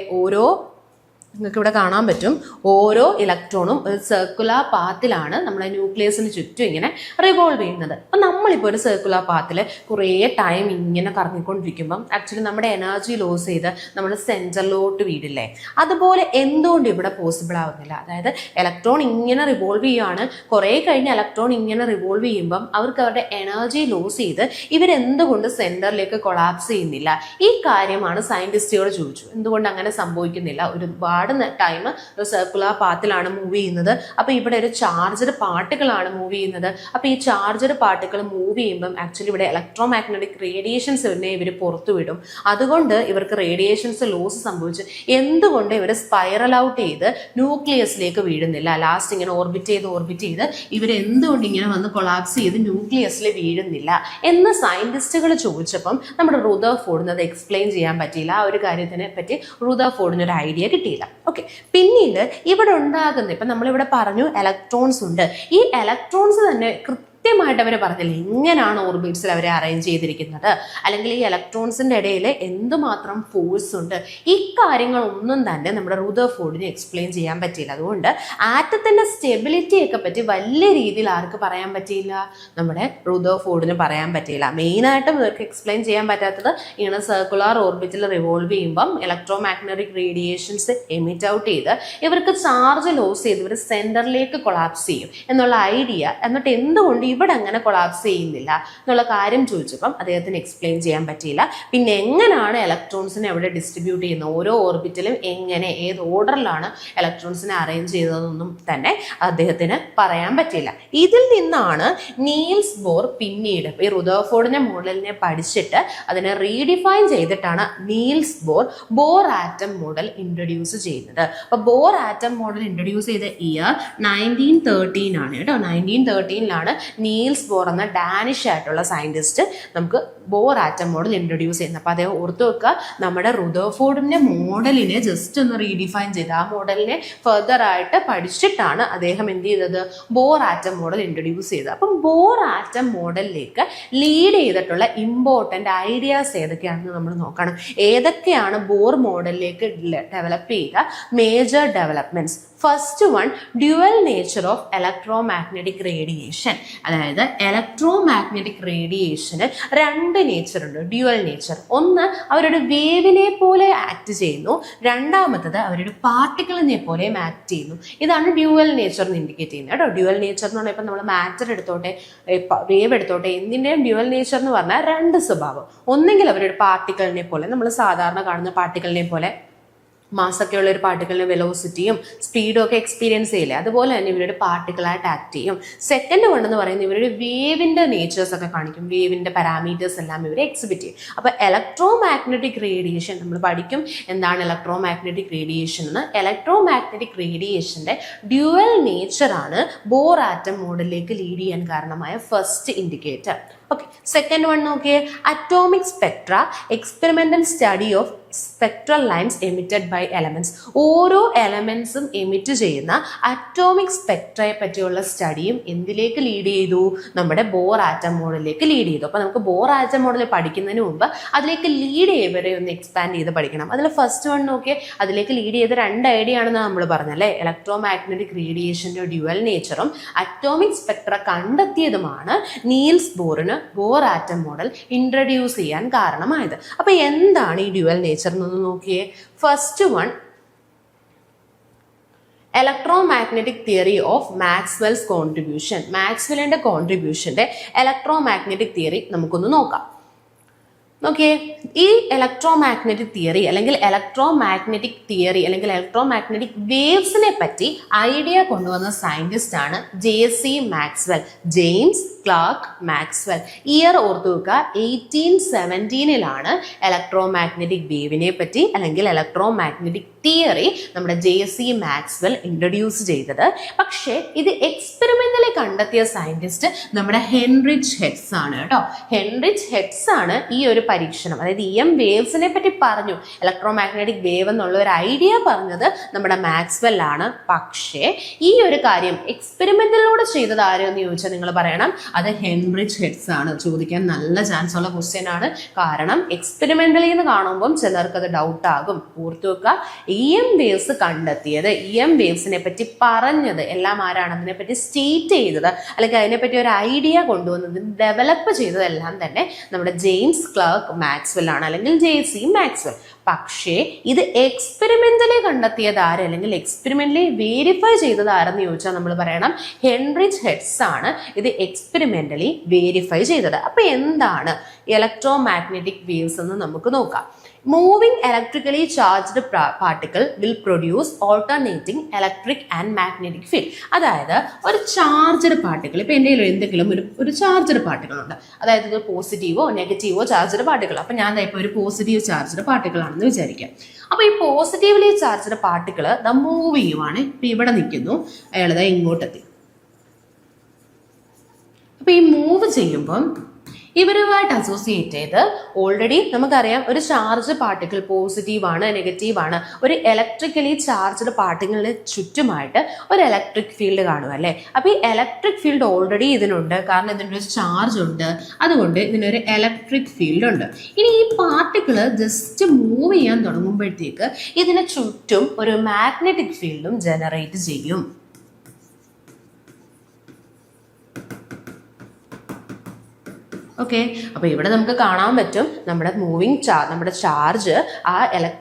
നിങ്ങൾക്ക് ഇവിടെ കാണാൻ പറ്റും, ഓരോ ഇലക്ട്രോണും ഒരു സർക്കുലർ പാത്തിലാണ് നമ്മളെ ന്യൂക്ലിയസിന് ചുറ്റും ഇങ്ങനെ റിവോൾവ് ചെയ്യുന്നത്. അപ്പം നമ്മളിപ്പോൾ ഒരു സർക്കുലർ പാത്തിൽ കുറേ ടൈം ഇങ്ങനെ കറങ്ങിക്കൊണ്ടിരിക്കുമ്പം ആക്ച്വലി നമ്മുടെ എനർജി ലോസ് ചെയ്ത് നമ്മൾ സെൻറ്ററിലോട്ട് വീടില്ലേ? അതുപോലെ എന്തുകൊണ്ട് ഇവിടെ പോസിബിൾ ആവുന്നില്ല? അതായത് ഇലക്ട്രോൺ ഇങ്ങനെ റിവോൾവ് ചെയ്യുകയാണ്, കുറേ കഴിഞ്ഞ് ഇലക്ട്രോൺ ഇങ്ങനെ റിവോൾവ് ചെയ്യുമ്പം അവർക്ക് അവരുടെ എനർജി ലോസ് ചെയ്ത് ഇവരെന്തുകൊണ്ട് സെൻറ്ററിലേക്ക് കൊളാപ്സ് ചെയ്യുന്നില്ല? ഈ കാര്യമാണ് സയൻറ്റിസ്റ്റുകൾ ചോദിച്ചു. എന്തുകൊണ്ട് അങ്ങനെ സംഭവിക്കുന്നില്ല? ഒരുപാട് ടൈം സർക്കുലർ പാത്തിലാണ് മൂവ് ചെയ്യുന്നത്. അപ്പൊ ഇവിടെ ഒരു ചാർജഡ് പാർട്ടിക്കിളാണ് മൂവ് ചെയ്യുന്നത്. അപ്പൊ ഈ ചാർജഡ് പാർട്ടിക്കിൾ മൂവ് ചെയ്യുമ്പം ആക്ച്വലി ഇവിടെ ഇലക്ട്രോ മാഗ്നറ്റിക് റേഡിയേഷൻസ് ഇവർ പുറത്തു വിടും. അതുകൊണ്ട് ഇവർക്ക് റേഡിയേഷൻസ് ലോസ് സംഭവിച്ചു. എന്തുകൊണ്ട് ഇവർ സ്പൈറൽ ഔട്ട് ചെയ്ത് ന്യൂക്ലിയസിലേക്ക് വീഴുന്നില്ല? ലാസ്റ്റ് ഇങ്ങനെ ഓർബിറ്റ് ചെയ്ത് ഇവർ എന്തുകൊണ്ട് ഇങ്ങനെ വന്ന് കൊളാപ്സ് ചെയ്ത് ന്യൂക്ലിയസിൽ വീഴുന്നില്ല എന്ന് സയന്റിസ്റ്റുകൾ ചോദിച്ചപ്പം നമ്മുടെ റുദർഫോർഡിന് അത് എക്സ്പ്ലെയിൻ ചെയ്യാൻ പറ്റിയില്ല. ആ ഒരു കാര്യത്തിനെ പറ്റി റുദർഫോർഡിന് ഒരു ഐഡിയ കിട്ടിയില്ല. ഓക്കെ, പിന്നീട് ഇവിടെ ഉണ്ടാകുന്ന, ഇപ്പം നമ്മളിവിടെ പറഞ്ഞു ഇലക്ട്രോൺസ് ഉണ്ട്. ഈ ഇലക്ട്രോൺസ് തന്നെ കൃത്യമായിട്ട് അവർ പറഞ്ഞില്ല എങ്ങനെയാണ് ഓർബിറ്റ്സിൽ അവരെ അറേഞ്ച് ചെയ്തിരിക്കുന്നത്, അല്ലെങ്കിൽ ഈ ഇലക്ട്രോൺസിന്റെ ഇടയിൽ എന്തുമാത്രം ഫോഴ്സ് ഉണ്ട്. ഈ കാര്യങ്ങളൊന്നും തന്നെ നമ്മുടെ റുദർഫോർഡിന് എക്സ്പ്ലെയിൻ ചെയ്യാൻ പറ്റിയില്ല. അതുകൊണ്ട് ആറ്റത്തിന്റെ സ്റ്റെബിലിറ്റിയൊക്കെ പറ്റി വലിയ രീതിയിൽ ആർക്ക് പറയാൻ പറ്റിയില്ല? നമ്മുടെ റുദർഫോർഡിന് പറയാൻ പറ്റിയില്ല. മെയിനായിട്ടും ഇവർക്ക് എക്സ്പ്ലെയിൻ ചെയ്യാൻ പറ്റാത്തത് ഇങ്ങനെ സർക്കുലർ ഓർബിറ്റിൽ റിവോൾവ് ചെയ്യുമ്പം electro magnetic radiations emit out ചെയ്ത് ഇവർക്ക് ചാർജ് ലോസ് ചെയ്ത് ഇവർ സെന്ററിലേക്ക് കൊളാപ്സ് ചെയ്യും എന്നുള്ള ഐഡിയ. എന്നിട്ട് എന്തുകൊണ്ട് ഇവിടെ അങ്ങനെ കൊളാപ്സ് ചെയ്യുന്നില്ല എന്നുള്ള കാര്യം ചോദിച്ചപ്പം അദ്ദേഹത്തിന് എക്സ്പ്ലെയിൻ ചെയ്യാൻ പറ്റിയില്ല. പിന്നെ എങ്ങനെയാണ് ഇലക്ട്രോൺസിനെ അവിടെ ഡിസ്ട്രിബ്യൂട്ട് ചെയ്യുന്നത്, ഓരോ ഓർബിറ്റിലും എങ്ങനെ ഏത് ഓർഡറിലാണ് ഇലക്ട്രോൺസിനെ അറേഞ്ച് ചെയ്തതെന്നൊന്നും തന്നെ അദ്ദേഹത്തിന് പറയാൻ പറ്റിയില്ല. ഇതിൽ നിന്നാണ് നീൽസ് ബോർ പിന്നീട് ഈ റുദർഫോർഡിന്റെ മോഡലിനെ പഠിച്ചിട്ട് അതിനെ റീഡിഫൈൻ ചെയ്തിട്ടാണ് Niels Bohr atom model introduce ചെയ്യുന്നത്. അപ്പൊ ബോർ ആറ്റം മോഡൽ ഇൻട്രൊഡ്യൂസ് ചെയ്ത ഇയർ 1913 ആണ് കേട്ടോ. 1913 നീൽസ് ബോർ എന്ന ഡാനിഷ് ആയിട്ടുള്ള സയന്റിസ്റ്റ് നമുക്ക് ബോർ ആറ്റം മോഡൽ ഇൻട്രൊഡ്യൂസ് ചെയ്യുന്നത്. അപ്പോൾ അദ്ദേഹം ഓർത്തു വെക്കുക, നമ്മുടെ റുദർഫോർഡിന്റെ മോഡലിനെ ജസ്റ്റ് ഒന്ന് റീഡിഫൈൻ ചെയ്ത് ആ മോഡലിനെ ഫർദർ ആയിട്ട് പഠിച്ചിട്ടാണ് അദ്ദേഹം എന്ത് ചെയ്തത്? ബോർ ആറ്റം മോഡൽ ഇൻട്രൊഡ്യൂസ് ചെയ്തത്. അപ്പം ബോർ ആറ്റം മോഡലിലേക്ക് ലീഡ് ചെയ്തിട്ടുള്ള ഇമ്പോർട്ടൻ്റ് ഐഡിയാസ് ഏതൊക്കെയാണെന്ന് നമ്മൾ നോക്കണം. ഏതൊക്കെയാണ് ബോർ മോഡലിലേക്ക് ഡെവലപ്പ് ചെയ്ത major developments? First one, dual nature of electro magnetic radiation. അതായത് ഇലക്ട്രോ മാഗ്നറ്റിക് റേഡിയേഷന് രണ്ട് നേച്ചർ ഉണ്ട്, ഡ്യുവൽ നേച്ചർ. ഒന്ന്, അവരുടെ വേവിനെ പോലെ ആക്ട് ചെയ്യുന്നു. രണ്ടാമത്തത് അവരുടെ പാർട്ടിക്കിളിനെ പോലെയും ആക്ട് ചെയ്യുന്നു. ഇതാണ് ഡ്യുവൽ നേച്ചർ എന്ന് ഇൻഡിക്കേറ്റ് ചെയ്യുന്നത് കേട്ടോ. ഡ്യുവൽ നേച്ചർ എന്ന് പറഞ്ഞാൽ ഇപ്പം നമ്മൾ മാറ്റർ എടുത്തോട്ടെ, വേവ് എടുത്തോട്ടെ, എന്തിൻ്റെയും ഡ്യുവൽ നേച്ചർ എന്ന് പറഞ്ഞാൽ രണ്ട് സ്വഭാവം. ഒന്നെങ്കിൽ അവരുടെ പാർട്ടിക്കിളിനെ പോലെ, നമ്മൾ സാധാരണ കാണുന്ന പാർട്ടിക്കിളിനെ പോലെ മാസൊക്കെ ഉള്ള ഒരു പാർട്ടിക്കിളിന് വെലോസിറ്റിയും സ്പീഡും ഒക്കെ എക്സ്പീരിയൻസ് ചെയ്യില്ലേ, അതുപോലെ തന്നെ ഇവരുടെ പാർട്ടിക്കിളായിട്ട് ആക്ട് ചെയ്യും. സെക്കൻഡ് വൺ എന്ന് പറയുന്നത് ഇവരുടെ വേവിൻ്റെ നേച്ചേഴ്സ് ഒക്കെ കാണിക്കും, വേവിൻ്റെ പാരാമീറ്റേഴ്സ് എല്ലാം ഇവർ എക്സിബിറ്റ് ചെയ്യും. അപ്പോൾ ഇലക്ട്രോ മാഗ്നറ്റിക് റേഡിയേഷൻ നമ്മൾ പഠിക്കും. എന്താണ് ഇലക്ട്രോ മാഗ്നറ്റിക് റേഡിയേഷൻ എന്ന്? ഇലക്ട്രോ മാഗ്നറ്റിക് റേഡിയേഷൻ്റെ ഡ്യുവൽ നേച്ചറാണ് ബോർ ആറ്റം മോഡലിലേക്ക് ലീഡ് ചെയ്യാൻ കാരണമായ first indicator. Okay, second one നോക്കിയേ, atomic spectra, experimental study of spectral lines emitted by elements. ഓരോ എലമെന്റ്സും എമിറ്റ് ചെയ്യുന്ന അറ്റോമിക് സ്പെക്ട്രയെ പറ്റിയുള്ള സ്റ്റഡിയും എന്തിലേക്ക് ലീഡ് ചെയ്തു? നമ്മുടെ ബോർ ആറ്റം മോഡലിലേക്ക് ലീഡ് ചെയ്തു. അപ്പൊ നമുക്ക് ബോർ ആറ്റം മോഡൽ പഠിക്കുന്നതിന് മുമ്പ് അതിലേക്ക് ലീഡ് ചെയ്തവരെ ഒന്ന് എക്സ്പാൻഡ് ചെയ്ത് പഠിക്കണം. അതിൽ ഫസ്റ്റ് വൺ നോക്കിയേ, അതിലേക്ക് ലീഡ് ചെയ്ത 2 ഐഡിയ ആണെന്ന് നമ്മൾ പറഞ്ഞല്ലേ. ഇലക്ട്രോ മാഗ്നറ്റിക് റേഡിയേഷന്റെ ഡ്യുവൽ നേച്ചറും അറ്റോമിക് സ്പെക്ട്ര കണ്ടെത്തിയതുമാണ് നീൽസ് ബോറിന് ബോർ ആറ്റം മോഡൽ ഇൻട്രൊഡ്യൂസ് ചെയ്യാൻ കാരണമായത്. അപ്പൊ എന്താണ് ഈ ഡ്യുവൽ നേച്ചർ എന്നൊന്ന് നോക്കിയേ. First one, electromagnetic theory of Maxwell's contribution. മാക്സ്വെല്ലിന്റെ കോൺട്രിബ്യൂഷന്റെ ഇലക്ട്രോമാഗ്നറ്റിക് തിയറി നമുക്കൊന്ന് നോക്കാം. നോക്കിയേ, ഈ ഇലക്ട്രോമാഗ്നറ്റിക് തിയറി അല്ലെങ്കിൽ ഇലക്ട്രോമാഗ്നറ്റിക് വേവ്സിനെ പറ്റി ഐഡിയ കൊണ്ടുവന്ന സയന്റിസ്റ്റ് ആണ് J C. Maxwell, James Clark Maxwell. Year ഓർത്തു വെക്കുക, 1817 ഇലക്ട്രോമാഗ്നറ്റിക് വേവിനെ പറ്റി അല്ലെങ്കിൽ ഇലക്ട്രോമാഗ്നറ്റിക് തിയറി നമ്മുടെ ജെ.സി. മാക്സ്വെൽ ഇൻട്രൊഡ്യൂസ് ചെയ്തത്. പക്ഷേ ഇത് എക്സ്പെരിമെന്റലി കണ്ടെത്തിയ സയന്റിസ്റ്റ് നമ്മുടെ ഹെൻറിച്ച് ഹെർട്സ് ആണ് കേട്ടോ. ഹെൻറിച്ച് ഹെർട്സ് ആണ് ഈ ഒരു പരീക്ഷണം, അതായത് EM വേവ്സിനെ പറ്റി പറഞ്ഞു, ഇലക്ട്രോമാഗ്നറ്റിക് വേവ് എന്നുള്ള ഒരു ഐഡിയ പറഞ്ഞത് നമ്മുടെ മാക്സ്വെൽ ആണ്. പക്ഷേ ഈ ഒരു കാര്യം എക്സ്പെരിമെന്റിലൂടെ ചെയ്തത് ആരെന്ന് ചോദിച്ചാൽ നിങ്ങൾ പറയണം അത് ഹെൻറിച്ച് ഹെർട്സ് ആണ്. ചോദിക്കാൻ നല്ല ചാൻസ് ഉള്ള ക്വസ്റ്റ്യൻ ആണ്. കാരണം എക്സ്പെരിമെന്റലി എന്ന് കാണുമ്പോൾ ചിലർക്ക് അത് ഡൗട്ട് ആകും. ഓർത്തു വെക്കുക, EM വേവ്സ് കണ്ടെത്തിയത്, EM വേവ്സിനെ പറ്റി പറഞ്ഞത് എല്ലാം ആരാണ്? അതിനെപ്പറ്റി സ്റ്റേറ്റ് ചെയ്തത് അല്ലെങ്കിൽ അതിനെപ്പറ്റി ഒരു ഐഡിയ കൊണ്ടുവന്നത്, ഡെവലപ്പ് ചെയ്തതെല്ലാം തന്നെ നമ്മുടെ ജെയിംസ് ക്ലാർക്ക് മാക്സ്വെൽ ആണ് അല്ലെങ്കിൽ ജെ.സി. മാക്സ്വെൽ. പക്ഷേ ഇത് എക്സ്പെരിമെന്റലി കണ്ടെത്തിയത് ആര് അല്ലെങ്കിൽ എക്സ്പെരിമെന്റലി വേരിഫൈ ചെയ്തത് ആരെന്ന് ചോദിച്ചാൽ നമ്മൾ പറയണം ഹെൻറിച്ച് ഹെർട്സ് ആണ് ഇത് എക്സ്പെരിമെന്റലി വേരിഫൈ ചെയ്തത്. അപ്പൊ എന്താണ് ഇലക്ട്രോമാഗ്നറ്റിക് വേവ്സ് എന്ന് നമുക്ക് നോക്കാം. Moving electrically charged particle will produce alternating electric and magnetic field. അതായത് ഒരു ചാർജ്ഡ് പാർട്ടിക്കിൾ, ഇപ്പൊ എൻ്റെ എന്തെങ്കിലും ഒരു ചാർജ്ഡ് പാർട്ടിക്കിൾ ഉണ്ട്, അതായത് ഇത് പോസിറ്റീവോ നെഗറ്റീവോ ചാർജ്ഡ് പാർട്ടിക്കിൾ. അപ്പൊ ഞാൻ ഇപ്പോൾ ഒരു പോസിറ്റീവ് ചാർജ്ഡ് പാർട്ടിക്കിൾ ആണെന്ന് വിചാരിക്കാം. അപ്പൊ ഈ പോസിറ്റീവ്ലി ചാർജ്ഡ് പാർട്ടിക്കിൾ മൂവ് ചെയ്യുവാണ്. ഇപ്പൊ ഇവിടെ നിൽക്കുന്നു, അയാൾ ഇങ്ങോട്ടെത്തി. അപ്പൊ ഈ മൂവ് ചെയ്യുമ്പം ഇവരുമായിട്ട് അസോസിയേറ്റ് ചെയ്ത് ഓൾറെഡി നമുക്കറിയാം ഒരു ചാർജ് പാർട്ടിക്കിൾ പോസിറ്റീവ് ആണ് നെഗറ്റീവ് ആണ്. ഒരു ഇലക്ട്രിക്കലി ചാർജ്ഡ് പാർട്ടിക്കിളിന് ചുറ്റുമായിട്ട് ഒരു ഇലക്ട്രിക് ഫീൽഡ് കാണും അല്ലേ. അപ്പൊ ഈ ഇലക്ട്രിക് ഫീൽഡ് ഓൾറെഡി ഇതിനുണ്ട്, കാരണം ഇതിനൊരു ചാർജ് ഉണ്ട്, അതുകൊണ്ട് ഇതിനൊരു ഇലക്ട്രിക് ഫീൽഡ് ഉണ്ട്. ഇനി ഈ പാർട്ടിക്കിൾ ജസ്റ്റ് മൂവ് ചെയ്യാൻ തുടങ്ങുമ്പോഴത്തേക്ക് ഇതിന് ചുറ്റും ഒരു മാഗ്നറ്റിക് ഫീൽഡും ജനറേറ്റ് ചെയ്യും. ഓക്കെ, അപ്പൊ ഇവിടെ നമുക്ക് കാണാൻ പറ്റും നമ്മുടെ നമ്മുടെ ചാർജ് ആ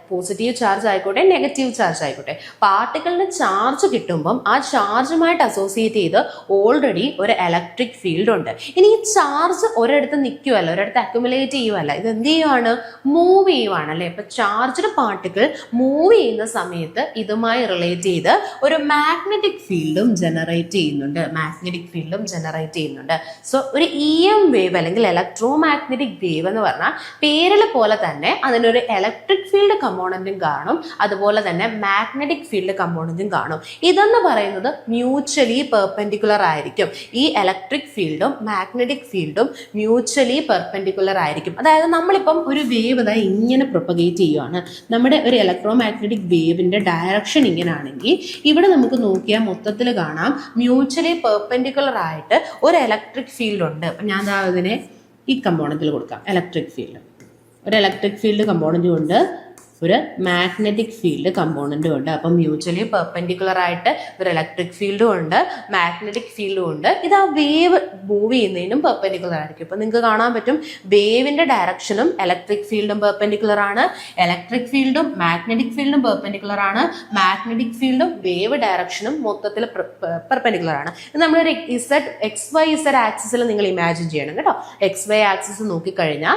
പോസിറ്റീവ് ചാർജ് ആയിക്കോട്ടെ നെഗറ്റീവ് ചാർജ് ആയിക്കോട്ടെ, പാർട്ടിക്കിളിന് ചാർജ് കിട്ടുമ്പം ആ ചാർജുമായിട്ട് അസോസിയേറ്റ് ചെയ്ത് ഓൾറെഡി ഒരു ഇലക്ട്രിക് ഫീൽഡ് ഉണ്ട്. ഇനി ഈ ചാർജ് ഒരിടത്ത് നിൽക്കുമല്ല, ഒരിടത്ത് അക്യുമുലേറ്റ് ചെയ്യുമല്ല, ഇത് എന്ത് ചെയ്യുവാണ്? മൂവ് ചെയ്യുവാണ് അല്ലേ. ഇപ്പൊ ചാർജ്ഡ് പാർട്ടിക്കിൾ മൂവ് ചെയ്യുന്ന സമയത്ത് ഇതുമായി റിലേറ്റ് ചെയ്ത് ഒരു മാഗ്നറ്റിക് ഫീൽഡും ജനറേറ്റ് ചെയ്യുന്നുണ്ട്. സോ ഒരു EM വേവ് അല്ലെങ്കിൽ ഇലക്ട്രോമാഗ്നറ്റിക് വേവ് എന്ന് പറഞ്ഞാൽ പേരിൽ പോലെ തന്നെ അതിനൊരു ഇലക്ട്രിക് ഫീൽഡ് കമ്പോണന്റും കാണും, അതുപോലെ തന്നെ മാഗ്നറ്റിക് ഫീൽഡ് കമ്പോണന്റും കാണും. ഇതെന്ന് പറയുന്നത് മ്യൂച്വലി പെർപെൻഡിക്കുലർ ആയിരിക്കും. ഈ ഇലക്ട്രിക് ഫീൽഡും മാഗ്നറ്റിക് ഫീൽഡും മ്യൂച്വലി പെർപെൻഡിക്കുലർ ആയിരിക്കും. അതായത് നമ്മളിപ്പം ഒരു വേവ് ഇങ്ങനെ പ്രൊപ്പഗേറ്റ് ചെയ്യുവാണ്, നമ്മുടെ ഒരു ഇലക്ട്രോമാഗ്നറ്റിക് വേവിന്റെ ഡയറക്ഷൻ ഇങ്ങനെ ആണെങ്കിൽ ഇവിടെ നമുക്ക് നോക്കിയാൽ മൊത്തത്തിൽ കാണാം മ്യൂച്വലി പെർപെൻഡിക്കുലർ ആയിട്ട് ഒരു ഇലക്ട്രിക് ഫീൽഡ് ഉണ്ട്. അപ്പം ഞാൻ അതിനെ ഈ കമ്പോണന്റിൽ കൊടുക്കാം. ഒരു ഇലക്ട്രിക് ഫീൽഡ് കമ്പോണന്റും ഉണ്ട്, ഒരു മാഗ്നറ്റിക് ഫീൽഡ് കമ്പോണന്റും ഉണ്ട്. അപ്പം മ്യൂച്വലി പെർപെൻഡിക്കുലർ ആയിട്ട് ഒരു ഇലക്ട്രിക് ഫീൽഡും ഉണ്ട്, മാഗ്നറ്റിക് ഫീൽഡും ഉണ്ട്. ഇത് ആ വേവ് മൂവ് ചെയ്യുന്നതിനും പെർപെൻഡിക്കുലർ ആയിരിക്കും. ഇപ്പം നിങ്ങൾക്ക് കാണാൻ പറ്റും വേവിന്റെ ഡയറക്ഷനും ഇലക്ട്രിക് ഫീൽഡും പെർപെൻഡിക്കുലർ ആണ്, ഇലക്ട്രിക് ഫീൽഡും മാഗ്നറ്റിക് ഫീൽഡും പെർപെൻഡിക്കുലർ ആണ്, മാഗ്നറ്റിക് ഫീൽഡും വേവ് ഡയറക്ഷനും മൊത്തത്തിൽ പെർപെൻഡിക്കുലർ ആണ്. ഇത് നമ്മളൊരു XY/Z ആക്സിസിൽ നിങ്ങൾ ഇമാജിൻ ചെയ്യണം കേട്ടോ. XY ആക്സിസ് നോക്കിക്കഴിഞ്ഞാൽ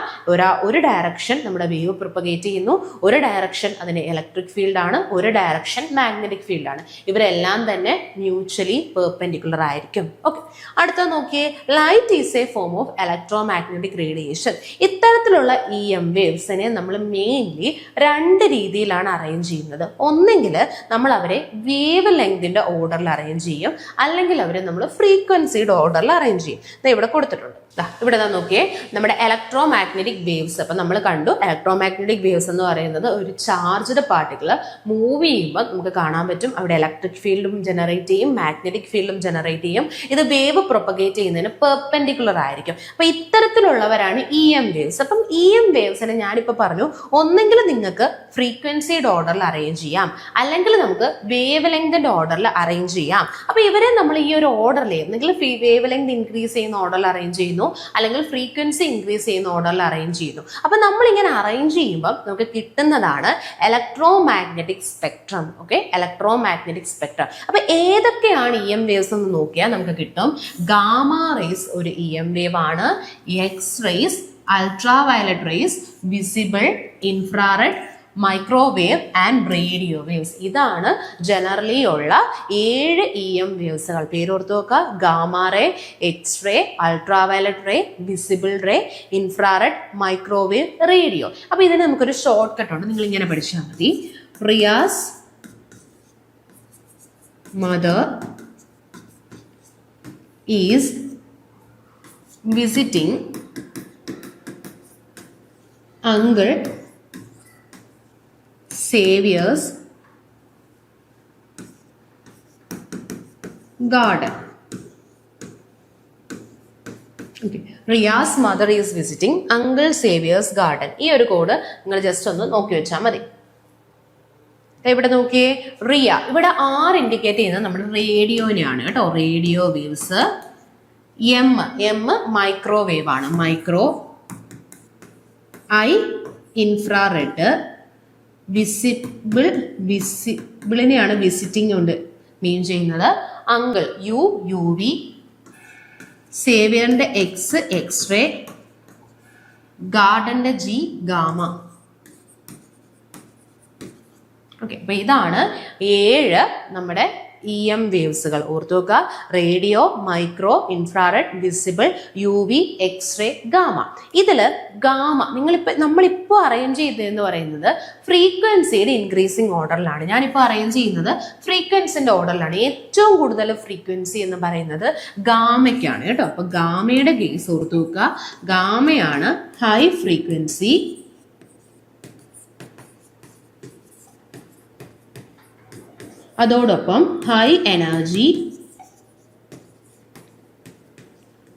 ഒരു ഡയറക്ഷൻ നമ്മുടെ വേവ് പ്രൊപ്പഗേറ്റ് ചെയ്യുന്നു, ഒരു ഡയറക്ഷൻ അതിന് ഇലക്ട്രിക് ഫീൽഡ് ആണ്, ഒരു ഡയറക്ഷൻ മാഗ്നറ്റിക് ഫീൽഡ് ആണ്. ഇവരെല്ലാം തന്നെ മ്യൂച്വലി പെർപെൻഡിക്കുലർ ആയിരിക്കും. ഓക്കെ, അടുത്ത നോക്കിയേ, light is A form of electromagnetic radiation. ഇത്തരത്തിലുള്ള EM വേവ്സിനെ നമ്മൾ മെയിൻലി രണ്ട് രീതിയിലാണ് അറേഞ്ച് ചെയ്യുന്നത്. ഒന്നെങ്കിൽ നമ്മൾ അവരെ വേവ് ലെങ്തിന്റെ ഓർഡറിൽ അറേഞ്ച് ചെയ്യും, അല്ലെങ്കിൽ അവരെ നമ്മൾ ഫ്രീക്വൻസിയുടെ ഓർഡറിൽ അറേഞ്ച് ചെയ്യും. ഇവിടെ കൊടുത്തിട്ടുണ്ട്. ഇവിടെ നോക്കിയേ, നമ്മുടെ ഇലക്ട്രോമാഗ്നറ്റിക് വേവ്സ്. അപ്പം നമ്മൾ കണ്ടു ഇലക്ട്രോമാഗ്നറ്റിക് വേവ്സ് എന്ന് പറയുന്നത് ഒരു ചാർജ്ഡ് പാർട്ടിക്കിൾ മൂവ് ചെയ്യുമ്പോൾ നമുക്ക് കാണാൻ പറ്റും അവിടെ ഇലക്ട്രിക് ഫീൽഡും ജനറേറ്റ് ചെയ്യും, മാഗ്നറ്റിക് ഫീൽഡും ജനറേറ്റ് ചെയ്യും. ഇത് വേവ് പ്രൊപ്പഗേറ്റ് ചെയ്യുന്നതിന് പെർപെൻഡിക്കുലർ ആയിരിക്കും. അപ്പം ഇത്തരത്തിലുള്ളവരാണ് EM വേവ്സ്. അപ്പം EM വേവ്സിനെ ഞാനിപ്പോൾ പറഞ്ഞു, ഒന്നെങ്കിൽ നിങ്ങൾക്ക് ഫ്രീക്വൻസിയുടെ ഓർഡറിൽ അറേഞ്ച് ചെയ്യാം, അല്ലെങ്കിൽ നമുക്ക് വേവ് ലെങ്തിന്റെ ഓർഡറിൽ അറേഞ്ച് ചെയ്യാം. അപ്പം ഇവരെ നമ്മൾ ഈ ഒരു ഓർഡറിൽ ഒന്നെങ്കിൽ വേവ് ലെങ്ത് ഇൻക്രീസ് ചെയ്യുന്ന ഓർഡറിൽ അറേഞ്ച് ചെയ്യുന്നു, അല്ലെങ്കിൽ ഫ്രീക്വൻസി ഇൻക്രീസ് ചെയ്യുന്ന ഓർഡറിൽ അറേഞ്ച് ചെയ്യുന്നു. അപ്പൊ നമ്മൾ ഇങ്ങനെ അറേഞ്ച് ചെയ്യുമ്പോൾ നമുക്ക് കിട്ടുന്നതാണ് electromagnetic spectrum. Okay, electromagnetic spectrum. അപ്പൊ ഏതൊക്കെയാണ് EM വേവ്സ് എന്ന് നോക്കിയാൽ നമുക്ക് കിട്ടും. ഗാമ റേസ് ഒരു EM വേവ് ആണ്. X rays, ultraviolet rays, visible, infrared, microwave and radio waves. ഇതാണ് ജനറലി ഉള്ള 7 EM വേവ്സുകൾ. പേരോർത്ത് നോക്കുക. Gamma ray, X ray, ultraviolet ray, visible ray, infrared, microwave, radio. അപ്പൊ ഇതിന് നമുക്കൊരു ഷോർട്ട് കട്ട് ഉണ്ട്, നിങ്ങൾ ഇങ്ങനെ പഠിച്ചാൽ മതി. Riyas mother is visiting uncle Saviour's garden. Okay. Riya's mother is visiting Uncle Saviour's garden. ഈ ഒരു കോഡ് നിങ്ങൾ ജസ്റ്റ് ഒന്ന് നോക്കി വെച്ചാൽ മതി. ഇവിടെ നോക്കിയേ, റിയ. ഇവിടെ R ഇൻഡിക്കേറ്റ് ചെയ്യുന്നത് നമ്മുടെ റേഡിയോനെയാണ് കേട്ടോ. Radio waves. എം മൈക്രോവേവ് ആണ്. മൈക്രോ. I infrared. വിസിബിളിനെയാണ് വിസിറ്റിംഗ് കൊണ്ട് മീൻ ചെയ്യുന്നത്. Uncle UV. സേവിയറിന്റെ എക്സ് റേ. ഗാർഡന്റെ G ഗാമ. ഓക്കെ, അപ്പൊ ഇതാണ് 7 നമ്മുടെ EM വേവ്സുകൾ. ഓർത്തു നോക്കുക. Radio, micro, infrared, visible, UV, X ray, gamma. ഇതില് ഗാമ നമ്മളിപ്പോൾ അറേഞ്ച് ചെയ്തതെന്ന് പറയുന്നത് ഫ്രീക്വൻസിയുടെ ഇൻക്രീസിങ് ഓർഡറിലാണ്. ഞാനിപ്പോൾ അറേഞ്ച് ചെയ്യുന്നത് ഫ്രീക്വൻസിന്റെ ഓർഡറിലാണ്. ഏറ്റവും കൂടുതൽ ഫ്രീക്വൻസി എന്ന് പറയുന്നത് ഗാമയ്ക്കാണ് കേട്ടോ. അപ്പൊ ഗാമയുടെ കേസ് ഓർത്തു നോക്കുക. ഗാമയാണ് ഹൈ ഫ്രീക്വൻസി. അതോടൊപ്പം ഹൈ എനർജി.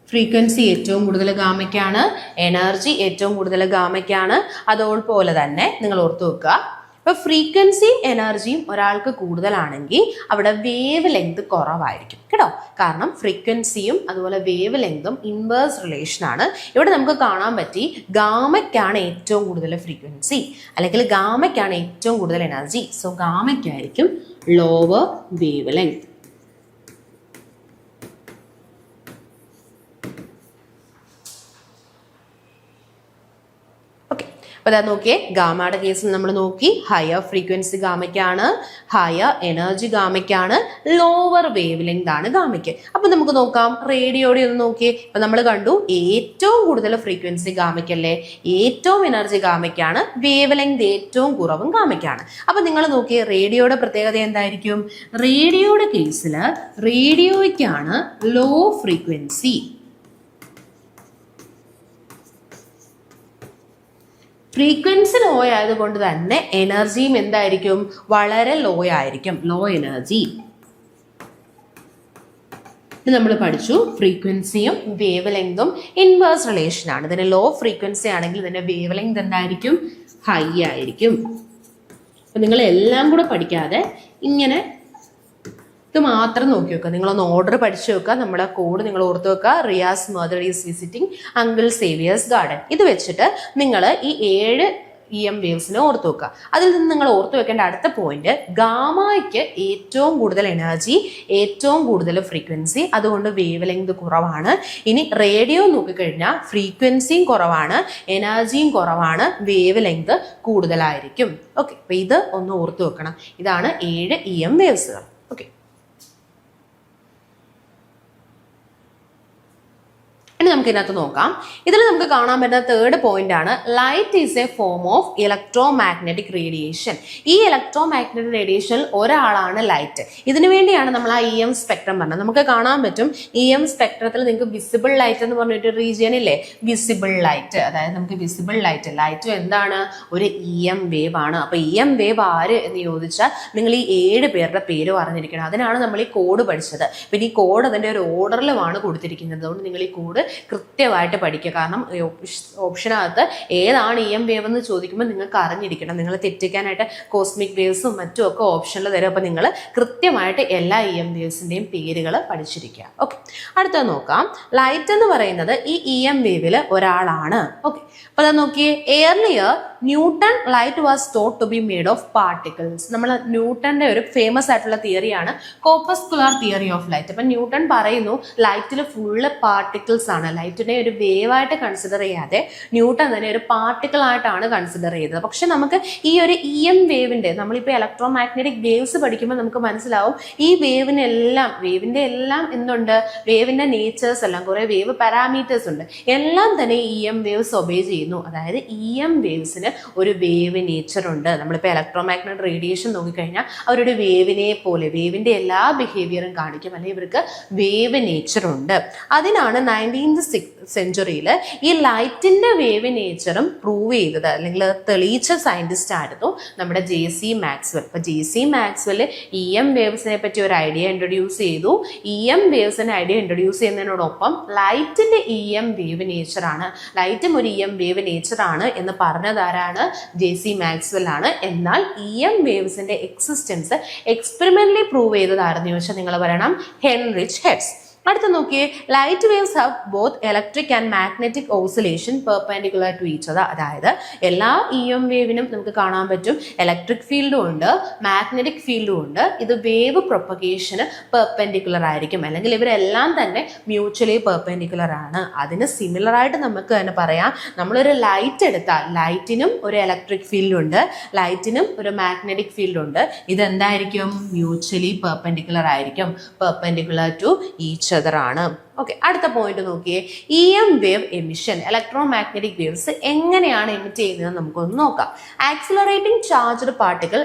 ഫ്രീക്വൻസി ഏറ്റവും കൂടുതൽ ഗാമയ്ക്കാണ്, എനർജി ഏറ്റവും കൂടുതൽ ഗാമയ്ക്കാണ്. അതോടൊപ്പം തന്നെ നിങ്ങൾ ഓർത്തു വെക്കുക, ഇപ്പൊ ഫ്രീക്വൻസിയും എനർജിയും ഒരാൾക്ക് കൂടുതലാണെങ്കിൽ അവിടെ വേവ് ലെങ്ത് കുറവായിരിക്കും കേട്ടോ. കാരണം ഫ്രീക്വൻസിയും അതുപോലെ വേവ് ലെങ്തും ഇൻവേഴ്സ് റിലേഷൻ ആണ്. ഇവിടെ നമുക്ക് കാണാൻ പറ്റി ഗാമയ്ക്കാണ് ഏറ്റവും കൂടുതൽ ഫ്രീക്വൻസി, അല്ലെങ്കിൽ ഗാമയ്ക്കാണ് ഏറ്റവും കൂടുതൽ എനർജി. സോ ഗാമയ്ക്കായിരിക്കും ലോവർ വേവ് ലെങ്ത്. അപ്പോൾ അതാ നോക്കിയേ, ഗാമയുടെ കേസിൽ നമ്മൾ നോക്കി ഹയർ ഫ്രീക്വൻസി ഗാമയ്ക്കാണ്, ഹയർ എനർജി ഗാമയ്ക്കാണ്, ലോവർ വേവ് ലെങ്ത് ആണ് ഗാമയ്ക്ക്. അപ്പൊ നമുക്ക് നോക്കാം റേഡിയോയുടെ ഒന്ന് നോക്കിയേ. ഇപ്പൊ നമ്മൾ കണ്ടു ഏറ്റവും കൂടുതൽ ഫ്രീക്വൻസി ഗാമയ്ക്കല്ലേ, ഏറ്റവും എനർജി ഗാമയ്ക്കാണ്, വേവ് ലെങ്ത് ഏറ്റവും കുറവും ഗാമയ്ക്കാണ്. അപ്പൊ നിങ്ങൾ നോക്കിയേ റേഡിയോയുടെ പ്രത്യേകത എന്തായിരിക്കും? റേഡിയോയുടെ കേസിൽ റേഡിയോയ്ക്കാണ് ലോ ഫ്രീക്വൻസി. ഫ്രീക്വൻസി ലോ ആയതുകൊണ്ട് തന്നെ എനർജിയും എന്തായിരിക്കും? വളരെ ലോ ആയിരിക്കും, ലോ എനർജി. നമ്മൾ പഠിച്ചു ഫ്രീക്വൻസിയും വേവ് ലെങ്തും ഇൻവേഴ്സ് റിലേഷൻ ആണ്. ഇതിന് ലോ ഫ്രീക്വൻസി ആണെങ്കിൽ ഇതിന്റെ വേവ് ലെങ്ത് എന്തായിരിക്കും? ഹൈ ആയിരിക്കും. അപ്പൊ നിങ്ങൾ എല്ലാം കൂടെ പഠിക്കാതെ ഇങ്ങനെ ഇത് മാത്രം നോക്കി വെക്കുക. നിങ്ങളൊന്ന് ഓർഡർ പഠിച്ചു വെക്കുക. നമ്മുടെ കോഡ് നിങ്ങൾ ഓർത്ത് വെക്കുക. Riyas mother is visiting uncle Xavier's garden. ഇത് വെച്ചിട്ട് നിങ്ങൾ ഈ 7 EM വേവ്സിനെ ഓർത്ത് വെക്കുക. അതിൽ നിന്ന് നിങ്ങൾ ഓർത്ത് വെക്കേണ്ട അടുത്ത പോയിന്റ്, ഗാമയ്ക്ക് ഏറ്റവും കൂടുതൽ എനർജി, ഏറ്റവും കൂടുതൽ ഫ്രീക്വൻസി, അതുകൊണ്ട് വേവ് ലെങ്ത് കുറവാണ്. ഇനി റേഡിയോ നോക്കിക്കഴിഞ്ഞാൽ ഫ്രീക്വൻസിയും കുറവാണ്, എനർജിയും കുറവാണ്, വേവ് ലെങ്ത് കൂടുതലായിരിക്കും. ഓക്കെ, അപ്പൊ ഇത് ഒന്ന് ഓർത്ത് വെക്കണം. ഇതാണ് 7 EM വേവ്സുകൾ. ഓക്കെ. ഇനി നമുക്ക് ഇതിനകത്ത് നോക്കാം. ഇതിൽ നമുക്ക് കാണാൻ പറ്റുന്ന തേർഡ് പോയിന്റ് ആണ് light is A form of electro magnetic radiation. ഈ ഇലക്ട്രോ മാഗ്നറ്റിക് റേഡിയേഷനിൽ ഒരാളാണ് ലൈറ്റ്. ഇതിനു വേണ്ടിയാണ് നമ്മൾ ആ EM സ്പെക്ട്രം പറഞ്ഞത്. നമുക്ക് കാണാൻ പറ്റും EM സ്പെക്ട്രത്തിൽ നിങ്ങൾക്ക് വിസിബിൾ ലൈറ്റ് എന്ന് പറഞ്ഞിട്ട് റീജിയൻ ഇല്ലേ, വിസിബിൾ ലൈറ്റ്. അതായത് നമുക്ക് വിസിബിൾ ലൈറ്റ് എന്താണ്, ഒരു EM വേവ് ആണ്. അപ്പൊ EM വേവ് ആര് എന്ന് ചോദിച്ചാൽ നിങ്ങൾ ഈ 7 പേരുടെ പേര് അറിഞ്ഞിരിക്കണം. അതിനാണ് നമ്മൾ ഈ കോഡ് പഠിച്ചത്. പിന്നെ ഈ കോഡ് അതിന്റെ ഒരു ഓർഡറിലുമാണ് കൊടുത്തിരിക്കുന്നത്. അതുകൊണ്ട് നിങ്ങൾ ഈ കോഡ് കൃത്യമായിട്ട് പഠിക്കുക. കാരണം ഓപ്ഷനകത്ത് ഏതാണ് EM വേവ് എന്ന് ചോദിക്കുമ്പോൾ നിങ്ങൾക്ക് അറിഞ്ഞിരിക്കണം. നിങ്ങൾ തെറ്റിക്കാനായിട്ട് കോസ്മിക് വേവ്സും മറ്റും ഒക്കെ ഓപ്ഷനിൽ തരും. അപ്പോൾ നിങ്ങൾ കൃത്യമായിട്ട് എല്ലാ EM വേവ്സിന്റെയും പേരുകൾ പഠിച്ചിരിക്കുക. ഓക്കെ, അടുത്തത് നോക്കാം. ലൈറ്റ് എന്ന് പറയുന്നത് ഈ EM വേവിൽ ഒരാളാണ്. ഓക്കെ, അപ്പൊ അത് നോക്കിയേ. Earlier Newton light was thought to be made of particles. നമ്മൾ ന്യൂട്ടന്റെ ഒരു ഫേമസ് ആയിട്ടുള്ള തിയറിയാണ് കോപ്പസ്കുലാർ തിയറി ഓഫ് ലൈറ്റ്. അപ്പൊ ന്യൂട്ടൺ പറയുന്നു ലൈറ്റിൽ ഫുള്ള് പാർട്ടിക്കിൾസ് ആണ്. ലൈറ്റിനെ ഒരു വേവ് ആയിട്ട് കൺസിഡർ ചെയ്യാതെ ന്യൂട്ടൺ തന്നെ ഒരു പാർട്ടിക്കിൾ ആയിട്ടാണ് കൺസിഡർ ചെയ്തത്. പക്ഷെ നമുക്ക് ഈ ഒരു EM വേവിന്റെ, നമ്മളിപ്പോൾ ഇലക്ട്രോ മാഗ്നറ്റിക് വേവ്സ് പഠിക്കുമ്പോൾ നമുക്ക് മനസ്സിലാവും ഈ വേവിന്റെ എല്ലാം എന്തുണ്ട്, വേവിന്റെ നേച്ചേഴ്സ് എല്ലാം കുറെ വേവ് പാരാമീറ്റേഴ്സ് ഉണ്ട്. എല്ലാം തന്നെ EM വേവ്സ് ഒബേ ചെയ്യുന്നു. അതായത് EM വേവ്സിന് ഒരു വേവ് നേച്ചർ ഉണ്ട്. നമ്മളിപ്പോൾ ഇലക്ട്രോ മാഗ്നറ്റിക് റേഡിയേഷൻ നോക്കിക്കഴിഞ്ഞാൽ അവരുടെ വേവിനെ പോലെ വേവിന്റെ എല്ലാ ബിഹേവിയറും കാണിക്കും, അല്ലെങ്കിൽ ഇവർക്ക് വേവ് നേച്ചർ ഉണ്ട്. അതിനാണ് 19th സെഞ്ചുറിയിൽ ഈ ലൈറ്റിന്റെ വേവ് നേച്ചറും പ്രൂവ് ചെയ്തത് അല്ലെങ്കിൽ തെളിയിച്ച സയന്റിസ്റ്റ് ആയിരുന്നു നമ്മുടെ JC മാക്സ്വെൽ. അപ്പൊ JC മാക്സ്വെൽ EM വേവ്സിനെ പറ്റി ഒരു ഐഡിയ ഇൻട്രൊഡ്യൂസ് ചെയ്തു. EM വേവ്സിന്റെ ഐഡിയ ഇൻട്രൊഡ്യൂസ് ചെയ്യുന്നതിനോടൊപ്പം ലൈറ്റിന്റെ EM വേവ് നേച്ചർ ആണ്, ലൈറ്റും ഒരു EM വേവ് നേച്ചർ ആണ് എന്ന് പറഞ്ഞതാരാണ്, JC മാക്സ്വെൽ ആണ്. എന്നാൽ EM വേവ്സിന്റെ എക്സിസ്റ്റൻസ് എക്സ്പെരിമെന്റലി പ്രൂവ് ചെയ്തതായിരുന്നു ചോദിച്ചാൽ നിങ്ങൾ പറയണം ഹെൻറിച്ച് ഹെർട്സ്. അടുത്ത നോക്കിയേ. Light waves have both electric and magnetic oscillation perpendicular to each other. അതായത് എല്ലാ EM വേവിനും നമുക്ക് കാണാൻ പറ്റും ഇലക്ട്രിക് ഫീൽഡും ഉണ്ട്, മാഗ്നറ്റിക് ഫീൽഡും ഉണ്ട്. ഇത് വേവ് പ്രൊപ്പഗേഷന് പെർപെൻഡിക്കുലർ ആയിരിക്കും, അല്ലെങ്കിൽ ഇവരെല്ലാം തന്നെ മ്യൂച്വലി പെർപെൻഡിക്കുലർ ആണ്. അതിന് സിമിലർ ആയിട്ട് നമുക്ക് തന്നെ പറയാം, നമ്മളൊരു ലൈറ്റ് എടുത്താൽ ലൈറ്റിനും ഒരു ഇലക്ട്രിക് ഫീൽഡ് ഉണ്ട്, ലൈറ്റിനും ഒരു മാഗ്നറ്റിക് ഫീൽഡ് ഉണ്ട്. ഇതെന്തായിരിക്കും, മ്യൂച്വലി പെർപെൻഡിക്കുലർ ആയിരിക്കും, പെർപെൻഡിക്കുലർ ടു ഈച്ച് ആണ്. ഓക്കെ, അടുത്ത പോയിന്റ് നോക്കിയേ. EM wave emission, electro magnetic waves എങ്ങനെയാണ് എമിറ്റ് ചെയ്യുന്നത് നമുക്കൊന്ന് നോക്കാം. Accelerating charged particle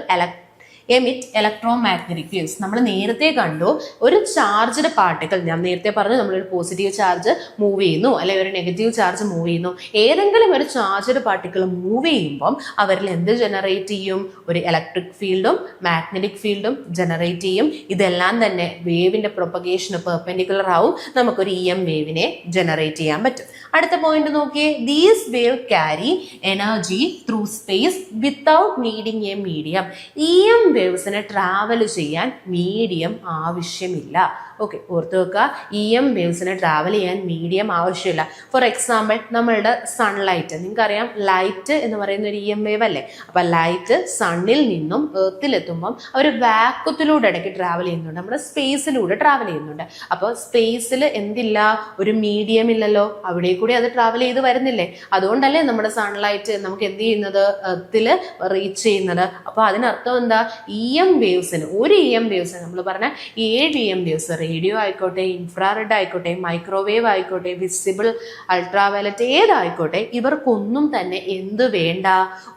emit electro magnetic waves. നമ്മൾ നേരത്തെ കണ്ടു ഒരു ചാർജ്ഡ് പാർട്ടിക്കിൾ, ഞാൻ നേരത്തെ പറഞ്ഞു നമ്മളൊരു പോസിറ്റീവ് ചാർജ് മൂവ് ചെയ്യുന്നു അല്ലെങ്കിൽ ഒരു നെഗറ്റീവ് ചാർജ് മൂവ് ചെയ്യുന്നു. ഏതെങ്കിലും ഒരു ചാർജ്ഡ് പാർട്ടിക്കിൾ മൂവ് ചെയ്യുമ്പം അവരിൽ എന്ത് ജനറേറ്റ് ചെയ്യും, ഒരു ഇലക്ട്രിക് ഫീൽഡും മാഗ്നറ്റിക് ഫീൽഡും ജനറേറ്റ് ചെയ്യും. ഇതെല്ലാം തന്നെ വേവിന്റെ പ്രൊപ്പഗേഷന് പെർപെൻഡിക്കുലർ ആവും, നമുക്കൊരു EM വേവിനെ ജനറേറ്റ് ചെയ്യാൻ പറ്റും. അടുത്ത പോയിന്റ് നോക്കിയേ. These wave carry energy through space without needing a medium. EM വേവ്സിന് ട്രാവൽ ചെയ്യാൻ മീഡിയം ആവശ്യമില്ല. ഓക്കെ, ഓർത്ത് വെക്കുക, EM വേവ്സിന് ട്രാവൽ ചെയ്യാൻ മീഡിയം ആവശ്യമില്ല. ഫോർ എക്സാമ്പിൾ നമ്മളുടെ സൺലൈറ്റ്, നിങ്ങൾക്കറിയാം ലൈറ്റ് എന്ന് പറയുന്ന ഒരു EM വേവ് അല്ലേ. അപ്പൊ ലൈറ്റ് സണ്ണിൽ നിന്നും എർത്തിലെത്തുമ്പം അവർ വാക്വത്തിലൂടെ ഇടയ്ക്ക് ട്രാവൽ ചെയ്യുന്നുണ്ട്, നമ്മുടെ സ്പേസിലൂടെ ട്രാവൽ ചെയ്യുന്നുണ്ട്. അപ്പോൾ സ്പേസിൽ എന്തില്ല, ഒരു മീഡിയം ഇല്ലല്ലോ, അവിടെ കൂടി അത് ട്രാവൽ ചെയ്ത് വരുന്നില്ലേ. അതുകൊണ്ടല്ലേ നമ്മുടെ സൺലൈറ്റ് നമുക്ക് എന്ത് ചെയ്യുന്നത്, എർത്തിൽ റീച്ച് ചെയ്യുന്നത്. അപ്പോൾ അതിനർത്ഥം എന്താ, EM വേവ്സിന് ഒരു EM വേവ്സിന് നമ്മൾ പറഞ്ഞ 7 EM വേവ്സ്, റേഡിയോ ആയിക്കോട്ടെ, ഇൻഫ്രാറെഡ് ആയിക്കോട്ടെ, മൈക്രോവേവ് ആയിക്കോട്ടെ, വിസിബിൾ, അൾട്രാവയലറ്റ് ഏതായിക്കോട്ടെ, ഇവർക്കൊന്നും തന്നെ എന്ത് വേണ്ട,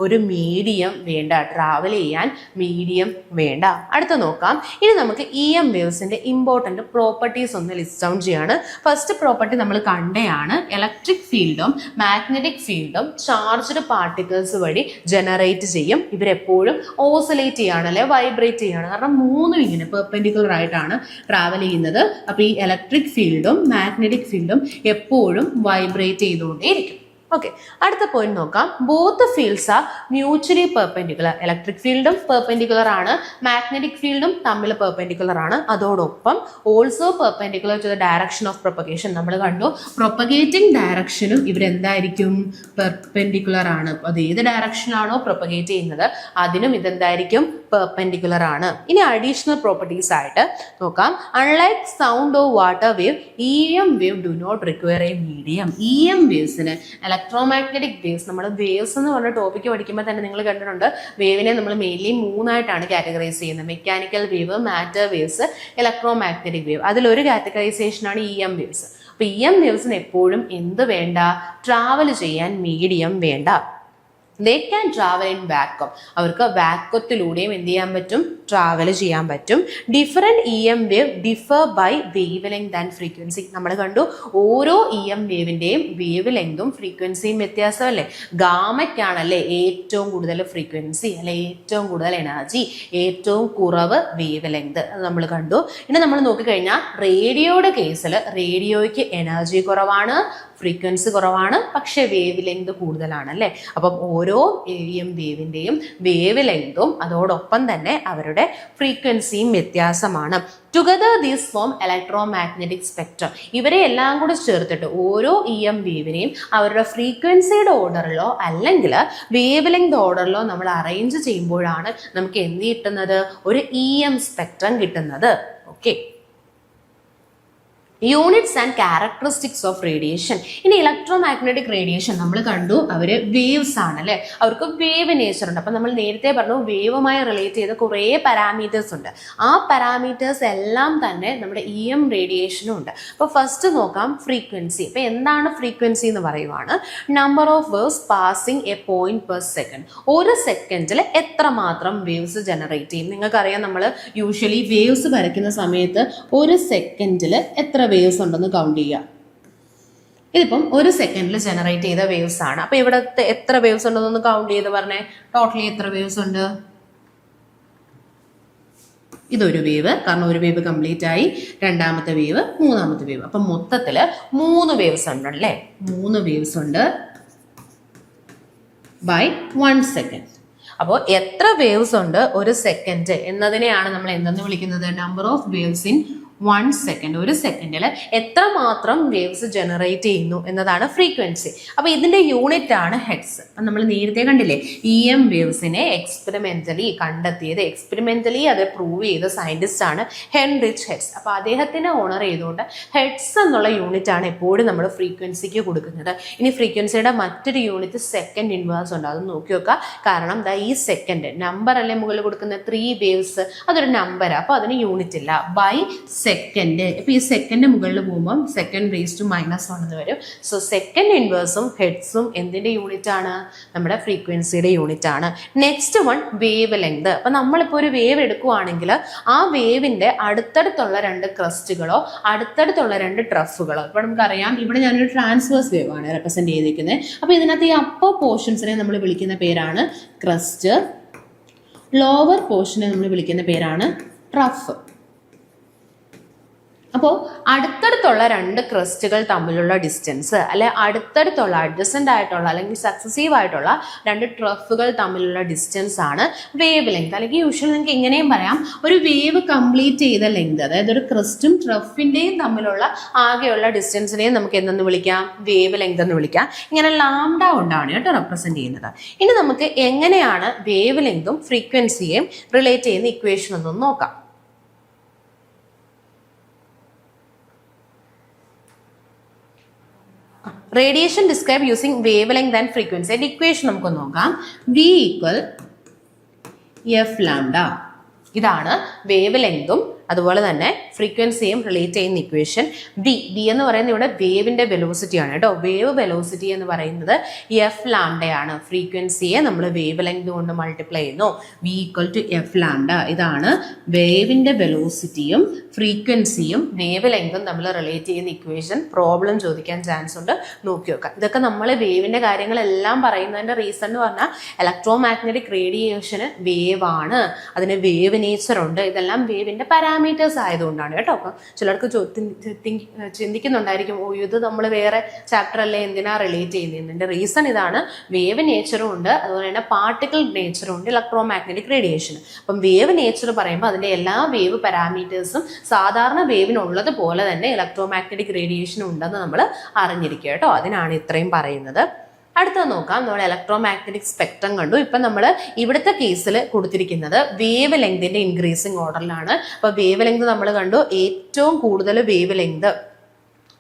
ഒരു മീഡിയം വേണ്ട, ട്രാവൽ ചെയ്യാൻ മീഡിയം വേണ്ട. അടുത്ത നോക്കാം. ഇനി നമുക്ക് EM വേവ്സിന്റെ ഇമ്പോർട്ടന്റ് പ്രോപ്പർട്ടീസ് ഒന്ന് ലിസ്റ്റ് ഡൗൺ ചെയ്യാണ്. ഫസ്റ്റ് പ്രോപ്പർട്ടി നമ്മൾ കണ്ടയാണ്, ഇലക്ട്രിക് ഫീൽഡും മാഗ്നറ്റിക് ഫീൽഡും ചാർജ്ഡ് പാർട്ടിക്കിൾസ് വഴി ജനറേറ്റ് ചെയ്യും. ഇവരെപ്പോഴും ഓസിലേറ്റ് ചെയ്യാണ് അല്ലെ വൈബ്രേറ്റ് ചെയ്യാണ്. കാരണം മൂന്നും ഇങ്ങനെ പെർപെൻഡിക്കുലർ ആയിട്ടാണ് ട്രാവൽ ചെയ്യുന്നത്. അപ്പൊ ഈ ഇലക്ട്രിക് ഫീൽഡും മാഗ്നറ്റിക് ഫീൽഡും എപ്പോഴും വൈബ്രേറ്റ് ചെയ്തുകൊണ്ടേയിരിക്കും. ഓക്കെ, അടുത്ത പോയിന്റ് നോക്കാം. Both fields are mutually perpendicular. Electric ഫീൽഡും പെർപെൻഡിക്കുലർ ആണ്, മാഗ്നറ്റിക് ഫീൽഡും തമ്മിൽ പെർപെൻഡിക്കുലർ ആണ്. അതോടൊപ്പം also perpendicular to the direction of propagation. നമ്മൾ കണ്ടു പ്രൊപ്പഗേറ്റിംഗ് ഡയറക്ഷനും ഇവരെന്തായിരിക്കും, പെർപെൻഡിക്കുലർ ആണ്. അത് ഏത് ഡയറക്ഷനാണോ പ്രൊപ്പഗേറ്റ് ചെയ്യുന്നത് അതിനും ഇതെന്തായിരിക്കും, പെർപെൻഡിക്കുലർ ആണ്. ഇനി അഡീഷണൽ പ്രോപ്പർട്ടീസ് ആയിട്ട് നോക്കാം. Unlike sound of water wave, EM wave do not require a medium. EM വേവ്സിന് ഇലക്ട്രോമാഗ്നറ്റിക് വേവ്സ്, നമ്മൾ വേവ്സ് എന്ന് പറഞ്ഞ ടോപ്പിക്ക് പഠിക്കുമ്പോൾ തന്നെ നിങ്ങൾ കണ്ടിട്ടുണ്ട് വേവിനെ നമ്മൾ മെയിൻലി 3ആയിട്ടാണ് കാറ്റഗറൈസ് ചെയ്യുന്നത്. Mechanical wave, matter waves, electromagnetic wave. അതിലൊരു കാറ്റഗറൈസേഷനാണ് EM വേവ്സ്. അപ്പൊ EM വേവ്സിന് എപ്പോഴും എന്ത് വേണ്ട? ട്രാവൽ ചെയ്യാൻ മീഡിയം വേണ്ട. They can travel in vacuum. അവർക്ക് വാക്വത്തിലൂടെയും എന്ത് ചെയ്യാൻ പറ്റും? ട്രാവൽ ചെയ്യാൻ പറ്റും. Different EM wave differ by wavelength and frequency. നമ്മൾ കണ്ടു ഓരോ EM വേവിന്റെയും വേവ് ലെങ്തും ഫ്രീക്വൻസിയും വ്യത്യാസമല്ലേ? ഗാമയ്ക്കാണല്ലേ ഏറ്റവും കൂടുതൽ ഫ്രീക്വൻസി, അല്ലെ ഏറ്റവും കൂടുതൽ എനർജി, ഏറ്റവും കുറവ് വേവ് ലെങ്ത്. അത് നമ്മൾ കണ്ടു. ഇനി നമ്മൾ നോക്കിക്കഴിഞ്ഞാൽ റേഡിയോയുടെ കേസിൽ റേഡിയോയ്ക്ക് എനർജി കുറവാണ്, ഫ്രീക്വൻസി കുറവാണ്, പക്ഷെ വേവ് ലെങ്ത് കൂടുതലാണ് അല്ലേ? അപ്പം ഓരോ EM വേവിന്റെയും വേവ് ലെങ്തും അതോടൊപ്പം തന്നെ അവരുടെ ഫ്രീക്വൻസിയും വ്യത്യാസമാണ്. Together these form electromagnetic spectrum. ഇവരെ എല്ലാം കൂടെ ചേർത്തിട്ട് ഓരോ EM വേവിനെയും അവരുടെ ഫ്രീക്വൻസിയുടെ ഓർഡറിലോ അല്ലെങ്കിൽ വേവ് ലെങ്ത് ഓർഡറിലോ നമ്മൾ അറേഞ്ച് ചെയ്യുമ്പോഴാണ് നമുക്ക് എന്ത് കിട്ടുന്നത്? ഒരു EM സ്പെക്ട്രം കിട്ടുന്നത്. Okay, units and characteristics of radiation. ഇനി ഇലക്ട്രോമാഗ്നറ്റിക് റേഡിയേഷൻ നമ്മൾ കണ്ടു, അവര് വേവ്സ് ആണ് അല്ലെ? അവർക്ക് വേവ് നേച്ചർ ഉണ്ട്. അപ്പൊ നമ്മൾ നേരത്തെ പറഞ്ഞു വേവുമായി റിലേറ്റ് ചെയ്ത കുറേ പാരാമീറ്റേഴ്സ് ഉണ്ട്. ആ പാരാമീറ്റേഴ്സ് എല്ലാം തന്നെ നമ്മുടെ EM റേഡിയേഷനും ഉണ്ട്. അപ്പൊ ഫസ്റ്റ് നോക്കാം ഫ്രീക്വൻസി. അപ്പൊ എന്താണ് ഫ്രീക്വൻസി എന്ന് പറയുവാണ്? Number of waves passing A point per second. ഒരു സെക്കൻഡിൽ എത്രമാത്രം വേവ്സ് ജനറേറ്റ് ചെയ്യും? നിങ്ങൾക്കറിയാം, നമ്മൾ യൂഷ്വലി വേവ്സ് വരയ്ക്കുന്ന സമയത്ത് ഒരു സെക്കൻഡിൽ എത്ര വേവ്സ് ഉണ്ടെന്ന് കൗണ്ട് ചെയ്യുക. ഇതിപ്പം ഒരു സെക്കൻഡിൽ ജനറേറ്റ് ചെയ്ത വേവ്സ് ആണ്. അപ്പൊ ഇവിടെ എത്ര വേവ്സ് ഉണ്ടെന്നൊന്ന് കൗണ്ട് ചെയ്ത് പറഞ്ഞേ. ടോട്ടലി എത്ര വേവ്സ് ഉണ്ട്? ഇതൊരു വേവ്, കാരണം ഒരു വേവ് കംപ്ലീറ്റ് ആയി. രണ്ടാമത്തെ വേവ്, മൂന്നാമത്തെ വേവ്. അപ്പൊ മൊത്തത്തില് 3 വേവ്സ് ഉണ്ട് അല്ലേ? 3 വേവ്സ് ഉണ്ട് ബൈ 1 സെക്കൻഡ്. അപ്പോൾ എത്ര വേവ്സ് ഉണ്ട് ഒരു സെക്കൻഡ് എന്നതിനെയാണ് നമ്മൾ എന്തെന്ന് വിളിക്കുന്നത്? Number of waves in 1 second. ഒരു സെക്കൻഡിൽ എത്രമാത്രം വേവ്സ് ജനറേറ്റ് ചെയ്യുന്നു എന്നതാണ് ഫ്രീക്വൻസി. അപ്പൊ ഇതിന്റെ യൂണിറ്റ് ആണ് ഹെഡ്സ്. നമ്മൾ നേരത്തെ കണ്ടില്ലേ, EM വേവ്സിനെ എക്സ്പെരിമെന്റലി കണ്ടെത്തിയത്, എക്സ്പെരിമെന്റലി അത് പ്രൂവ് ചെയ്ത സയന്റിസ്റ്റ് ആണ് ഹെൻറിച്ച് ഹെഡ്സ്. അപ്പൊ അദ്ദേഹത്തിനെ ഓണർ ചെയ്തുകൊണ്ട് ഹെഡ്സ് എന്നുള്ള യൂണിറ്റ് ആണ് എപ്പോഴും നമ്മൾ ഫ്രീക്വൻസിക്ക് കൊടുക്കുന്നത്. ഇനി ഫ്രീക്വൻസിയുടെ മറ്റൊരു യൂണിറ്റ് സെക്കൻഡ് ഇൻവേഴ്സ് ഉണ്ട്. അത് നോക്കി നോക്കുക. കാരണം ഈ സെക്കൻഡ് നമ്പർ അല്ലേ മുകളിൽ കൊടുക്കുന്ന 3 വേവ്സ്, അതൊരു നമ്പർ. അപ്പൊ അതിന് യൂണിറ്റ് ഇല്ല. By second. ഇപ്പൊ ഈ സെക്കൻഡ് മുകളിൽ പോകുമ്പോൾ സെക്കൻഡ് റേസ് ടു -1 എന്ന് വരും. സോ സെക്കൻഡ് ഇൻവേഴ്സും ഹെഡ്സും എന്തിന്റെ യൂണിറ്റ് ആണ്? നമ്മുടെ ഫ്രീക്വൻസിയുടെ യൂണിറ്റ് ആണ്. Next one wave length. അപ്പൊ നമ്മളിപ്പോ ഒരു വേവ് എടുക്കുവാണെങ്കിൽ ആ വേവിന്റെ അടുത്തടുത്തുള്ള 2 ക്രസ്റ്റുകളോ അടുത്തടുത്തുള്ള 2 ട്രഫുകളോ, ഇപ്പൊ നമുക്കറിയാം ഇവിടെ ഞാനൊരു ട്രാൻസ്വേഴ്സ് വേവ് ആണ് റെപ്രസെന്റ് ചെയ്തിരിക്കുന്നത്. അപ്പൊ ഇതിനകത്ത് ഈ അപ്പർ പോർഷൻസിനെ നമ്മൾ വിളിക്കുന്ന പേരാണ് ക്രസ്റ്റ്, ലോവർ പോർഷനെ നമ്മൾ വിളിക്കുന്ന പേരാണ് ട്രഫ്. അപ്പോൾ അടുത്തടുത്തുള്ള 2 ക്രസ്റ്റുകൾ തമ്മിലുള്ള ഡിസ്റ്റൻസ്, അല്ലെ അടുത്തടുത്തുള്ള അഡ്ജസന്റ് ആയിട്ടുള്ള അല്ലെങ്കിൽ സക്സസീവ് ആയിട്ടുള്ള 2 ട്രഫുകൾ തമ്മിലുള്ള ഡിസ്റ്റൻസ് ആണ് വേവ് ലെങ്ത്. അല്ലെങ്കിൽ യൂഷ്വലി നിങ്ങൾക്ക് ഇങ്ങനെയും പറയാം, ഒരു വേവ് കംപ്ലീറ്റ് ചെയ്ത ലെങ്ത്, അതായത് ഒരു ക്രസ്റ്റും ട്രഫിന്റെയും തമ്മിലുള്ള ആകെയുള്ള ഡിസ്റ്റൻസിനെയും നമുക്ക് എന്തെന്ന് വിളിക്കാം? വേവ് ലെങ്ത് എന്ന് വിളിക്കാം. ഇങ്ങനെ ലാംഡ കൊണ്ടാണ് കേട്ടോ റെപ്രസെന്റ് ചെയ്യുന്നത്. ഇനി നമുക്ക് എങ്ങനെയാണ് വേവ് ലെങ്തും ഫ്രീക്വൻസിയെയും റിലേറ്റ് ചെയ്യുന്ന ഇക്വേഷൻ എന്നൊന്ന് നോക്കാം. Radiation describe using wave length and frequency. അതിന്റെ ഇക്വേഷൻ നമുക്ക് നോക്കാം. V = F lambda. ഇതാണ് വേവ് ലെങ്തും അതുപോലെ തന്നെ ഫ്രീക്വൻസിയും റിലേറ്റ് ചെയ്യുന്ന ഇക്വേഷൻ. ബി എന്ന് പറയുന്നത് ഇവിടെ വേവിന്റെ വെലോസിറ്റി ആണ് കേട്ടോ. വേവ് വെലോസിറ്റി എന്ന് പറയുന്നത് F ലാംഡയാണ്. ഫ്രീക്വൻസിയെ നമ്മൾ വേവ് ലെങ്ത് കൊണ്ട് മൾട്ടിപ്ലൈ ചെയ്യുന്നു. V = F lambda. ഇതാണ് വേവിന്റെ വെലോസിറ്റിയും ഫ്രീക്വൻസിയും വേവ് ലെങ്തും തമ്മിൽ റിലേറ്റ് ചെയ്യുന്ന ഇക്വേഷൻ. പ്രോബ്ലം ചോദിക്കാൻ ചാൻസ് ഉണ്ട്, നോക്കി നോക്കാം. ഇതൊക്കെ നമ്മൾ വേവിന്റെ കാര്യങ്ങളെല്ലാം പറയുന്നതിന്റെ റീസൺ എന്ന് പറഞ്ഞാൽ ഇലക്ട്രോമാഗ്നറ്റിക് റേഡിയേഷന് വേവ് ആണ്, അതിന് വേവ് നേച്ചർ ഉണ്ട്. ഇതെല്ലാം വേവിന്റെ പാരാമീറ്റേഴ്സ് ആയതുകൊണ്ടാണ് കേട്ടോ. അപ്പം ചിലർക്ക് ചിന്തിക്കുന്നുണ്ടായിരിക്കും, ഓ ഇത് നമ്മൾ വേറെ ചാപ്റ്റർ അല്ലേ, എന്തിനാ റിലേറ്റ് ചെയ്യുന്നത്? ഇതിന്റെ റീസൺ ഇതാണ്. വേവ് നേച്ചറും ഉണ്ട്, അതുപോലെ തന്നെ പാർട്ടിക്കിൾ നേച്ചറും ഉണ്ട് ഇലക്ട്രോമാഗ്നറ്റിക് റേഡിയേഷൻ. അപ്പം വേവ് നേച്ചർ പറയുമ്പോൾ അതിന്റെ എല്ലാ വേവ് പാരാമീറ്റേഴ്സും സാധാരണ വേവിനുള്ളത് പോലെ തന്നെ ഇലക്ട്രോമാഗ്നറ്റിക് റേഡിയേഷൻ ഉണ്ടെന്ന് നമ്മൾ അറിഞ്ഞിരിക്കുക കേട്ടോ. അതിനാണ് ഇത്രയും പറയുന്നത്. അടുത്ത നോക്കാം, നമ്മൾ ഇലക്ട്രോമാഗ്നറ്റിക് സ്പെക്ട്രം കണ്ടു. ഇപ്പൊ നമ്മൾ ഇവിടുത്തെ കേസിൽ കൊടുത്തിരിക്കുന്നത് വേവ് ലെങ്തിന്റെ ഇൻക്രീസിങ് ഓർഡറിലാണ്. അപ്പൊ വേവ് ലെങ്ത് നമ്മൾ കണ്ടു, ഏറ്റവും കൂടുതൽ വേവ് ലെങ്ത്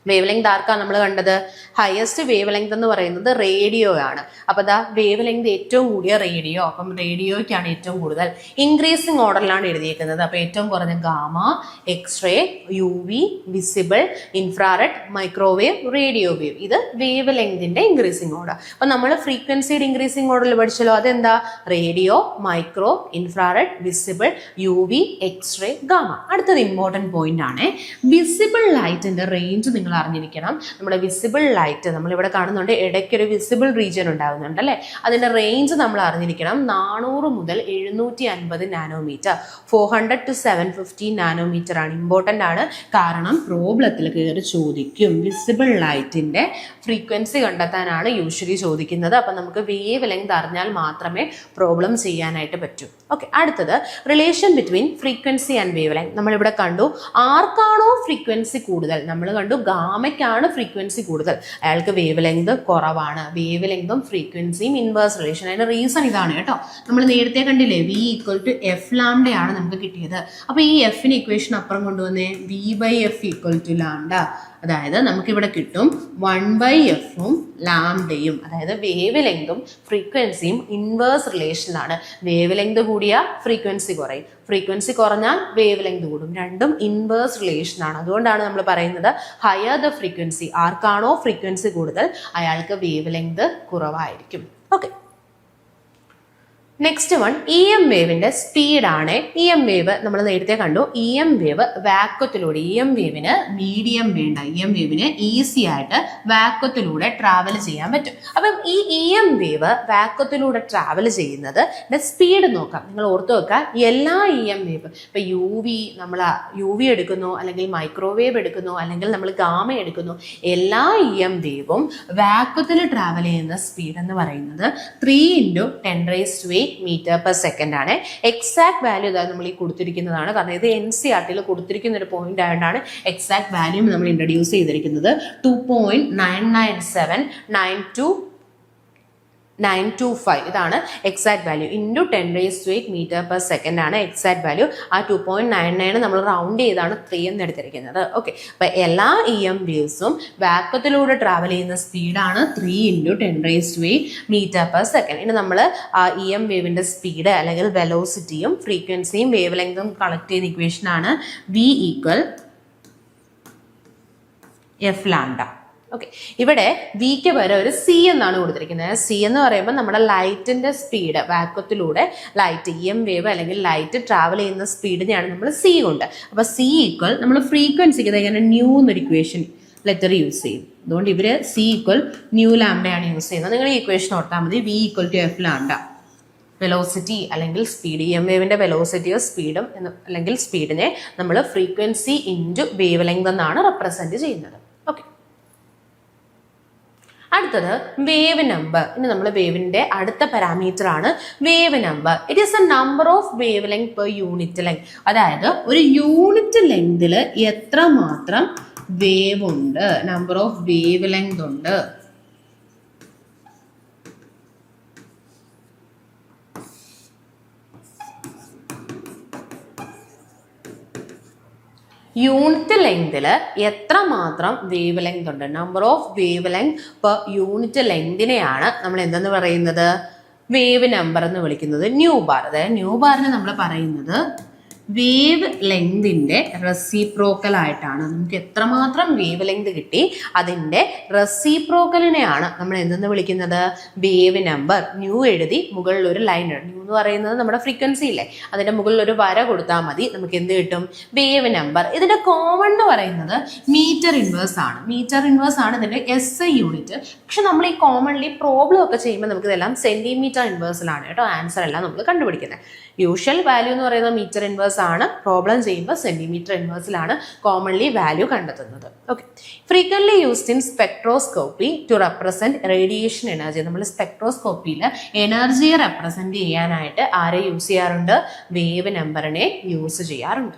വേവ് ലെങ്ത് ആർക്കാണ് നമ്മൾ കണ്ടത്? ഹയസ്റ്റ് വേവ് ലെങ്ത് എന്ന് പറയുന്നത് റേഡിയോ ആണ്. അപ്പൊ ദാ വേവ് ലെങ്ത് ഏറ്റവും കൂടിയ റേഡിയോ, അപ്പം റേഡിയോയ്ക്കാണ് ഏറ്റവും കൂടുതൽ. ഇൻക്രീസിങ് ഓർഡറിലാണ് എഴുതിയിരിക്കുന്നത്. അപ്പൊ ഏറ്റവും കുറഞ്ഞ gamma, X ray, U V, visible, infrared, microwave, radio wave. ഇത് വേവ് ലെങ്തിന്റെ ഇൻക്രീസിങ് ഓർഡർ. അപ്പൊ നമ്മൾ ഫ്രീക്വൻസിയുടെ ഇൻക്രീസിങ് ഓർഡറിൽ പഠിച്ചല്ലോ, അതെന്താ? Radio, micro, infrared, visible, U V, X ray, gamma. അടുത്തത് ഇമ്പോർട്ടന്റ് പോയിന്റ് ആണ്. വിസിബിൾ ലൈറ്റിന്റെ റേഞ്ച് നിങ്ങൾ അറിഞ്ഞിരിക്കണം. നമ്മുടെ വിസിബിൾ ലൈറ്റ് നമ്മളിവിടെ കാണുന്നുണ്ട്, ഇടയ്ക്കൊരു വിസിബിൾ റീജിയൻ ഉണ്ടാകുന്നുണ്ട് അല്ലെ. അതിന്റെ റേഞ്ച് നമ്മൾ അറിഞ്ഞിരിക്കണം. 400 മുതൽ 750 നാനോമീറ്റർ, 400 to 750 നാനോമീറ്റർ ആണ്. ഇമ്പോർട്ടന്റ് ആണ്, കാരണം പ്രോബ്ലത്തിൽ കയറി ചോദിക്കും. വിസിബിൾ ലൈറ്റിന്റെ ഫ്രീക്വൻസി കണ്ടെത്താനാണ് യൂഷ്വലി ചോദിക്കുന്നത്. അപ്പൊ നമുക്ക് വേവ് ലെങ്ത് അറിഞ്ഞാൽ മാത്രമേ പ്രോബ്ലം ചെയ്യാനായിട്ട് പറ്റൂ. ഓക്കെ, അടുത്തത് relation between frequency and wave length. നമ്മളിവിടെ കണ്ടു ആർക്കാണോ ഫ്രീക്വൻസി കൂടുതൽ, നമ്മൾ കണ്ടു ഗാമയ്ക്കാണ് ഫ്രീക്വൻസി കൂടുതൽ, അയാൾക്ക് വേവ് ലെങ്ത് കുറവാണ്. വേവ് ലെങ്തും ഫ്രീക്വൻസിയും ഇൻവേഴ്സ് റിലേഷൻ. അതിന്റെ റീസൺ ഇതാണ് കേട്ടോ. നമ്മൾ നേരത്തെ കണ്ടില്ലേ, V = F ലാംഡയാണ് നമുക്ക് കിട്ടിയത്. അപ്പൊ ഈ എഫിന് ഇക്വേഷൻ അപ്പുറം കൊണ്ടുവന്നേ, V/F = ലാംഡ. അതായത് നമുക്കിവിടെ കിട്ടും 1/F ഉം ലാംഡയും. അതായത് വേവ് ലെങ്തും ഫ്രീക്വൻസിയും ഇൻവേഴ്സ് റിലേഷനിലാണ്. വേവ് ലെങ്ത് കൂടിയ ഫ്രീക്വൻസി കുറയും, ഫ്രീക്വൻസി കുറഞ്ഞാൽ വേവ് ലെങ്ത് കൂടും. രണ്ടും ഇൻവേഴ്സ് റിലേഷനാണ്. അതുകൊണ്ടാണ് നമ്മൾ പറയുന്നത് ഹയർ ദ ഫ്രീക്വൻസി, ആർക്കാണോ ഫ്രീക്വൻസി കൂടുതൽ അയാൾക്ക് വേവ് ലെങ്ത് കുറവായിരിക്കും. ഓക്കെ, നെക്സ്റ്റ് വൺ EM വേവിന്റെ സ്പീഡാണ്. EM വേവ് നമ്മൾ നേരത്തെ കണ്ടു. EM വേവ് വാക്വത്തിലൂടെ, EM വേവിന് മീഡിയം വേണ്ട, EM വേവിന് ഈസി ആയിട്ട് വാക്വത്തിലൂടെ ട്രാവൽ ചെയ്യാൻ പറ്റും. അപ്പം ഈ EM വേവ് വാക്വത്തിലൂടെ ട്രാവൽ ചെയ്യുന്നത് സ്പീഡ് നോക്കാം. നിങ്ങൾ ഓർത്തു വെക്കുക, എല്ലാ EM വേവ്, ഇപ്പൊ നമ്മൾ UV എടുക്കുന്നു, അല്ലെങ്കിൽ മൈക്രോവേവ് എടുക്കുന്നു, അല്ലെങ്കിൽ നമ്മൾ ഗാമ എടുക്കുന്നു, എല്ലാ EM വേവും വാക്വത്തിൽ ട്രാവൽ ചെയ്യുന്ന സ്പീഡ് എന്ന് പറയുന്നത് 3 × 10⁻⁸ മീറ്റർ/സെക്കൻഡ് ആണ്. എക്സാക്ട് വാല്യൂ ഇതാ നമ്മൾ ഈ കൊടുത്തിരിക്കുന്നതാണ്, കാരണം ഇത് NCERT കൊടുത്തിരിക്കുന്ന ഒരു പോയിന്റ് ആയതുകൊണ്ടാണ് എക്സാക്ട് വാല്യൂ നമ്മൾ ഇൻട്രൊഡ്യൂസ് ചെയ്തിരിക്കുന്നത്. 2.997925 ഇതാണ് എക്സാക്ട് വാല്യൂ. ഇൻറ്റു 10⁸ മീറ്റർ/സെക്കൻഡ് ആണ് എക്സാക്ട് വാല്യൂ. ആ 2.99 നമ്മൾ റൗണ്ട് ചെയ്താണ് 3 എന്ന് എടുത്തിരിക്കുന്നത്. ഓക്കെ, അപ്പൊ എല്ലാ EM വേവ്സും വാക്വത്തിലൂടെ ട്രാവൽ ചെയ്യുന്ന സ്പീഡാണ് 3 × 10⁻⁸ മീറ്റർ/സെക്കൻഡ്. ഇനി നമ്മൾ ആ EM വേവിന്റെ സ്പീഡ് അല്ലെങ്കിൽ വെലോസിറ്റിയും ഫ്രീക്വൻസിയും വേവ് ലെങ്തും കളക്ട് ചെയ്യുന്ന ഇക്വേഷൻ ആണ് V = F ലാംഡ. ഓക്കെ, ഇവിടെ വിക്ക് വരെ ഒരു C എന്നാണ് കൊടുത്തിരിക്കുന്നത്. C എന്ന് പറയുമ്പോൾ നമ്മുടെ ലൈറ്റിന്റെ സ്പീഡ്, വാക്വത്തിലൂടെ ലൈറ്റ് EM വേവ് അല്ലെങ്കിൽ ലൈറ്റ് ട്രാവൽ ചെയ്യുന്ന സ്പീഡിനെയാണ് നമ്മൾ C കൊണ്ട്. അപ്പൊ C = നമ്മൾ ഫ്രീക്വൻസിക്ക് ഇങ്ങനെ ന്യൂ എന്നൊരു ഇക്വേഷൻ ലെറ്റർ യൂസ് ചെയ്യും. അതുകൊണ്ട് ഇവര് C = ന്യൂ ലാംഡയാണ് യൂസ് ചെയ്യുന്നത്. നിങ്ങൾ ഈ ഇക്വേഷൻ ഓർത്താൽ മതി. V = F lambda. വെലോസിറ്റി അല്ലെങ്കിൽ സ്പീഡ്, EM വേവിന്റെ വെലോസിറ്റിയോ സ്പീഡും അല്ലെങ്കിൽ സ്പീഡിനെ നമ്മൾ ഫ്രീക്വൻസി ഇൻറ്റു വേവ് ലെങ്ത് എന്നാണ് റെപ്രസെന്റ് ചെയ്യുന്നത്. ഓക്കെ, അടുത്തത് വേവ് നമ്പർ. ഇനി നമ്മൾ വേവിന്റെ അടുത്ത പാരാമീറ്റർ ആണ് wave number. It is A number of wave length per unit length. അതായത് ഒരു യൂണിറ്റ് ലെങ്തിൽ എത്ര മാത്രം വേവ് ഉണ്ട്, നമ്പർ ഓഫ് വേവ് ലെങ്ത് ഉണ്ട്. യൂണിറ്റ് ലെങ്തിൽ എത്ര മാത്രം വേവ് ലെങ്ത് ഉണ്ട്, number of wave length per unit ലെങ്തിനെയാണ് നമ്മൾ എന്തെന്ന് പറയുന്നത്? വേവ് നമ്പർ എന്ന് വിളിക്കുന്നത്. New bar. അതായത് ന്യൂ ബാറിന് നമ്മൾ പറയുന്നത് വേവ് ലെങ്തിന്റെ റെസിപ്രോക്കൽ ആയിട്ടാണ്. നമുക്ക് എത്രമാത്രം വേവ് ലെങ്ത് കിട്ടി അതിന്റെ റെസിപ്രോക്കലിനെയാണ് നമ്മൾ എന്തെന്ന് വിളിക്കുന്നത്? Wave number. ന്യൂ എഴുതി മുകളിൽ ഒരു ലൈൻ ഇടും. ന്യൂ എന്ന് പറയുന്നത് നമ്മുടെ ഫ്രീക്വൻസി ഇല്ലേ, അതിന്റെ മുകളിൽ ഒരു വര കൊടുത്താൽ മതി, നമുക്ക് എന്ത് കിട്ടും? Wave number. ഇതിന്റെ കോമൺ എന്ന് പറയുന്നത് മീറ്റർ ഇൻവേഴ്സ് ആണ്. മീറ്റർ ഇൻവേഴ്സ് ആണ് ഇതിന്റെ SI യൂണിറ്റ്. പക്ഷെ നമ്മൾ ഈ കോമൺലി പ്രോബ്ലം ഒക്കെ ചെയ്യുമ്പോൾ നമുക്ക് ഇതെല്ലാം സെന്റിമീറ്റർ ഇൻവേഴ്സിലാണ് കേട്ടോ ആൻസർ എല്ലാം നമ്മൾ കണ്ടുപിടിക്കുന്നത്. യൂഷ്വൽ വാല്യൂ എന്ന് പറയുന്നത് മീറ്റർ ഇൻവേഴ്സ് ആണ്. പ്രോബ്ലം ചെയ്യുമ്പോൾ സെന്റിമീറ്റർ ഇൻവേഴ്സിലാണ് കോമൺലി വാല്യൂ കണ്ടെത്തുന്നത്. Okay, frequently used in spectroscopy to represent radiation energy. നമ്മൾ സ്പെക്ട്രോസ്കോപ്പിയിൽ എനർജിയെ റെപ്രസെന്റ് ചെയ്യാനായിട്ട് ആരെ യൂസ് ചെയ്യാറുണ്ട്? വേവ് നമ്പറിനെ യൂസ് ചെയ്യാറുണ്ട്.